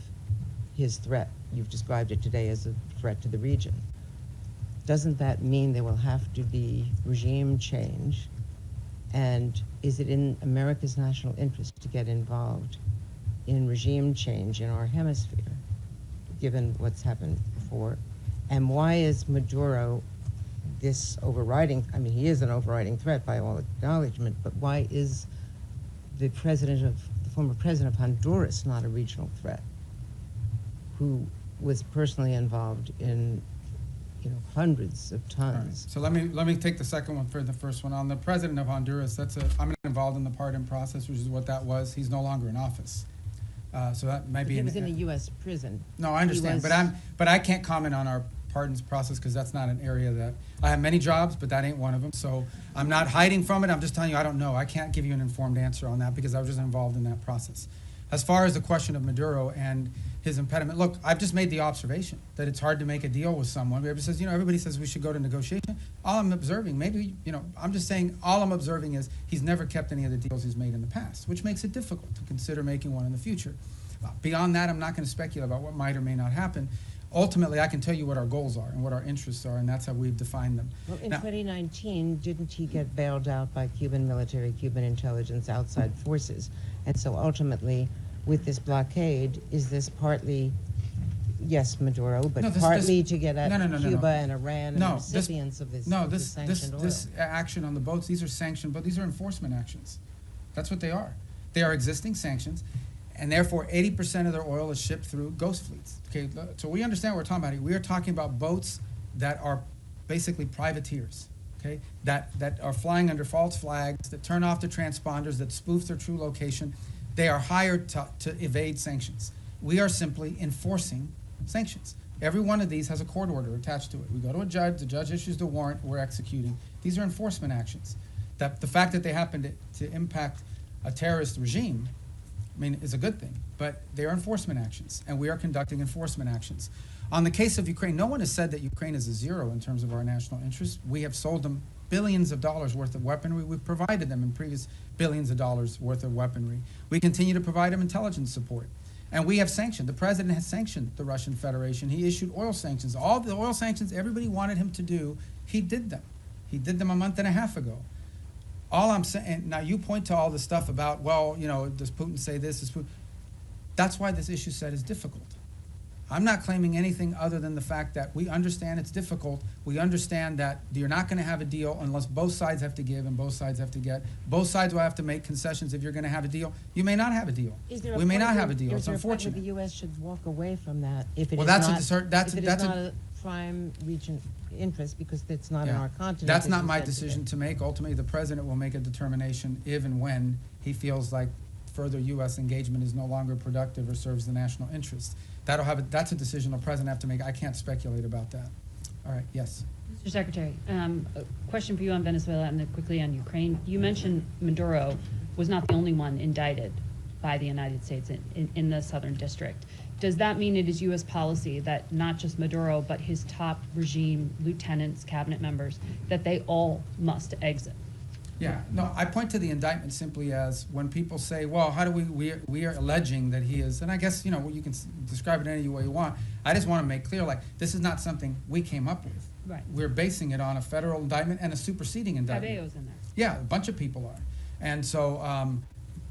his threat. You've described it today as a threat to the region. Doesn't that mean there will have to be regime change? And is it in America's national interest to get involved in regime change in our hemisphere, given what's happened before? And why is Maduro this overriding, I mean, he is an overriding threat by all acknowledgement, but why is the former president of Honduras not a regional threat, who was personally involved in hundreds of tons? Right. So let me take the second one for the first one. On the president of Honduras, I'm not involved in the pardon process, which is what that was. He's no longer in office. So that might be. He was in a U.S. prison. No, I understand, but I can't comment on our pardons process because that's not an area that I have many jobs, but that ain't one of them. So I'm not hiding from it. I'm just telling you I don't know. I can't give you an informed answer on that because I was just involved in that process. As far as the question of Maduro and his impediment, look, I've just made the observation that it's hard to make a deal with someone. Everybody says we should go to negotiation. All I'm observing, I'm just saying all I'm observing is he's never kept any of the deals he's made in the past, which makes it difficult to consider making one in the future. Beyond that, I'm not going to speculate about what might or may not happen. Ultimately, I can tell you what our goals are and what our interests are, and that's how we've defined them. Well, in 2019, didn't he get bailed out by Cuban military, Cuban intelligence, outside forces? And so ultimately, with this blockade, is this partly, yes, Maduro, but partly to get at Cuba and Iran and the recipients of this sanctioned oil? This action on the boats, these are sanctioned, but these are enforcement actions. That's what they are. They are existing sanctions, and therefore 80% of their oil is shipped through ghost fleets. Okay, so we understand what we're talking about here. We are talking about boats that are basically privateers, okay, that are flying under false flags, that turn off the transponders, that spoof their true location. They are hired to evade sanctions. We are simply enforcing sanctions. Every one of these has a court order attached to it. We go to a judge, the judge issues the warrant, we're executing. These are enforcement actions. That the fact that they happen to impact a terrorist regime, is a good thing, but they are enforcement actions, and we are conducting enforcement actions. On the case of Ukraine, no one has said that Ukraine is a zero in terms of our national interests. We have sold them billions of dollars worth of weaponry. We've provided them in previous billions of dollars worth of weaponry. We continue to provide them intelligence support. And we have sanctioned. The president has sanctioned the Russian Federation. He issued oil sanctions. All the oil sanctions everybody wanted him to do, he did them. He did them a month and a half ago. All I'm saying, now you point to all the stuff about, well, you know, does Putin say this? Does Putin, that's why this issue set is difficult. I'm not claiming anything other than the fact that we understand it's difficult. We understand that you're not going to have a deal unless both sides have to give and both sides have to get. Both sides will have to make concessions if you're going to have a deal. You may not have a deal. We may not have a deal. It's unfortunate. The U.S. should walk away from that if it well, is that's not, that's not a prime region interest because it's not in our continent. That's not my decision to make. Ultimately, the president will make a determination if and when he feels like further U.S. engagement is no longer productive or serves the national interest. That's a decision the president have to make. I can't speculate about that. All right, yes. Mr. Secretary, a question for you on Venezuela and then quickly on Ukraine. You mentioned Maduro was not the only one indicted by the United States in the Southern District. Does that mean it is U.S. policy that not just Maduro, but his top regime, lieutenants, cabinet members, that they all must exit? Yeah, no, I point to the indictment simply as when people say, well, how do we are alleging that he is, and I guess, you know, you can describe it any way you want. I just want to make clear, like, this is not something we came up with. Right. We're basing it on a federal indictment and a superseding indictment. Cabello's in there. Yeah, a bunch of people are. And so,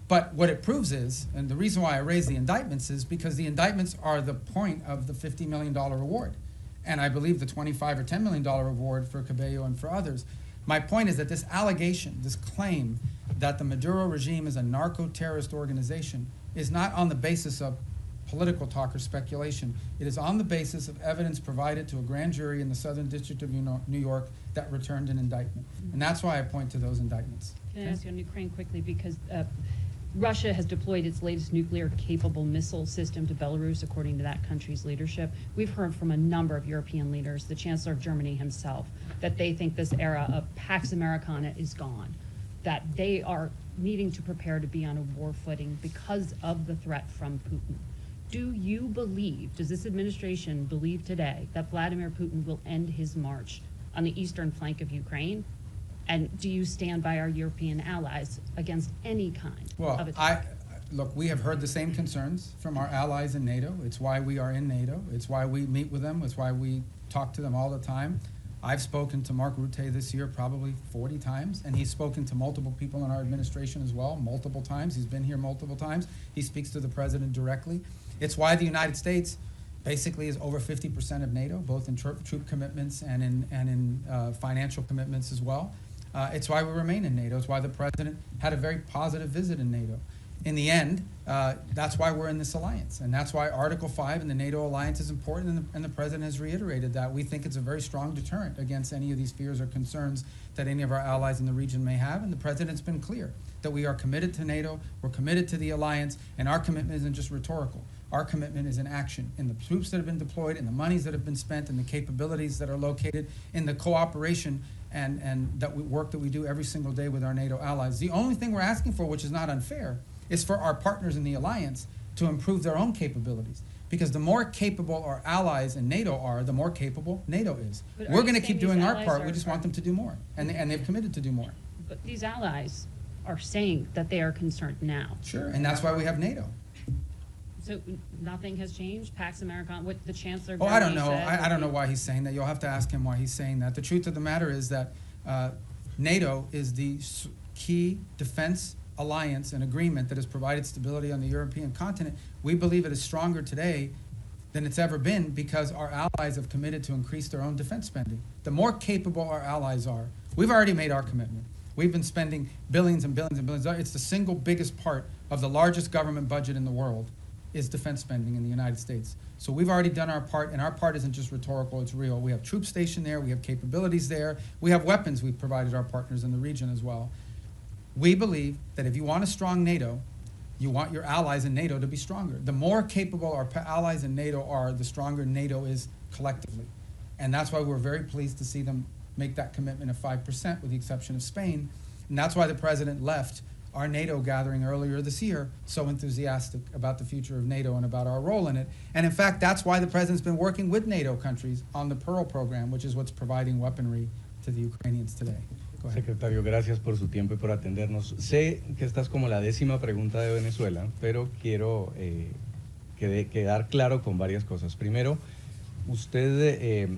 but what it proves is, and the reason why I raise the indictments is because the indictments are the point of the $50 million reward. And I believe the $25 or $10 million reward for Cabello and for others. My point is that this allegation, this claim that the Maduro regime is a narco-terrorist organization is not on the basis of political talk or speculation. It is on the basis of evidence provided to a grand jury in the Southern District of New York that returned an indictment. And that's why I point to those indictments. Can I ask you on Ukraine quickly, because Russia has deployed its latest nuclear-capable missile system to Belarus, according to that country's leadership. We've heard from a number of European leaders, the Chancellor of Germany himself, that they think this era of Pax Americana is gone, that they are needing to prepare to be on a war footing because of the threat from Putin. Do you believe, does this administration believe today that Vladimir Putin will end his march on the eastern flank of Ukraine? And do you stand by our European allies against any kind of attack? Look, we have heard the same concerns from our allies in NATO. It's why we are in NATO. It's why we meet with them. It's why we talk to them all the time. I've spoken to Mark Rutte this year probably 40 times, and he's spoken to multiple people in our administration as well, multiple times. He's been here multiple times. He speaks to the president directly. It's why the United States basically is over 50% of NATO, both in troop commitments and in financial commitments as well. It's why we remain in NATO. It's why the president had a very positive visit in NATO. In the end, that's why we're in this alliance. And that's why Article 5 in the NATO alliance is important, and the president has reiterated that. We think it's a very strong deterrent against any of these fears or concerns that any of our allies in the region may have. And the president's been clear that we are committed to NATO, we're committed to the alliance, and our commitment isn't just rhetorical. Our commitment is in action, in the troops that have been deployed, in the monies that have been spent, in the capabilities that are located, in the cooperation and that work that we do every single day with our NATO allies. The only thing we're asking for, which is not unfair, is for our partners in the alliance to improve their own capabilities. Because the more capable our allies in NATO are, the more capable NATO is. But we're are going to you keep saying doing these our allies part. are- We just want them to do more. And they've committed to do more. But these allies are saying that they are concerned now. Sure. And that's why we have NATO. So nothing has changed? Pax Americana, what the Chancellor of Oh, I don't Germany know. said? I don't know why he's saying that. You'll have to ask him why he's saying that. The truth of the matter is that NATO is the key defense alliance and agreement that has provided stability on the European continent. We believe it is stronger today than it's ever been because our allies have committed to increase their own defense spending. The more capable our allies are, we've already made our commitment. We've been spending billions and billions and billions. It's the single biggest part of the largest government budget in the world is defense spending in the United States. So we've already done our part, and our part isn't just rhetorical, it's real. We have troops stationed there, we have capabilities there, we have weapons we've provided our partners in the region as well. We believe that if you want a strong NATO, you want your allies in NATO to be stronger. The more capable our allies in NATO are, the stronger NATO is collectively. And that's why we're very pleased to see them make that commitment of 5%, with the exception of Spain. And that's why the president left our NATO gathering earlier this year so enthusiastic about the future of NATO and about our role in it. And in fact, that's why the president's been working with NATO countries on the Pearl program, which is what's providing weaponry to the Ukrainians today. Go ahead. Secretario, gracias por su tiempo y por atendernos. Sé que esta es como la 10ª pregunta de Venezuela, pero quiero quedar claro con varias cosas. Primero, usted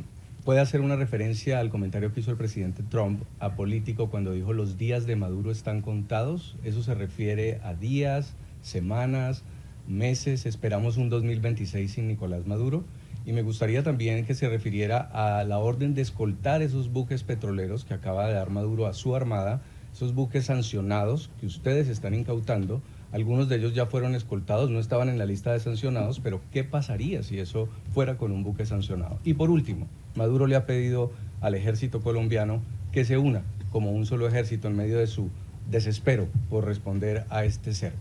puede hacer una referencia al comentario que hizo el presidente Trump apolítico cuando dijo los días de Maduro están contados. Eso se refiere a días, semanas, meses. Esperamos un 2026 sin Nicolás Maduro. Y me gustaría también que se refiriera a la orden de escoltar esos buques petroleros que acaba de dar Maduro a su armada, esos buques sancionados que ustedes están incautando. Algunos de ellos ya fueron escoltados, no estaban en la lista de sancionados, pero ¿qué pasaría si eso fuera con un buque sancionado? Y por último, Maduro le ha pedido al ejército colombiano que se una como un solo ejército en medio de su desespero por responder a este cerco.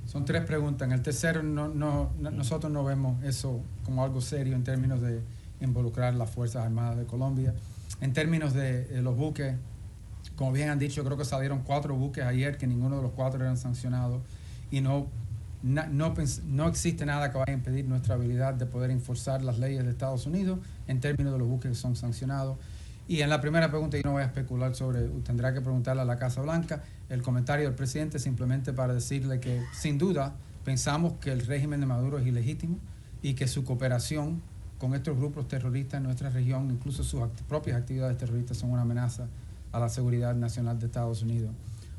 Son tres preguntas. En el tercero, nosotros no vemos eso como algo serio en términos de involucrar las Fuerzas Armadas de Colombia. En términos de los buques, como bien han dicho, creo que salieron 4 buques ayer, que ninguno de los 4 eran sancionados. Y no existe nada que vaya a impedir nuestra habilidad de poder enforzar las leyes de Estados Unidos en términos de los buques que son sancionados. Y en la primera pregunta, yo no voy a especular sobre, tendrá que preguntarle a la Casa Blanca, el comentario del presidente simplemente para decirle que, sin duda, pensamos que el régimen de Maduro es ilegítimo y que su cooperación con estos grupos terroristas en nuestra región, incluso sus propias actividades terroristas, son una amenaza a la seguridad nacional de Estados Unidos.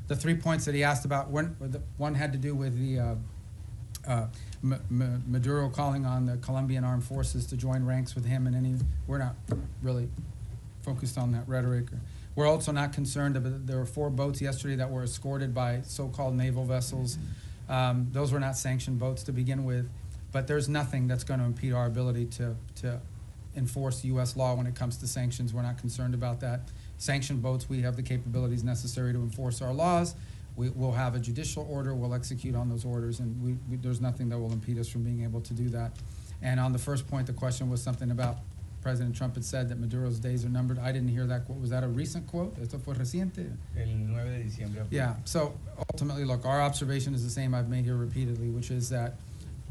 The 3 points that he asked about, one had to do with the Maduro calling on the Colombian armed forces to join ranks with him, and we're not really focused on that rhetoric. We're also not concerned about, there were 4 boats yesterday that were escorted by so-called naval vessels. Those were not sanctioned boats to begin with, but there's nothing that's going to impede our ability to enforce U.S. law when it comes to sanctions. We're not concerned about that. Sanctioned boats, we have the capabilities necessary to enforce our laws. We'll have a judicial order, we'll execute on those orders, and there's nothing that will impede us from being able to do that. And on the first point, the question was something about President Trump had said that Maduro's days are numbered. I didn't hear that quote. Was that a recent quote? ¿Esto fue reciente? El 9 de diciembre. Yeah, so ultimately, look, our observation is the same I've made here repeatedly, which is that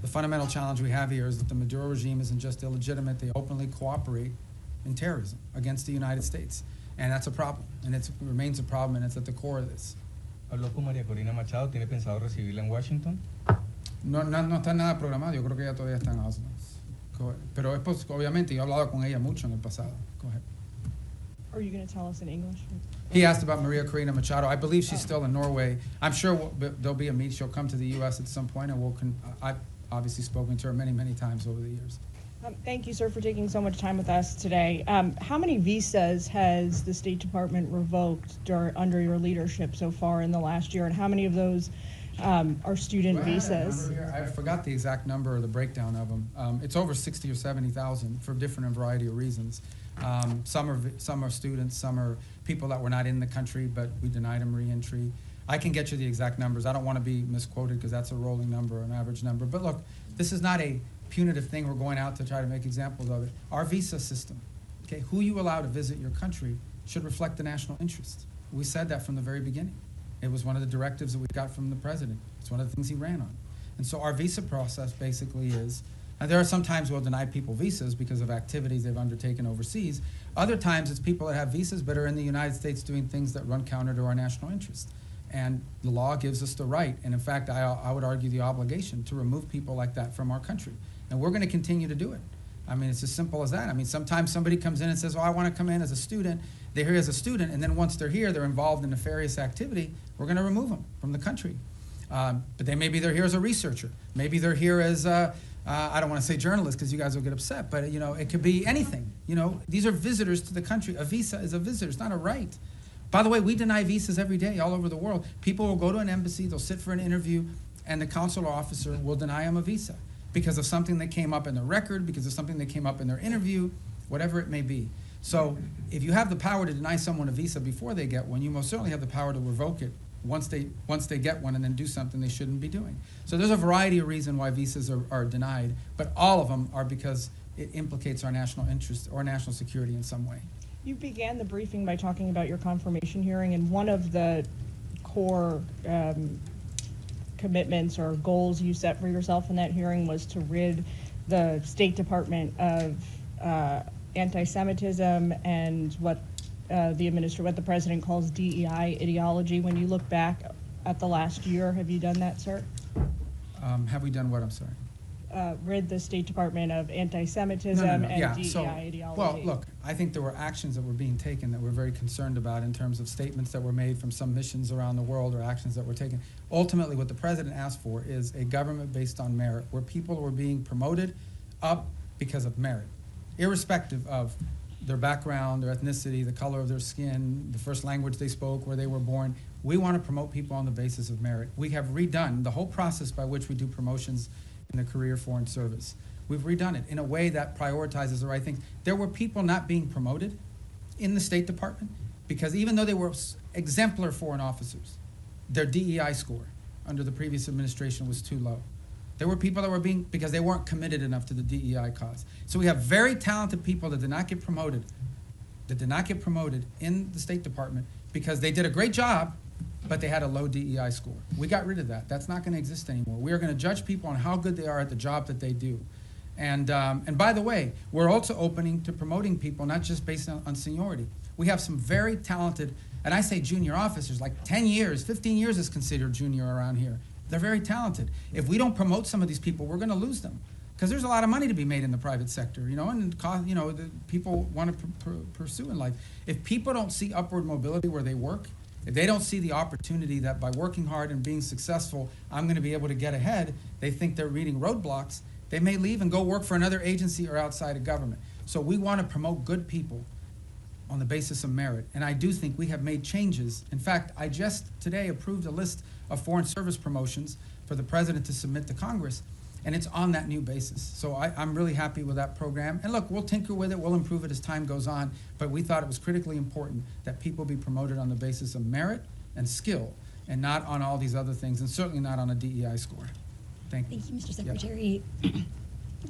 the fundamental challenge we have here is that the Maduro regime isn't just illegitimate, they openly cooperate in terrorism against the United States. And that's a problem, and it remains a problem, and it's at the core of this. Habló con María Corina Machado, ¿tiene pensado recibirla en Washington? No está nada programado, yo creo que ella todavía está en Oslo. Pero obviamente yo he hablado con ella mucho en el pasado. Go ahead. Are you going to tell us in English? He asked about Maria Corina Machado. I believe she's still in Norway. I'm sure there'll be a meet. She'll come to the U.S. at some point, and I've obviously spoken to her many, many times over the years. Thank you, sir, for taking so much time with us today. How many visas has the State Department revoked under your leadership so far in the last year, and how many of those are student visas? I forgot the exact number or the breakdown of them. It's over 60 or 70,000 for different and variety of reasons. Some are students, some are people that were not in the country, but we denied them re-entry. I can get you the exact numbers. I don't want to be misquoted because that's a rolling number, an average number. But look, this is not a punitive thing. We're going out to try to make examples of it. Our visa system, okay, who you allow to visit your country should reflect the national interest. We said that from the very beginning. It was one of the directives that we got from the president. It's one of the things he ran on. And so our visa process basically is, and there are some times we'll deny people visas because of activities they've undertaken overseas. Other times it's people that have visas but are in the United States doing things that run counter to our national interest. And the law gives us the right, and in fact, I would argue the obligation to remove people like that from our country. And we're going to continue to do it. I mean, it's as simple as that. I mean, sometimes somebody comes in and says, oh, I want to come in as a student. They're here as a student, and then once they're here, they're involved in nefarious activity. We're going to remove them from the country. But maybe they're here as a researcher. Maybe they're here as, I don't want to say journalist because you guys will get upset, but you know, it could be anything. You know, these are visitors to the country. A visa is a visitor. It's not a right. By the way, we deny visas every day all over the world. People will go to an embassy, they'll sit for an interview, and the consular officer will deny them a visa because of something that came up in their record, because of something that came up in their interview, whatever it may be. So if you have the power to deny someone a visa before they get one, you most certainly have the power to revoke it once they get one and then do something they shouldn't be doing. So there's a variety of reasons why visas are denied, but all of them are because it implicates our national interest or national security in some way. You began the briefing by talking about your confirmation hearing, and one of the core commitments or goals you set for yourself in that hearing was to rid the State Department of anti-Semitism and what the president calls DEI ideology. When you look back at the last year, have you done that, sir? Have we done what? I'm sorry. rid the State Department of anti-Semitism and DEI ideology? Well, look, I think there were actions that were being taken that we're very concerned about in terms of statements that were made from some missions around the world or actions that were taken. Ultimately, what the president asked for is a government based on merit, where people were being promoted up because of merit, irrespective of their background, their ethnicity, the color of their skin, the first language they spoke, where they were born. We want to promote people on the basis of merit. We have redone the whole process by which we do promotions in the career foreign service. We've redone it in a way that prioritizes the right things. There were people not being promoted in the State Department because even though they were exemplar foreign officers, their DEI score under the previous administration was too low. There were people that were being, because they weren't committed enough to the DEI cause. So we have very talented people that did not get promoted, in the State Department because they did a great job, but they had a low DEI score. We got rid of that. That's not going to exist anymore. We are going to judge people on how good they are at the job that they do. And by the way, we're also opening to promoting people, not just based on seniority. We have some very talented, and I say junior officers, like 10 years, 15 years is considered junior around here. They're very talented. If we don't promote some of these people, we're going to lose them. Because there's a lot of money to be made in the private sector, and the people want to pursue in life. If people don't see upward mobility where they work, if they don't see the opportunity that by working hard and being successful, I'm going to be able to get ahead, they think they're reading roadblocks, they may leave and go work for another agency or outside of government. So we want to promote good people on the basis of merit. And I do think we have made changes. In fact, I just today approved a list of foreign service promotions for the president to submit to Congress, and it's on that new basis. So I'm really happy with that program. And look, we'll tinker with it, we'll improve it as time goes on, but we thought it was critically important that people be promoted on the basis of merit and skill, and not on all these other things, and certainly not on a DEI score. Thank you. Thank you, Mr. Secretary.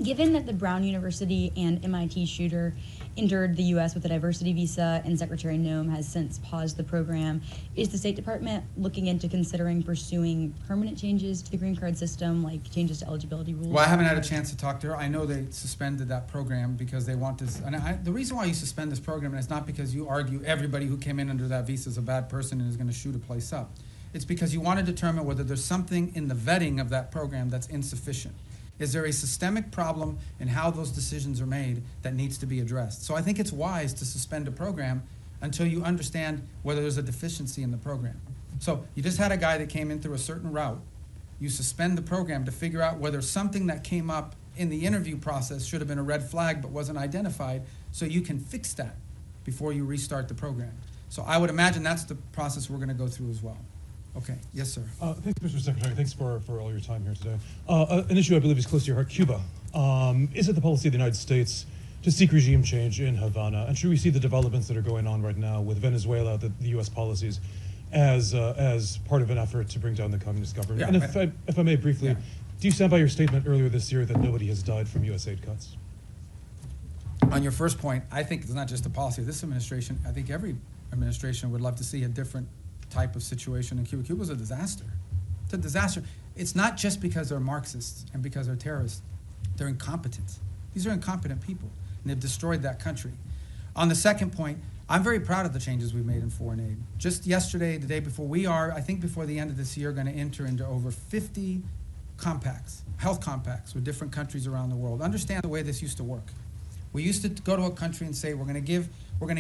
Given that the Brown University and MIT shooter entered the U.S. with a diversity visa and Secretary Noem has since paused the program, is the State Department looking into considering pursuing permanent changes to the green card system, like changes to eligibility rules? Well, I haven't had a chance to talk to her. I know they suspended that program because they want this. And the reason why you suspend this program is not because you argue everybody who came in under that visa is a bad person and is going to shoot a place up. It's because you want to determine whether there's something in the vetting of that program that's insufficient. Is there a systemic problem in how those decisions are made that needs to be addressed? So I think it's wise to suspend a program until you understand whether there's a deficiency in the program. So you just had a guy that came in through a certain route. You suspend the program to figure out whether something that came up in the interview process should have been a red flag but wasn't identified, so you can fix that before you restart the program. So I would imagine that's the process we're going to go through as well. Okay. Yes, sir. Thanks, Mr. Secretary. Thanks for all your time here today. An issue I believe is close to your heart, Cuba. Is it the policy of the United States to seek regime change in Havana? And should we see the developments that are going on right now with Venezuela, the U.S. policies, as part of an effort to bring down the communist government? Yeah, and if I may briefly, do you stand by your statement earlier this year that nobody has died from U.S. aid cuts? On your first point, I think it's not just a policy of this administration. I think every administration would love to see a different type of situation in Cuba. Cuba's a disaster. It's a disaster. It's not just because they're Marxists and because they're terrorists. They're incompetent. These are incompetent people, and they've destroyed that country. On the second point, I'm very proud of the changes we've made in foreign aid. Just yesterday, the day before, we are, I think before the end of this year, going to enter into over 50 compacts, health compacts with different countries around the world. Understand the way this used to work. We used to go to a country and say, we're going to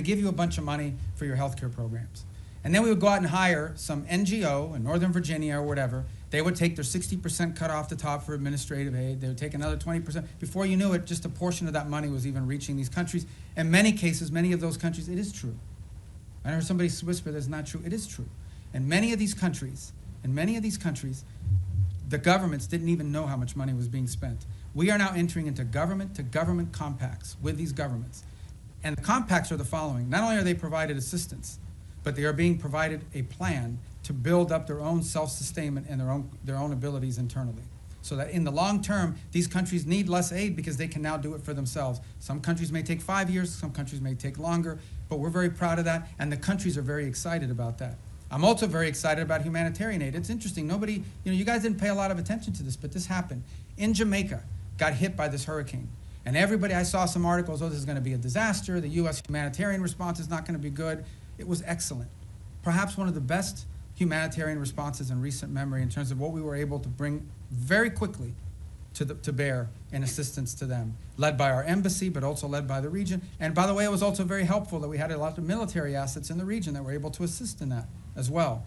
give you a bunch of money for your healthcare programs. And then we would go out and hire some NGO in Northern Virginia or whatever. They would take their 60% cut off the top for administrative aid. They would take another 20%. Before you knew it, just a portion of that money was even reaching these countries. In many cases, many of those countries, it is true. I heard somebody whisper that's not true. It is true. In many of these countries, the governments didn't even know how much money was being spent. We are now entering into government-to-government compacts with these governments. And the compacts are the following. Not only are they provided assistance, but they are being provided a plan to build up their own self-sustainment and their own abilities internally. So that in the long term, these countries need less aid because they can now do it for themselves. Some countries may take 5 years, some countries may take longer, but we're very proud of that, and the countries are very excited about that. I'm also very excited about humanitarian aid. It's interesting, you guys didn't pay a lot of attention to this, but this happened. In Jamaica, got hit by this hurricane. And everybody, I saw some articles, this is gonna be a disaster, the US humanitarian response is not gonna be good. It was excellent. Perhaps one of the best humanitarian responses in recent memory in terms of what we were able to bring very quickly to bear in assistance to them, led by our embassy, but also led by the region. And by the way, it was also very helpful that we had a lot of military assets in the region that were able to assist in that as well.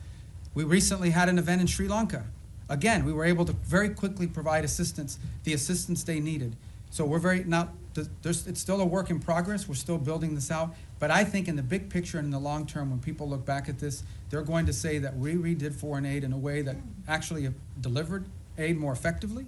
We recently had an event in Sri Lanka. Again, we were able to very quickly provide assistance, the assistance they needed. So we're very, now, it's still a work in progress. We're still building this out. But I think in the big picture and in the long term, when people look back at this, they're going to say that we redid foreign aid in a way that actually delivered aid more effectively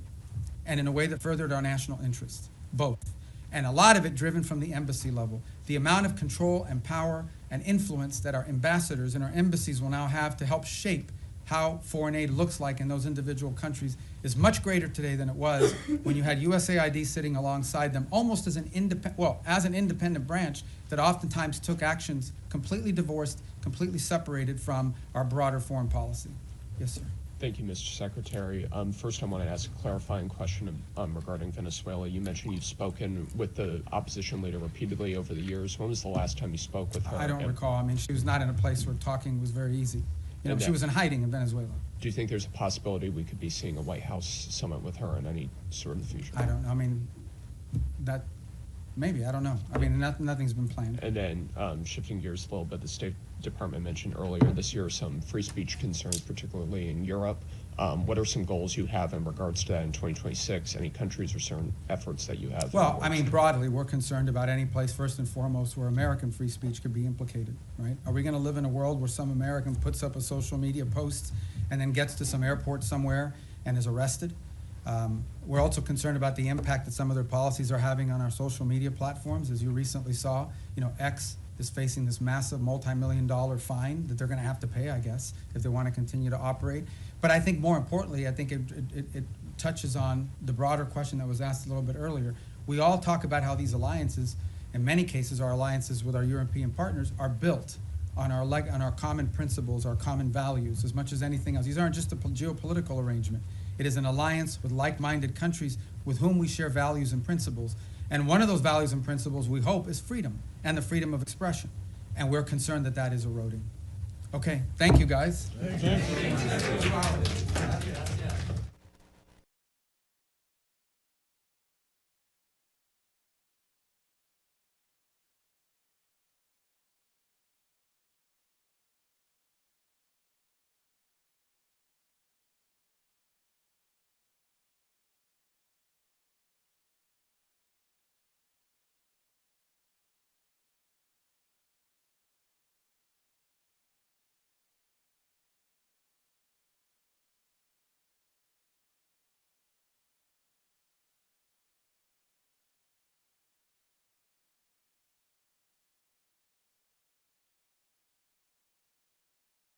and in a way that furthered our national interests, both. And a lot of it driven from the embassy level. The amount of control and power and influence that our ambassadors and our embassies will now have to help shape how foreign aid looks like in those individual countries is much greater today than it was when you had USAID sitting alongside them almost as an independent branch that oftentimes took actions completely divorced, completely separated from our broader foreign policy. Yes, sir. Thank you, Mr. Secretary. First, I want to ask a clarifying question regarding Venezuela. You mentioned you've spoken with the opposition leader repeatedly over the years. When was the last time you spoke with her? I don't recall. I mean, she was not in a place where talking was very easy. You know, she was in hiding in Venezuela. Do you think there's a possibility we could be seeing a White House summit with her in any sort of the future? I don't know. I mean, that maybe. I don't know. I mean, nothing's been planned. And then shifting gears a little bit, the State Department mentioned earlier this year some free speech concerns, particularly in Europe. What are some goals you have in regards to that in 2026? Any countries or certain efforts that you have? Well, I mean, broadly, we're concerned about any place, first and foremost, where American free speech could be implicated, right? Are we going to live in a world where some American puts up a social media post and then gets to some airport somewhere and is arrested? We're also concerned about the impact that some of their policies are having on our social media platforms. As you recently saw, you know, X is facing this massive multi-million-dollar fine that they're going to have to pay, I guess, if they want to continue to operate. But I think more importantly, I think it touches on the broader question that was asked a little bit earlier. We all talk about how these alliances, in many cases our alliances with our European partners, are built on our common principles, our common values, as much as anything else. These aren't just a geopolitical arrangement. It is an alliance with like-minded countries with whom we share values and principles. And one of those values and principles, we hope, is freedom and the freedom of expression. And we're concerned that that is eroding. Okay, thank you, guys. Thank you.